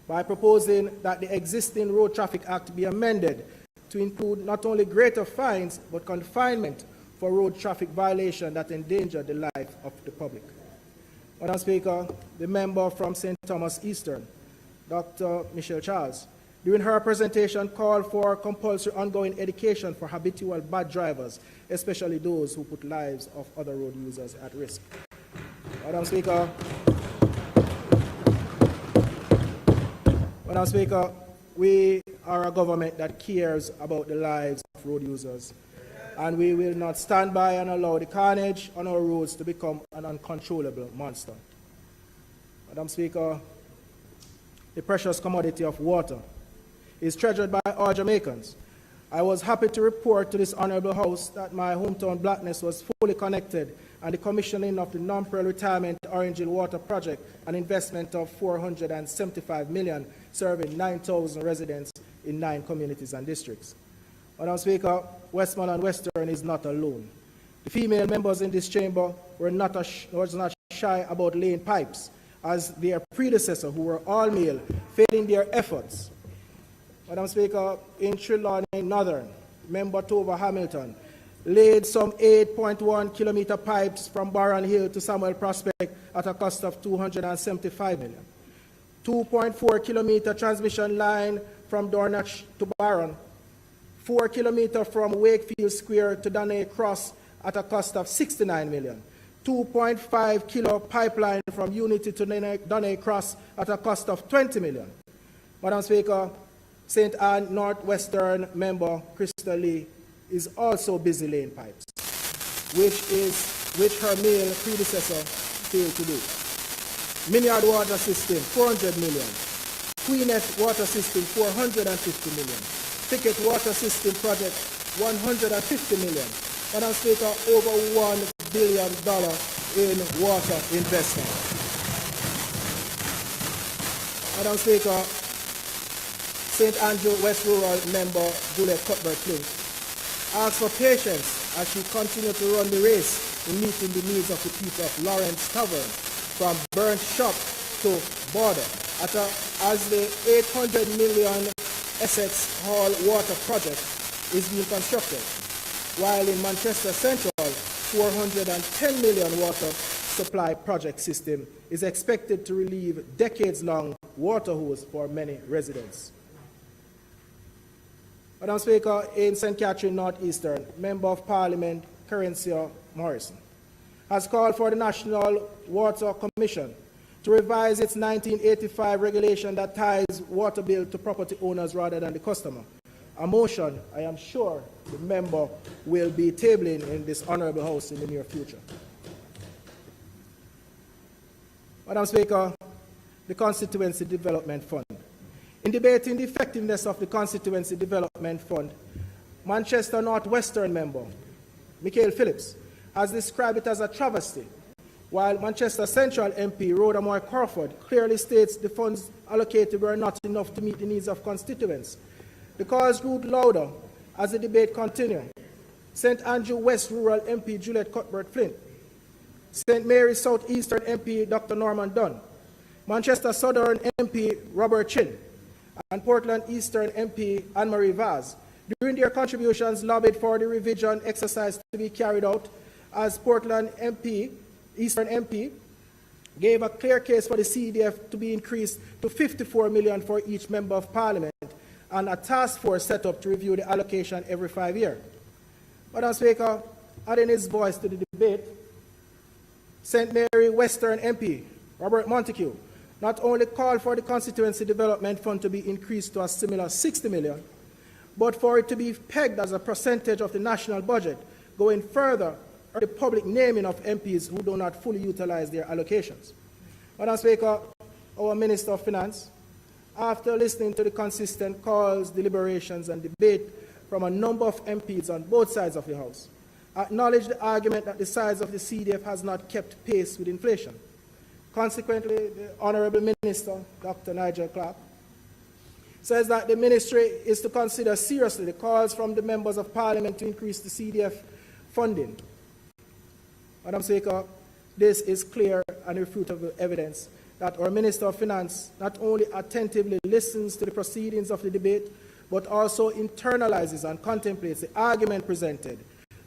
by proposing that the existing Road Traffic Act be amended to include not only greater fines but confinement for road traffic violation that endanger the life of the public. Madam Speaker, the member from St. Thomas Eastern, Dr. Michelle Charles, during her presentation called for compulsory ongoing education for habitual bad drivers, especially those who put lives of other road users at risk. Madam Speaker, we are a government that cares about the lives of road users, and we will not stand by and allow the carnage on our roads to become an uncontrollable monster. Madam Speaker, the precious commodity of water is treasured by all Jamaicans. I was happy to report to this honourable House that my hometown Blackness was fully connected, and the commissioning of the Non-Pearl Retirement Orange Hill Water Project, an investment of $475 million, serving 9,000 residents in 9 communities and districts. Madam Speaker, Westmoreland Western is not alone. The female members in this chamber were not shy about laying pipes, as their predecessors, who were all male, failing their efforts. Madam Speaker, in Trelawney Northern, member Tova Hamilton laid some 8.1 kilometre pipes from Barron Hill to Samuel Prospect at a cost of $275 million. 2.4 kilometre transmission line from Dornach to Barron, 4 kilometres from Wakefield Square to Donnay Cross at a cost of $69 million. 2.5 kilo pipeline from Unity to Donnay Cross at a cost of $20 million. Madam Speaker, St. Anne Northwestern member Crystal Lee is also busy laying pipes, which her male predecessor failed to do. Minyard Water System, $400 million. Queenet Water System, 450 million. Ticket Water System Project, 150 million. Madam Speaker, over $1 billion in water investment. Madam Speaker, St. Andrew West Rural member Juliet Cuthbert-Flint asks for patience as she continues to run the race in meeting the needs of the people of Lawrence Tavern from Burnt Shop to Border as the 800 million Essex Hall water project is being constructed, while in Manchester Central, 410 million water supply project system is expected to relieve decades-long water woes for many residents. Madam Speaker, in St. Catherine Northeastern, Member of Parliament Carencia Morrison has called for the National Water Commission to revise its 1985 regulation that ties water bill to property owners rather than the customer. A motion I am sure the member will be tabling in this honourable House in the near future. Madam Speaker, the Constituency Development Fund. In debating the effectiveness of the Constituency Development Fund, Manchester North Western member Michael Phillips has described it as a travesty, while Manchester Central MP Rhoda Moore Crawford clearly states the funds allocated were not enough to meet the needs of constituents. The cause grew louder as the debate continued. St. Andrew West Rural MP Juliet Cuthbert-Flint, St. Mary's South Eastern MP Dr. Norman Dunn, Manchester Southern MP Robert Chin, and Portland Eastern MP Anne-Marie Vaz, during their contributions, lobbied for the revision exercise to be carried out, as Portland Eastern MP gave a clear case for the CDF to be increased to 54 million for each member of Parliament, and a task force set up to review the allocation every 5 years. Madam Speaker, adding his voice to the debate, St. Mary Western MP Robert Montague not only called for the Constituency Development Fund to be increased to a similar 60 million, but for it to be pegged as a percentage of the national budget, going further the public naming of MPs who do not fully utilize their allocations. Madam Speaker, our Minister of Finance, after listening to the consistent calls, deliberations, and debate from a number of MPs on both sides of the House, acknowledged the argument that the size of the CDF has not kept pace with inflation. Consequently, the Honourable Minister, Dr. Nigel Clark, says that the Ministry is to consider seriously the calls from the Members of Parliament to increase the CDF funding. Madam Speaker, this is clear and irrefutable evidence that our Minister of Finance not only attentively listens to the proceedings of the debate, but also internalizes and contemplates the argument presented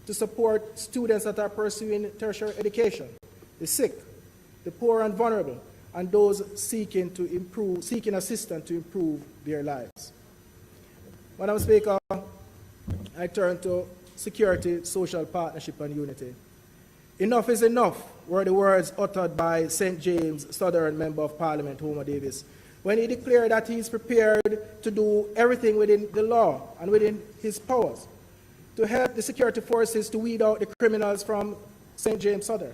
to support students that are pursuing tertiary education, the sick, the poor and vulnerable, and those seeking assistance to improve their lives. Madam Speaker, I turn to security, social partnership, and unity. Enough is enough were the words uttered by St. James Southern Member of Parliament Homer Davis when he declared that he is prepared to do everything within the law and within his powers to help the security forces to weed out the criminals from St. James Southern.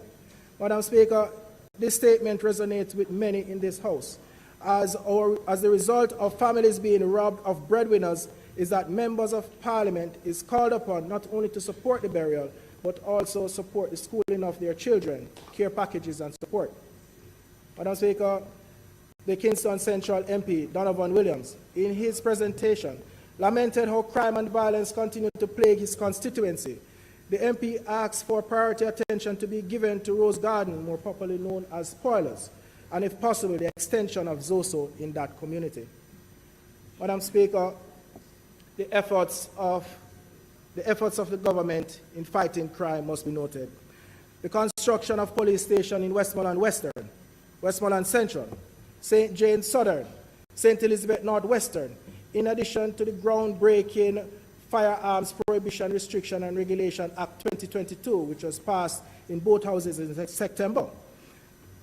Madam Speaker, this statement resonates with many in this House, as the result of families being robbed of breadwinners is that members of Parliament is called upon not only to support the burial, but also support the schooling of their children, care packages and support. Madam Speaker, the Kingston Central MP, Donovan Williams, in his presentation, lamented how crime and violence continue to plague his constituency. The MP asked for priority attention to be given to Rose Garden, more popularly known as Spoilers, and if possible, the extension of ZOSO in that community. Madam Speaker, the efforts of the government in fighting crime must be noted. The construction of police station in Westmoreland Western, Westmoreland Central, St. James Southern, St. Elizabeth Northwestern, in addition to the groundbreaking Firearms Prohibition, Restriction and Regulation Act 2022, which was passed in both houses in September,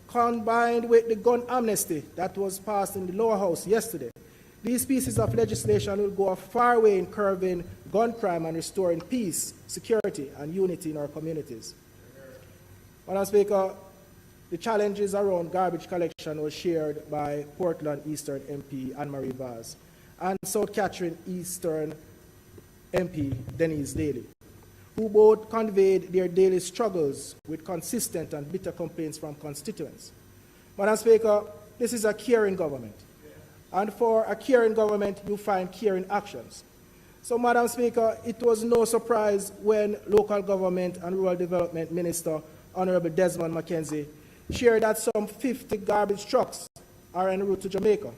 combined with the gun amnesty that was passed in the lower house yesterday. These pieces of legislation will go a far way in curbing gun crime and restoring peace, security, and unity in our communities. Madam Speaker, The challenges around garbage collection was shared by Portland Eastern MP Anne-Marie Vaz and South Catherine Eastern MP Denise Daly, who both conveyed their daily struggles with consistent and bitter complaints from constituents. Madam Speaker, this is a caring government. And for a caring government, you find caring actions. So, Madam Speaker, it was no surprise when Local Government and Rural Development Minister Honorable Desmond McKenzie shared that some 50 garbage trucks are en route to Jamaica.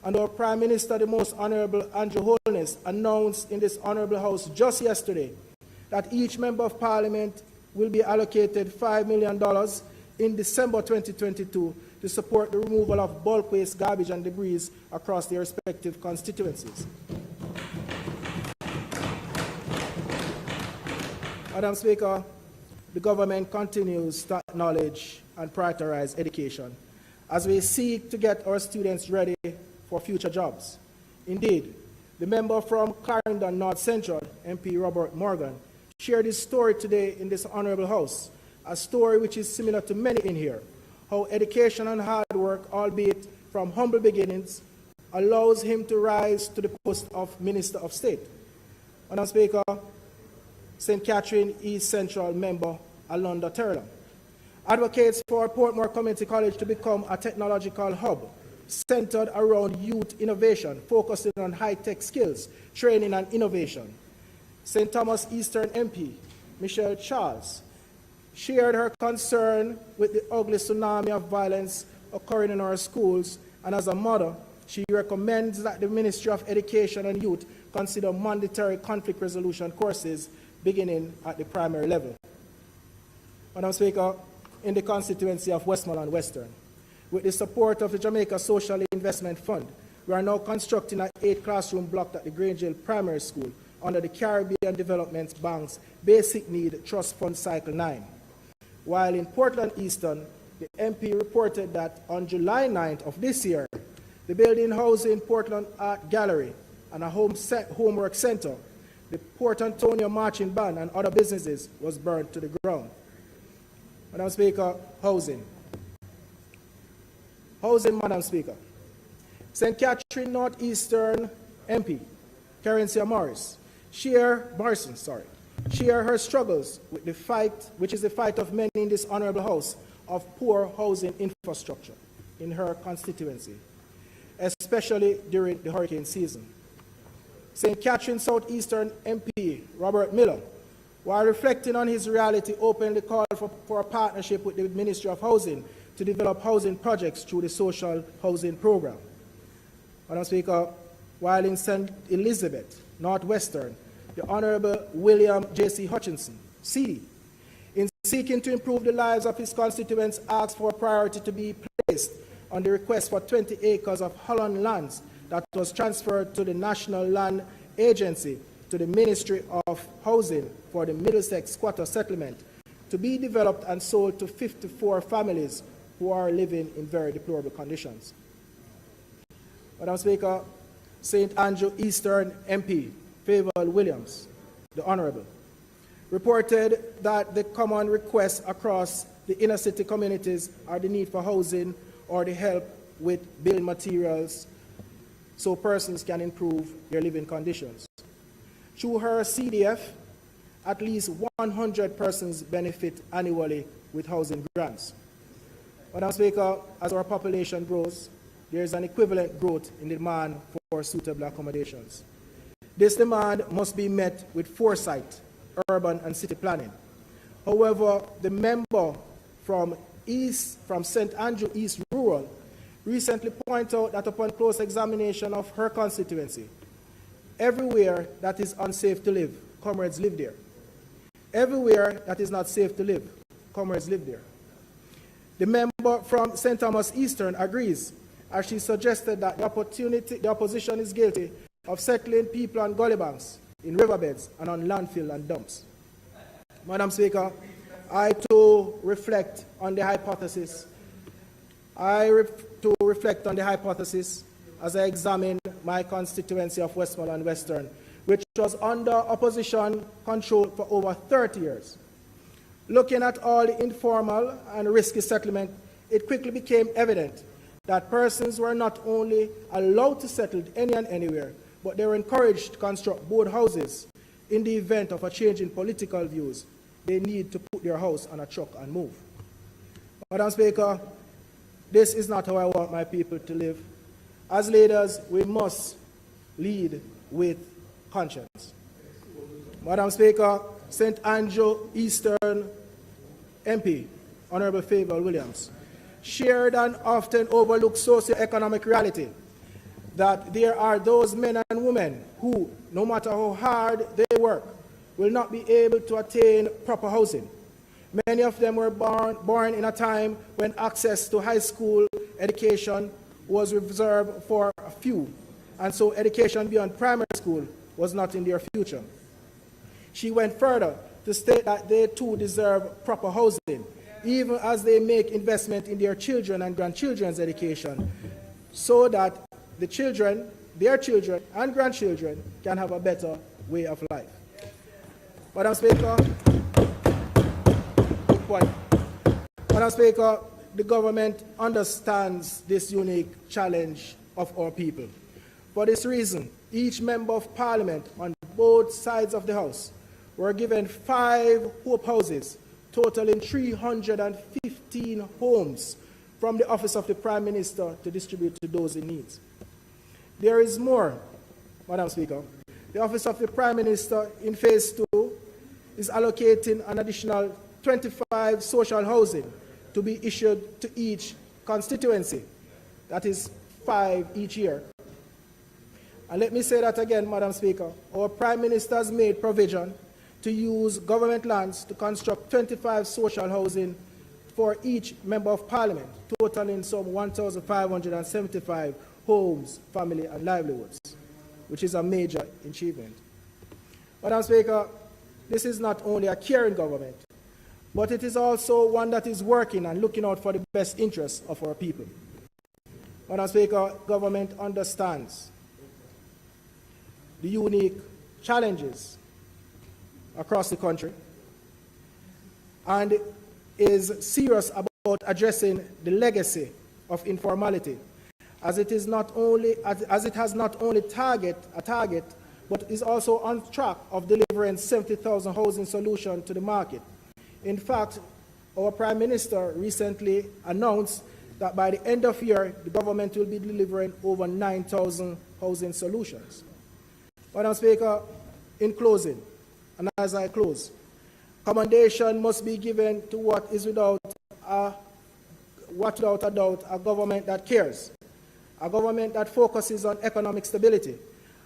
And our Prime Minister, the Most Honorable Andrew Holness, announced in this Honorable House just yesterday that each Member of Parliament will be allocated $5 million in December 2022 to support the removal of bulk waste, garbage and debris across their respective constituencies. Madam Speaker, the government continues to acknowledge and prioritize education as we seek to get our students ready for future jobs. Indeed, the member from Clarendon North Central, MP Robert Morgan, shared his story today in this Honourable House, a story which is similar to many in here, how education and hard work, albeit from humble beginnings, allows him to rise to the post of Minister of State. Madam Speaker, St. Catherine East Central member Alonda Terla advocates for Portmore Community College to become a technological hub centered around youth innovation, focusing on high-tech skills, training and innovation. St. Thomas Eastern MP Michelle Charles shared her concern with the ugly tsunami of violence occurring in our schools, and as a mother, she recommends that the Ministry of Education and Youth consider mandatory conflict resolution courses beginning at the primary level. Madam Speaker, in the constituency of Westmoreland Western, with the support of the Jamaica Social Investment Fund, we are now constructing an 8-classroom block at the Grange Hill Primary School under the Caribbean Development Bank's Basic Need Trust Fund Cycle 9. While in Portland Eastern, the MP reported that on July 9th of this year, the building housing Portland Art Gallery and a homework center, the Port Antonio Marching Band and other businesses was burned to the ground. Madam Speaker, housing. Housing, Madam Speaker. St. Catherine Northeastern MP, Carencia Morris, share her struggles with the fight, which is the fight of many in this honorable house, of poor housing infrastructure in her constituency, especially during the hurricane season. St. Catherine Southeastern MP Robert Miller, while reflecting on his reality, openly called for a partnership with the Ministry of Housing to develop housing projects through the social housing program. Madam Speaker, while in St. Elizabeth, Northwestern, the Honorable William J.C. Hutchinson, CD, in seeking to improve the lives of his constituents, asked for priority to be placed on the request for 20 acres of Holland lands that was transferred to the National Land Agency to the Ministry of Housing for the Middlesex Squatter Settlement to be developed and sold to 54 families who are living in very deplorable conditions. Madam Speaker, St. Andrew Eastern MP Favour Williams, the Honourable, reported that the common requests across the inner city communities are the need for housing or the help with building materials so persons can improve their living conditions. Through her CDF, at least 100 persons benefit annually with housing grants. Madam Speaker, as our population grows, there is an equivalent growth in demand for suitable accommodations. This demand must be met with foresight, urban and city planning. However, the member from St. Andrew East Rural recently pointed out that upon close examination of her constituency, everywhere that is unsafe to live, comrades live there. Everywhere that is not safe to live, comrades live there. The member from St. Thomas Eastern agrees, as she suggested that the opposition is guilty of settling people on gully banks, in riverbeds, and on landfill and dumps. Madam Speaker, I too reflect on the hypothesis. As I examine my constituency of Westmoreland Western, which was under opposition control for over 30 years. Looking at all the informal and risky settlement it quickly became evident that persons were not only allowed to settle any and anywhere, but they were encouraged to construct board houses. In the event of a change in political views, they need to put their house on a truck and move. Madam Speaker, this is not how I want my people to live. As leaders, we must lead with conscience. Madam Speaker, St. Andrew Eastern MP, Honorable Favour Williams, shared an often overlooked socio-economic reality that there are those men and women who, no matter how hard they work, will not be able to attain proper housing. Many of them were born in a time when access to high school education was reserved for a few, and so education beyond primary school was not in their future. She went further to state that they too deserve proper housing, even as they make investment in their children and grandchildren's education, so that the children, their children and grandchildren can have a better way of life. Madam Speaker, good point. Madam Speaker, the government understands this unique challenge of our people. For this reason, each member of parliament on both sides of the House were given 5 hope houses, totaling 315 homes from the Office of the Prime Minister to distribute to those in need. There is more, Madam Speaker. The Office of the Prime Minister in Phase 2 is allocating an additional 25 social housing to be issued to each constituency. That is 5 each year. And let me say that again, Madam Speaker. Our Prime Minister has made provision to use government lands to construct 25 social housing for each member of parliament, totaling some 1,575 homes, family and livelihoods, which is a major achievement. Madam Speaker, this is not only a caring government, but it is also one that is working and looking out for the best interests of our people. Madam Speaker, government understands the unique challenges across the country and is serious about addressing the legacy of informality, as it has not only a target, but is also on track of delivering 70,000 housing solutions to the market. In fact, our Prime Minister recently announced that by the end of the year, the government will be delivering over 9,000 housing solutions. Madam Speaker, in closing, and as I close, commendation must be given to what is without a doubt a government that cares, a government that focuses on economic stability,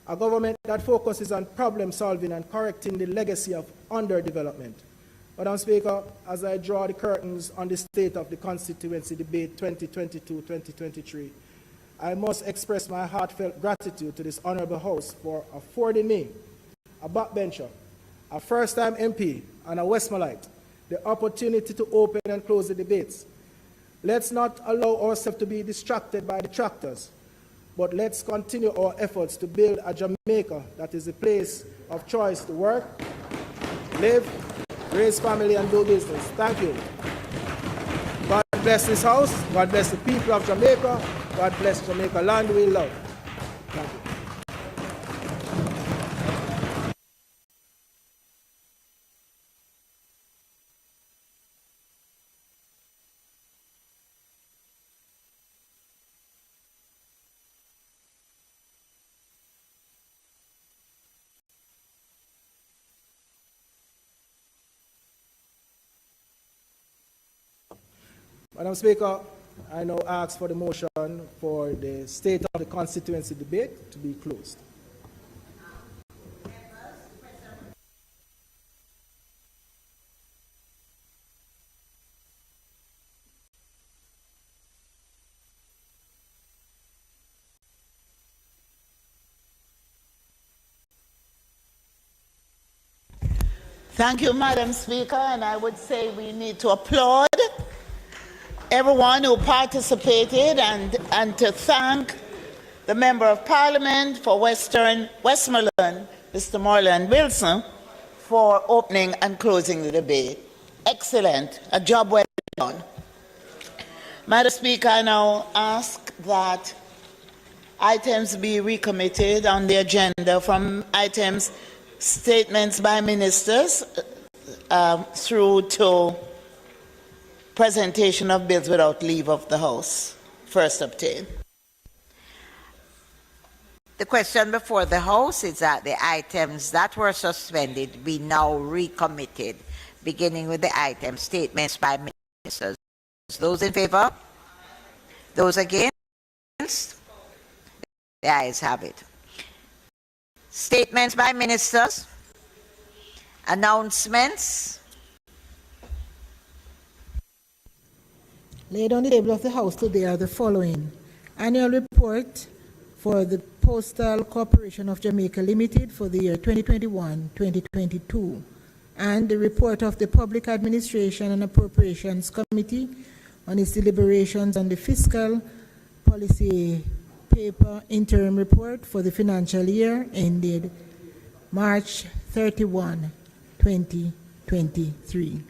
a government that focuses on problem solving and correcting the legacy of underdevelopment. Madam Speaker, as I draw the curtains on the State of the Constituency debate 2022-2023, I must express my heartfelt gratitude to this honourable House for affording me, a backbencher, a first-time MP and a Westmoreland, the opportunity to open and close the debates. Let's not allow ourselves to be distracted by detractors, but let's continue our efforts to build a Jamaica that is a place of choice to work, live, raise family and do business. Thank you. God bless this House. God bless the people of Jamaica. God bless Jamaica land we love. Thank you. Madam Speaker, I now ask for the motion for the State of the Constituency debate to be closed. Thank you, Madam Speaker, and I would say we need to applaud everyone who participated and to thank the Member of Parliament for Westmoreland, Mr. Morland Wilson, for opening and closing the debate. Excellent, a job well done. Madam Speaker, I now ask that items be recommitted on the agenda from items statements by ministers through to presentation of bills without leave of the House, first obtained. The question before the House is that the items that were suspended be now recommitted, beginning with the item statements by ministers. Those in favor? Those against? The ayes have it. Statements by ministers. Announcements. Laid on the table of the House today are the following. Annual report for the Postal Corporation of Jamaica Limited for the year 2021-2022, and the report of the Public Administration and Appropriations Committee on its deliberations on the fiscal policy paper interim report for the financial year ended March 31, 2023.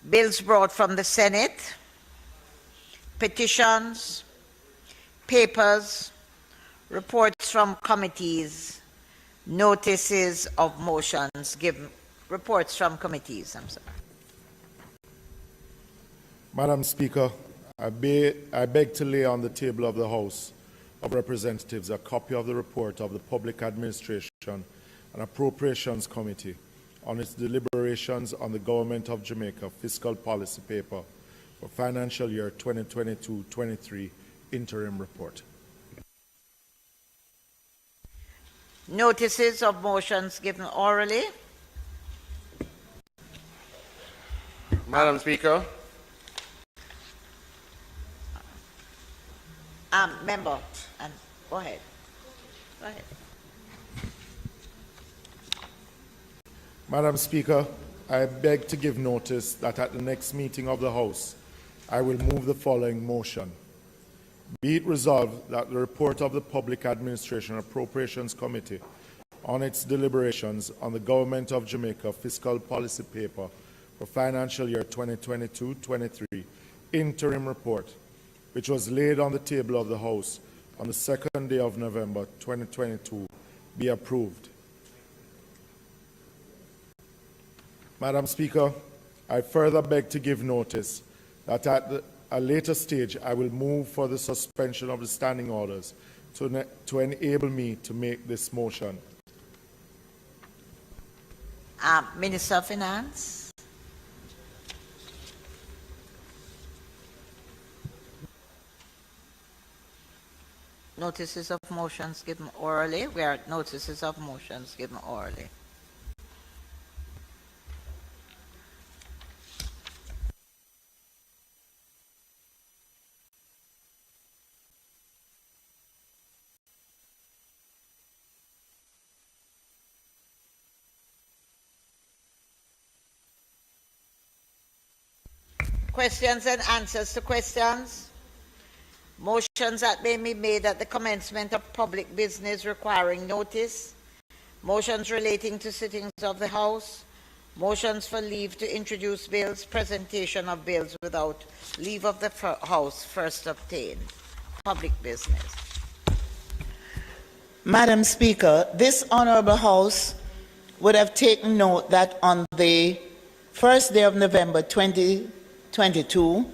Bills brought from the Senate, petitions, papers, reports from committees, notices of motions given, reports from committees, I'm sorry. Madam Speaker, I beg to lay on the table of the House of Representatives a copy of the report of the Public Administration and Appropriations Committee on its deliberations on the Government of Jamaica fiscal policy paper for financial year 2022-23 interim report. Notices of motions given orally. Madam Speaker. Member, go ahead. Go ahead. Madam Speaker, I beg to give notice that at the next meeting of the House, I will move the following motion. Be it resolved that the report of the Public Administration and Appropriations Committee on its deliberations on the Government of Jamaica fiscal policy paper for financial year 2022-23 interim report, which was laid on the table of the House on the 2nd day of November 2022, be approved. Madam Speaker, I further beg to give notice that at a later stage I will move for the suspension of the standing orders to enable me to make this motion. Minister of Finance. Notices of motions given orally. We are at notices of motions given orally. Questions and answers to questions. Motions that may be made at the commencement of public business requiring notice. Motions relating to sittings of the House. Motions for leave to introduce bills. Presentation of bills without leave of the House first obtained. Public business. Madam Speaker, this Honourable House would have taken note that on the first day of November 2022,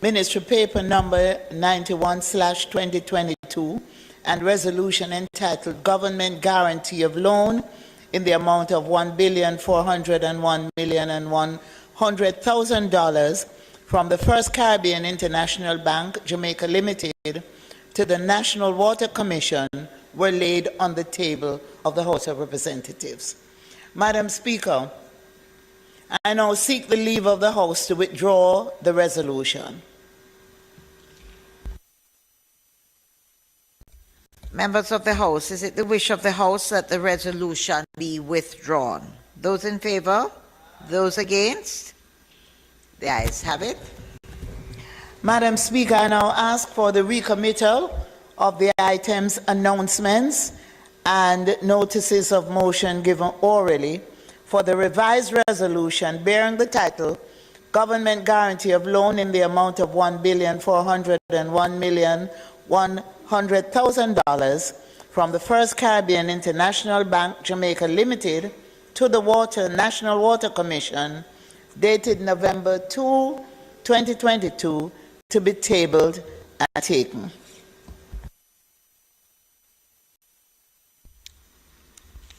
Ministry Paper number 91/2022 and resolution entitled Government Guarantee of Loan in the amount of $1,401,100,000 from the First Caribbean International Bank, Jamaica Limited, to the National Water Commission were laid on the table of the House of Representatives. Madam Speaker, I now seek the leave of the House to withdraw the resolution. Members of the House, is it the wish of the House that the resolution be withdrawn? Those in favor? Those against? The ayes have it. Madam Speaker, I now ask for the recommittal of the items announcements and notices of motion given orally for the revised resolution bearing the title government guarantee of loan in the amount of $1,401,100,000 from the First Caribbean International Bank, Jamaica Limited, to the National Water Commission, dated November 2, 2022, to be tabled and taken.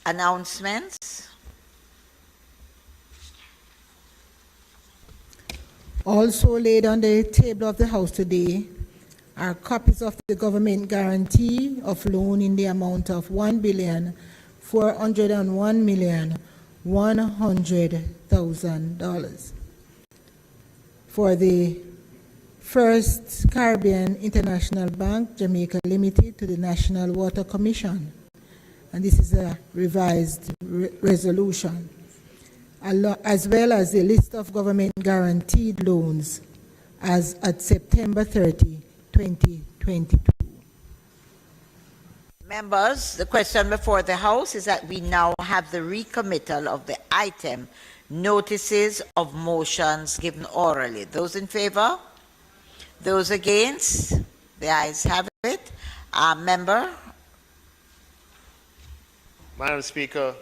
Announcements. Also laid on the table of the House today are copies of the government guarantee of loan in the amount of $1,401,100,000 for the First Caribbean International Bank, Jamaica Limited, to the National Water Commission. And this is a revised resolution, as well as the list of government guaranteed loans as at September 30, 2022. Members, the question before the House is that we now have the recommittal of the item, notices of motions given orally. Those in favor? Those against? The ayes have it. Member? Madam Speaker,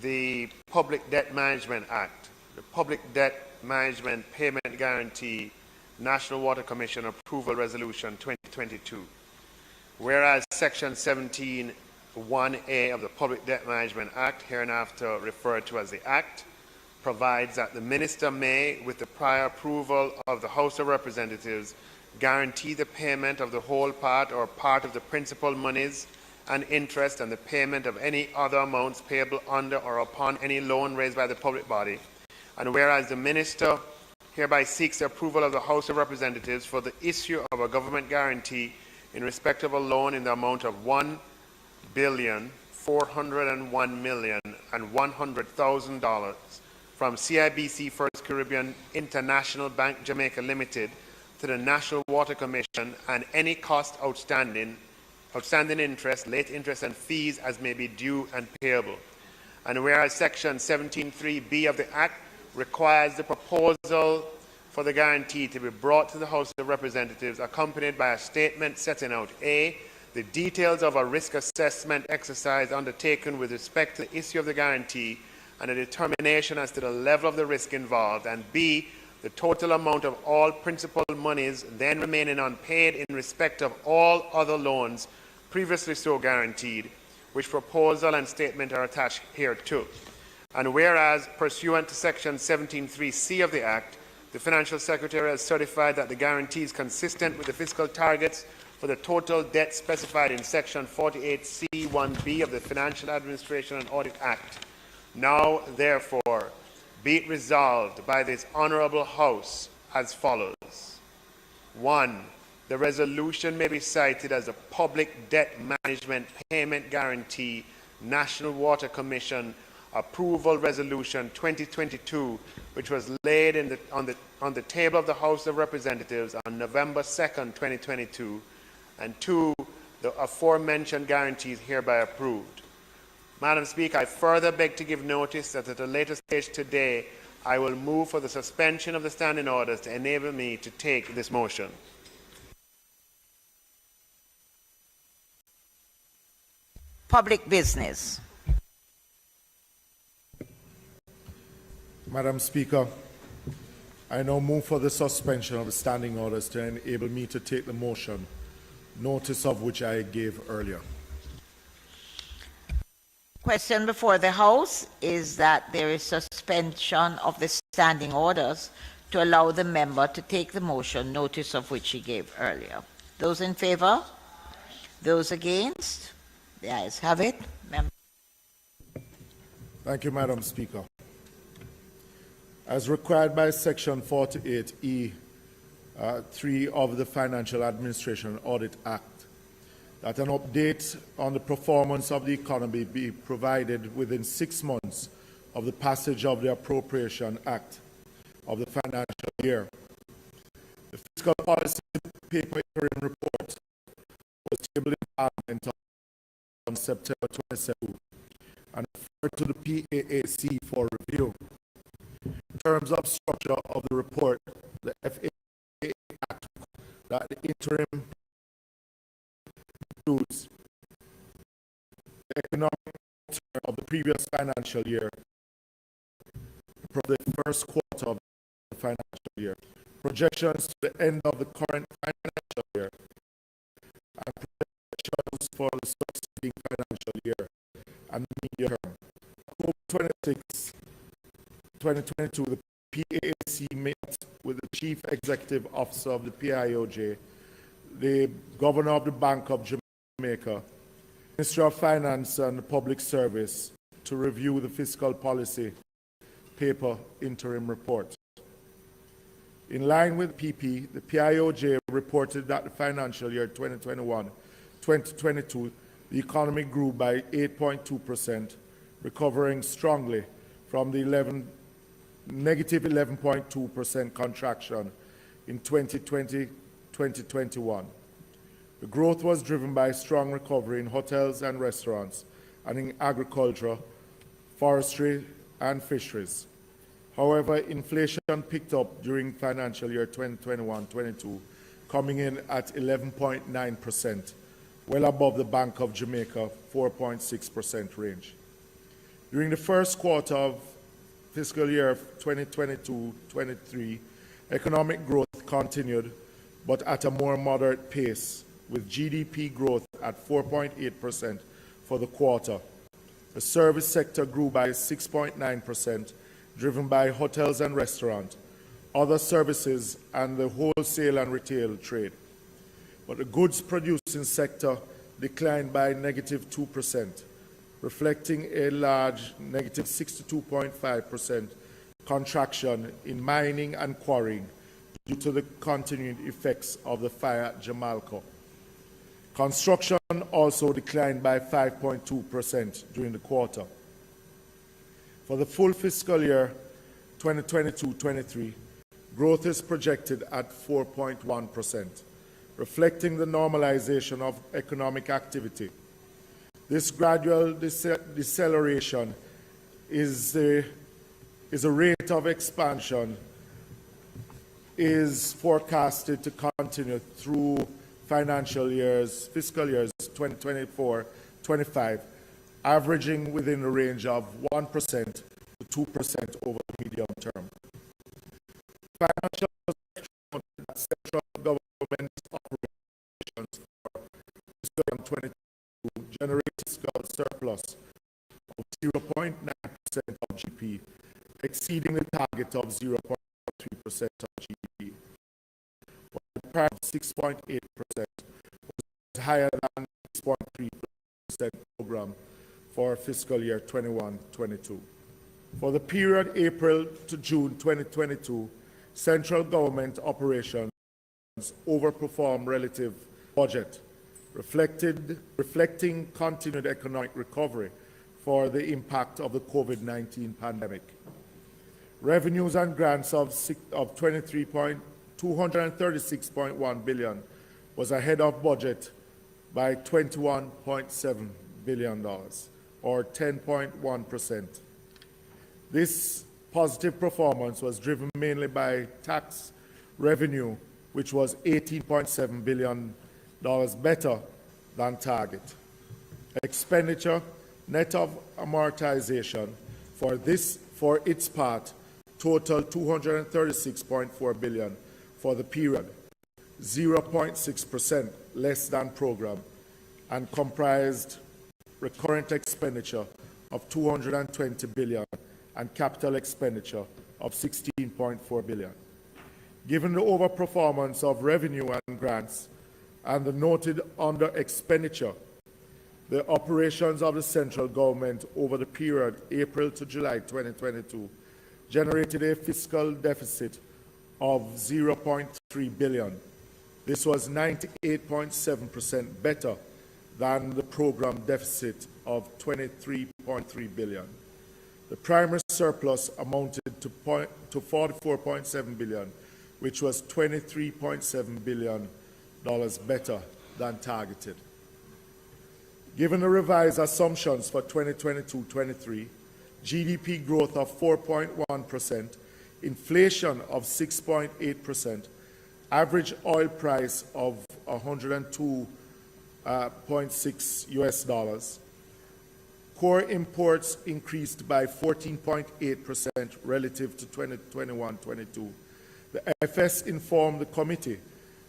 the Public Debt Management Act, the Public Debt Management Payment Guarantee National Water Commission Approval Resolution 2022. Whereas Section 17(1)(a) of the Public Debt Management Act, hereinafter referred to as the Act, provides that the Minister may, with the prior approval of the House of Representatives, guarantee the payment of the whole part or part of the principal monies and interest and the payment of any other amounts payable under or upon any loan raised by the public body. And whereas the Minister hereby seeks the approval of the House of Representatives for the issue of a government guarantee in respect of a loan in the amount of $1,401,100,000 from CIBC First Caribbean International Bank, Jamaica Limited, to the National Water Commission, and any cost outstanding interest, late interest and fees as may be due and payable. And whereas Section 17(3)(b) of the Act requires the proposal for the guarantee to be brought to the House of Representatives accompanied by a statement setting out A, the details of a risk assessment exercise undertaken with respect to the issue of the guarantee and a determination as to the level of the risk involved, and B, the total amount of all principal monies then remaining unpaid in respect of all other loans previously so guaranteed, which proposal and statement are attached hereto. And whereas, pursuant to Section 17(3)(c) of the Act, the Financial Secretary has certified that the guarantee is consistent with the fiscal targets for the total debt specified in Section 48(c)(1)(b) of the Financial Administration and Audit Act. Now, therefore, be it resolved by this Honourable House as follows. 1. The resolution may be cited as a Public Debt Management Payment Guarantee National Water Commission Approval Resolution 2022, which was laid on the table of the House of Representatives on November 2nd, 2022, and 2. The aforementioned guarantees hereby approved. Madam Speaker, I further beg to give notice that at a later stage today, I will move for the suspension of the standing orders to enable me to take this motion. Public business. Madam Speaker, I now move for the suspension of the standing orders to enable me to take the motion, notice of which I gave earlier. Question before the House is that there is suspension of the standing orders to allow the member to take the motion, notice of which he gave earlier. Those in favour? Those against? The ayes have it. Member. Thank you, Madam Speaker. As required by Section 48(e)(3) of the Financial Administration and Audit Act, that an update on the performance of the economy be provided within 6 months of the passage of the Appropriation Act of the financial year. The Fiscal Policy Paper Interim Report was tabled in Parliament on September 27, and a to the PAAC for review. In terms of structure of the report, the FAA Act that the interim includes the economic term of the previous financial year for the first quarter of the financial year, projections to the end of the current financial year, and projections for the succeeding financial year and medium term. October 26, 2022, the PAAC met with the Chief Executive Officer of the PIOJ, the Governor of the Bank of Jamaica, Ministry of Finance and Public Service to review the fiscal policy paper interim report. In line with PP, the PIOJ reported that the financial year 2021-2022, the economy grew by 8.2%, recovering strongly from the negative 11.2% contraction in 2020-2021. The growth was driven by strong recovery in hotels and restaurants and in agriculture, forestry, and fisheries. However, inflation picked up during financial year 2021-22, coming in at 11.9%, well above the Bank of Jamaica 4.6% range. During the first quarter of fiscal year 2022-23, economic growth continued, but at a more moderate pace, with GDP growth at 4.8% for the quarter. The service sector grew by 6.9%, driven by hotels and restaurants, other services, and the wholesale and retail trade. But the goods producing sector declined by negative 2%, reflecting a large negative 62.5% contraction in mining and quarrying due to the continuing effects of the fire at Jamaica. Construction also declined by 5.2% during the quarter. For the full fiscal year 2022-23, growth is projected at 4.1%, reflecting the normalization of economic activity. This gradual deceleration is a rate of expansion is forecasted to continue through fiscal years 2024-25, averaging within a range of 1% to 2% over the medium term. Financial central government operations for fiscal 2022 generate fiscal surplus of 0.9% of GDP, exceeding the target of 0.3% of GDP. While the part of 6.8% was higher than 6.3% program for fiscal year 21-22. For the period April to June 2022, central government operations overperformed relative budget, reflecting continued economic recovery for the impact of the COVID-19 pandemic. Revenues and grants of 236.1 billion was ahead of budget by $21.7 billion, or 10.1%. This positive performance was driven mainly by tax revenue, which was $18.7 billion better than target. Expenditure, net of amortization, for its part, totaled $236.4 billion for the period, 0.6% less than program, and comprised recurrent expenditure of $220 billion and capital expenditure of $16.4 billion. Given the overperformance of revenue and grants and the noted under expenditure, the operations of the central government over the period April to July 2022 generated a fiscal deficit of $0.3 billion. This was 98.7% better than the program deficit of $23.3 billion. The primary surplus amounted to $44.7 billion, which was $23.7 billion better than targeted. Given the revised assumptions for 2022-23, GDP growth of 4.1%, inflation of 6.8%, average oil price of $102.6 US, core imports increased by 14.8% relative to 2021-22. The FS informed the committee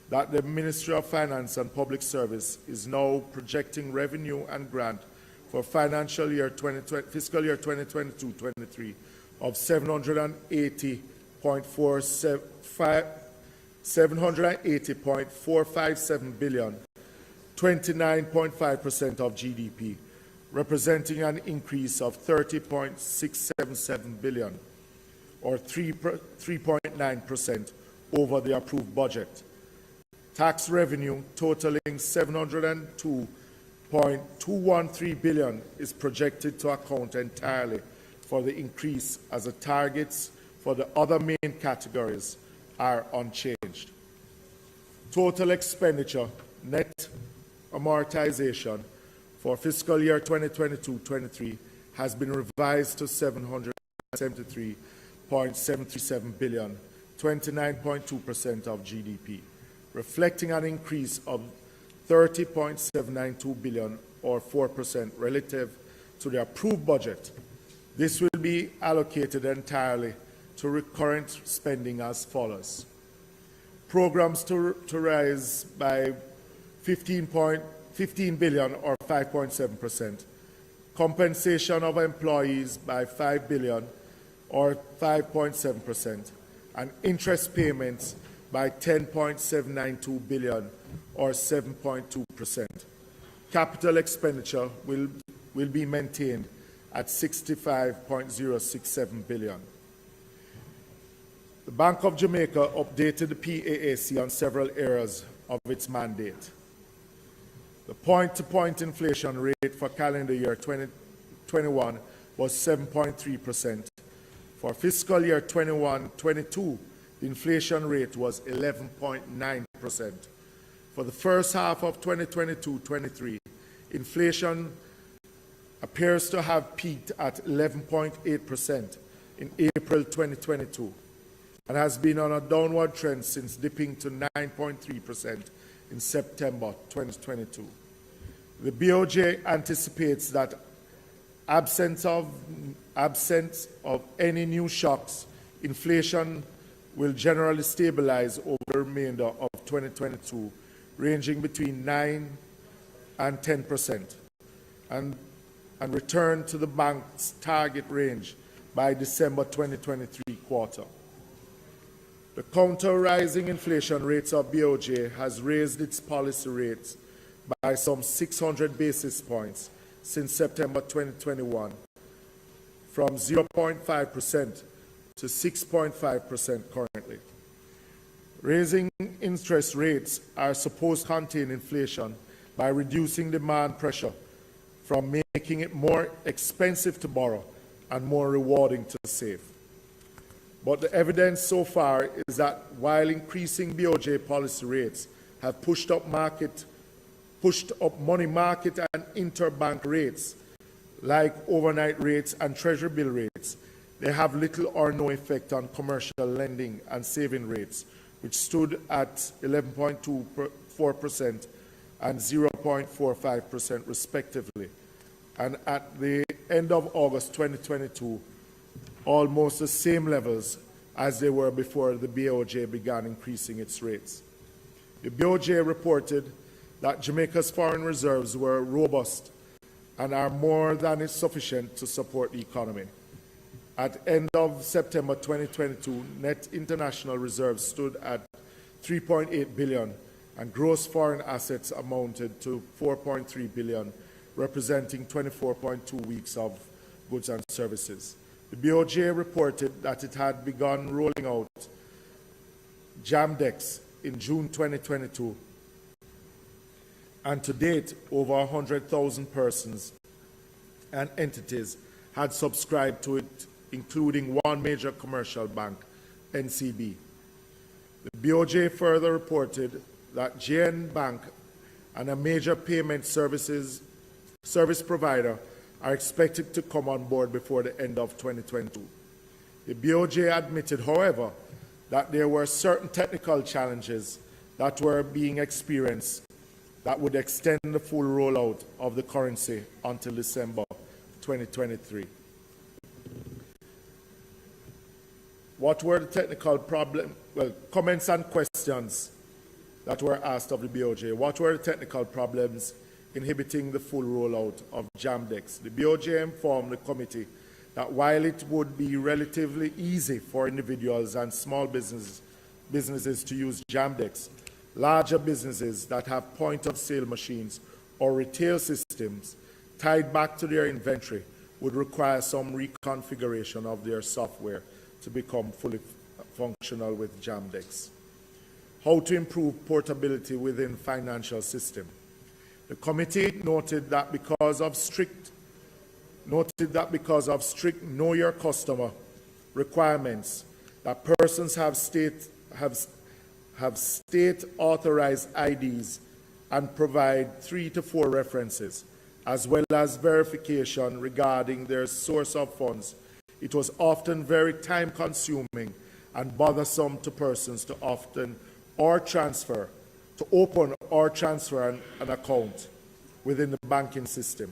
that the Ministry of Finance and Public Service is now projecting revenue and grant for fiscal year 2022-23 of $780.457 billion, 29.5% of GDP, representing an increase of $30.677 billion, or 3.9% over the approved budget. Tax revenue totaling $702.213 billion is projected to account entirely for the increase, as the targets for the other main categories are unchanged. Total expenditure, net amortization for fiscal year 2022-23 has been revised to $773.737 billion, 29.2% of GDP, reflecting an increase of $30.792 billion, or 4% relative to the approved budget. This will be allocated entirely to recurrent spending as follows. Programs to rise by $15 billion, or 5.7%. Compensation of employees by $5 billion, or 5.7%. And interest payments by $10.792 billion, or 7.2%. Capital expenditure will be maintained at $65.067 billion. The Bank of Jamaica updated the PAAC on several areas of its mandate. The point-to-point inflation rate for calendar year 2021 was 7.3%. For fiscal year 21-22, the inflation rate was 11.9%. For the first half of 2022-23, inflation appears to have peaked at 11.8% in April 2022 and has been on a downward trend since dipping to 9.3% in September 2022. The BOJ anticipates that absence of any new shocks, inflation will generally stabilize over the remainder of 2022, ranging between 9 and 10%, and return to the bank's target range by December 2023 quarter. The counter-rising inflation rates of BOJ has raised its policy rates by some 600 basis points since September 2021, from 0.5% to 6.5% currently. Raising interest rates are supposed to contain inflation by reducing demand pressure, from making it more expensive to borrow and more rewarding to save. But the evidence so far is that while increasing BOJ policy rates have pushed up money market and interbank rates, like overnight rates and treasury bill rates, they have little or no effect on commercial lending and saving rates, which stood at 11.24% and 0.45% respectively, and at the end of August 2022, almost the same levels as they were before the BOJ began increasing its rates. The BOJ reported that Jamaica's foreign reserves were robust and are more than sufficient to support the economy. At end of September 2022, net international reserves stood at $3.8 billion, and gross foreign assets amounted to $4.3 billion, representing 24.2 weeks of goods and services. The BOJ reported that it had begun rolling out JAMDEX in June 2022, and to date, over 100,000 persons and entities had subscribed to it, including one major commercial bank, NCB. The BOJ further reported that JN Bank and a major payment services service provider are expected to come on board before the end of 2022. The BOJ admitted, however, that there were certain technical challenges that were being experienced that would extend the full rollout of the currency until December 2023. What were the technical problems? Well, comments and questions that were asked of the BOJ. What were the technical problems inhibiting the full rollout of JAMDEX? The BOJ informed the committee that while it would be relatively easy for individuals and small businesses to use JAMDEX, larger businesses that have point-of-sale machines or retail systems tied back to their inventory would require some reconfiguration of their software to become fully functional with JAMDEX. How to improve portability within financial system. The committee noted that because of strict Know Your Customer requirements, that persons have state authorized IDs and provide 3 to 4 references, as well as verification regarding their source of funds. It was often very time-consuming and bothersome to persons to open or transfer an account within the banking system.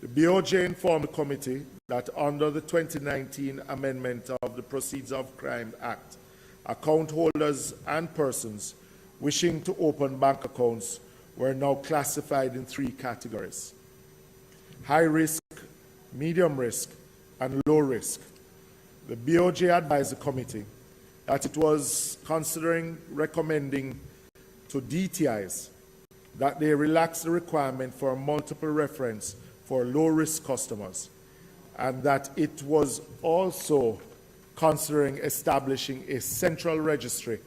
The BOJ informed the committee that under the 2019 amendment of the Proceeds of Crime Act, account holders and persons wishing to open bank accounts were now classified in 3 categories: high risk, medium risk, and low risk. The BOJ advised the committee that it was recommending to DTIs that they relax the requirement for a multiple reference for low-risk customers, and that it was also considering establishing a central registry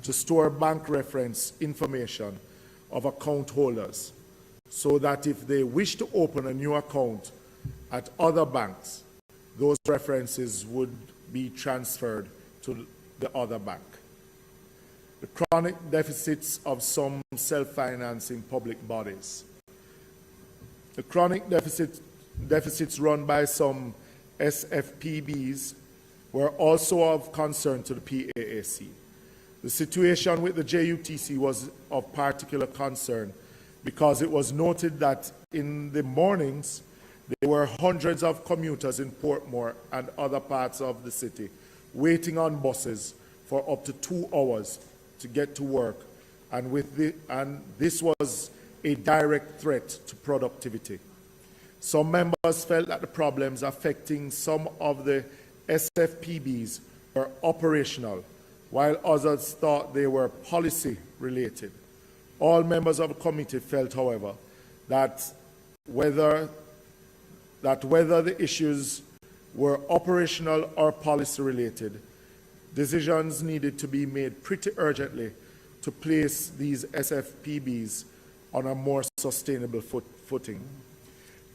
to store bank reference information of account holders, so that if they wish to open a new account at other banks, those references would be transferred to the other bank. The chronic deficits of some self-financing public bodies. The chronic deficits run by some SFPBs were also of concern to the PAAC. The situation with the JUTC was of particular concern because it was noted that in the mornings there were hundreds of commuters in Portmore and other parts of the city waiting on buses for up to 2 hours to get to work, and this was a direct threat to productivity. Some members felt that the problems affecting some of the SFPBs were operational, while others thought they were policy-related. All members of the committee felt, however, that whether the issues were operational or policy-related, decisions needed to be made pretty urgently to place these SFPBs on a more sustainable footing.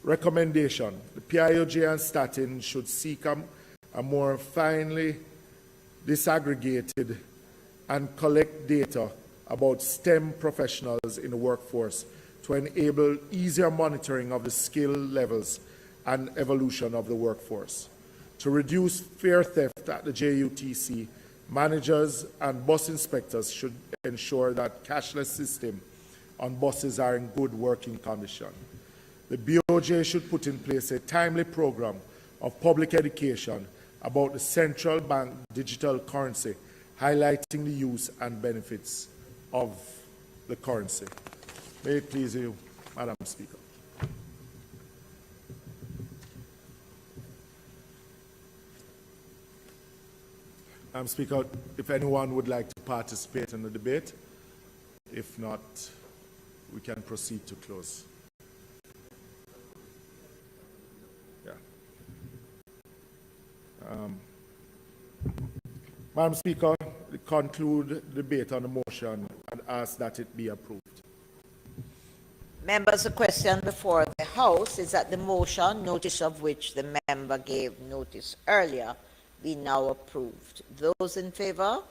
Recommendation: the PIOJ and Statin should seek a more finely disaggregated and collect data about STEM professionals in the workforce to enable easier monitoring of the skill levels and evolution of the workforce. To reduce fare theft at the JUTC, managers and bus inspectors should ensure that cashless systems on buses are in good working condition. The BOJ should put in place a timely program of public education about the central bank digital currency, highlighting the use and benefits of the currency. May it please you, Madam Speaker. Madam Speaker, if anyone would like to participate in the debate, if not, we can proceed to close. Madam Speaker, we conclude the debate on the motion and ask that it be approved. Members, the question before the House is that the motion, notice of which the member gave notice earlier, be now approved. Those in favor?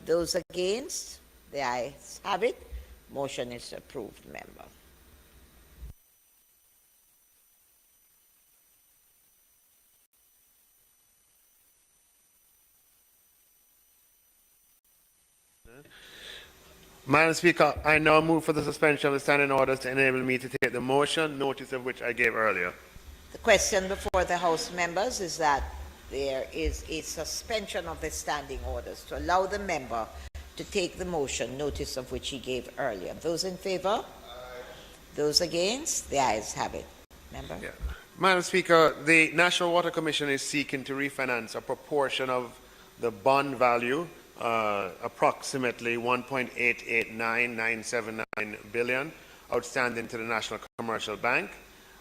Those against? The ayes have it. Motion is approved, member. Madam Speaker, I now move for the suspension of the standing orders to enable me to take the motion, notice of which I gave earlier. The question before the House members is that there is a suspension of the standing orders to allow the member to take the motion, notice of which he gave earlier. Those in favour? Those against? The ayes have it. Member? Yeah. Madam Speaker, the National Water Commission is seeking to refinance a proportion of the bond value, approximately 1.889979 billion, outstanding to the National Commercial Bank.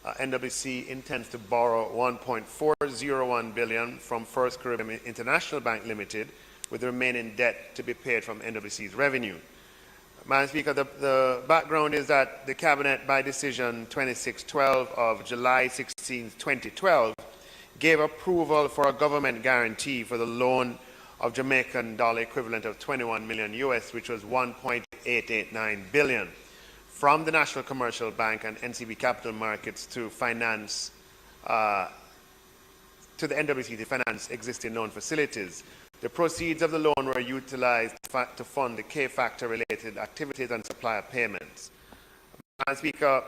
NWC intends to borrow 1.401 billion from First Caribbean International Bank Limited, with the remaining debt to be paid from NWC's revenue. Madam Speaker, the background is that the Cabinet, by decision 2612 of July 16, 2012, gave approval for a government guarantee for the loan of Jamaican dollar equivalent of 21 million US, which was 1.889 billion, from the National Commercial Bank and NCB Capital Markets to finance, to the NWC to finance existing loan facilities. The proceeds of the loan were utilized to fund the K-factor related activities and supplier payments. Madam Speaker,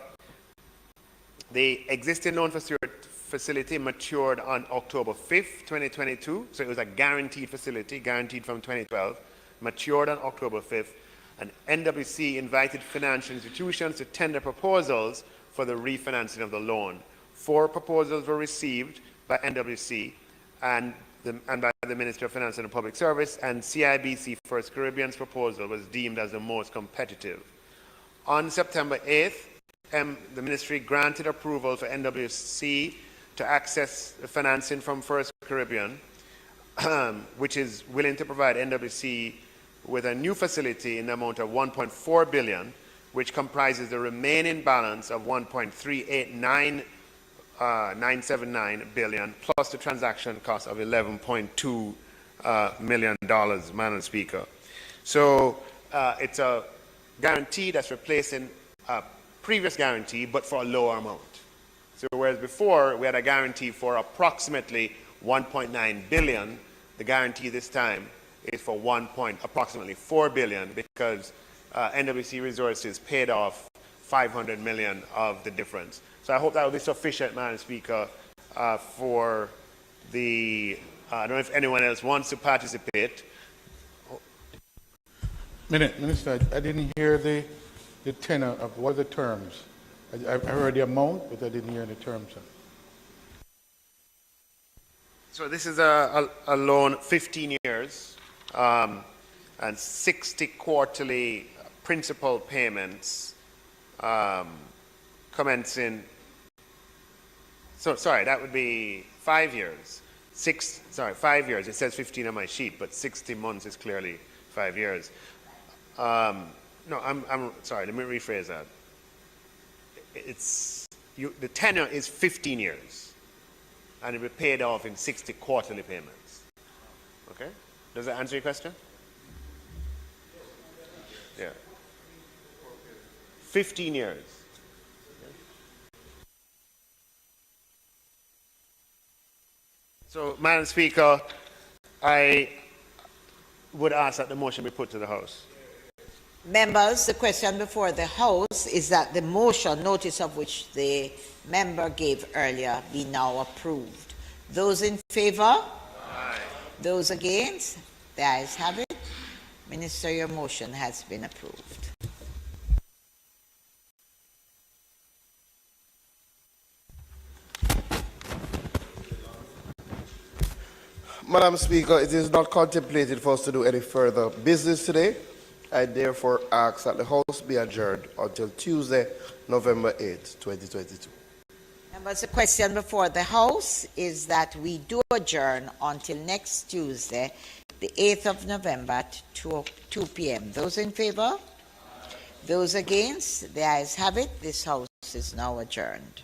the existing loan facility matured on October 5th, 2022, so it was a guaranteed facility, guaranteed from 2012, matured on October 5th, and NWC invited financial institutions to tender proposals for the refinancing of the loan. 4 proposals were received by NWC and by the Minister of Finance and Public Service, and CIBC First Caribbean's proposal was deemed as the most competitive. On September 8th, the Ministry granted approval for NWC to access the financing from First Caribbean, which is willing to provide NWC with a new facility in the amount of 1.4 billion, which comprises the remaining balance of 1.389979 billion plus the transaction cost of $11.2 million, Madam Speaker. So it's a guarantee that's replacing a previous guarantee, but for a lower amount. So whereas before we had a guarantee for approximately 1.9 billion, the guarantee this time is for approximately 4 billion, because NWC Resources paid off 500 million of the difference. So I hope that will be sufficient, Madam Speaker, for the, I don't know if anyone else wants to participate. Minister, I didn't hear the tenor of what are the terms. I heard the amount, but I didn't hear the terms. So this is a loan, 15 years, and 60 quarterly principal payments, commencing, so sorry, that would be 5 years. 5 years. It says 15 on my sheet, but 60 months is clearly 5 years. No, I'm sorry, let me rephrase that. The tenure is 15 years, and it will be paid off in 60 quarterly payments. Okay? Does that answer your question? Yeah. 15 years. So, Madam Speaker, I would ask that the motion be put to the House. Members, the question before the House is that the motion, notice of which the member gave earlier, be now approved. Those in favour? Aye. Those against? The ayes have it. Minister, your motion has been approved. Madam Speaker, it is not contemplated for us to do any further business today. I therefore ask that the House be adjourned until Tuesday, November 8, 2022. Members, the question before the House is that we do adjourn until next Tuesday, the 8th of November at 2 p.m. Those in favour? Those against? The ayes have it. This House is now adjourned.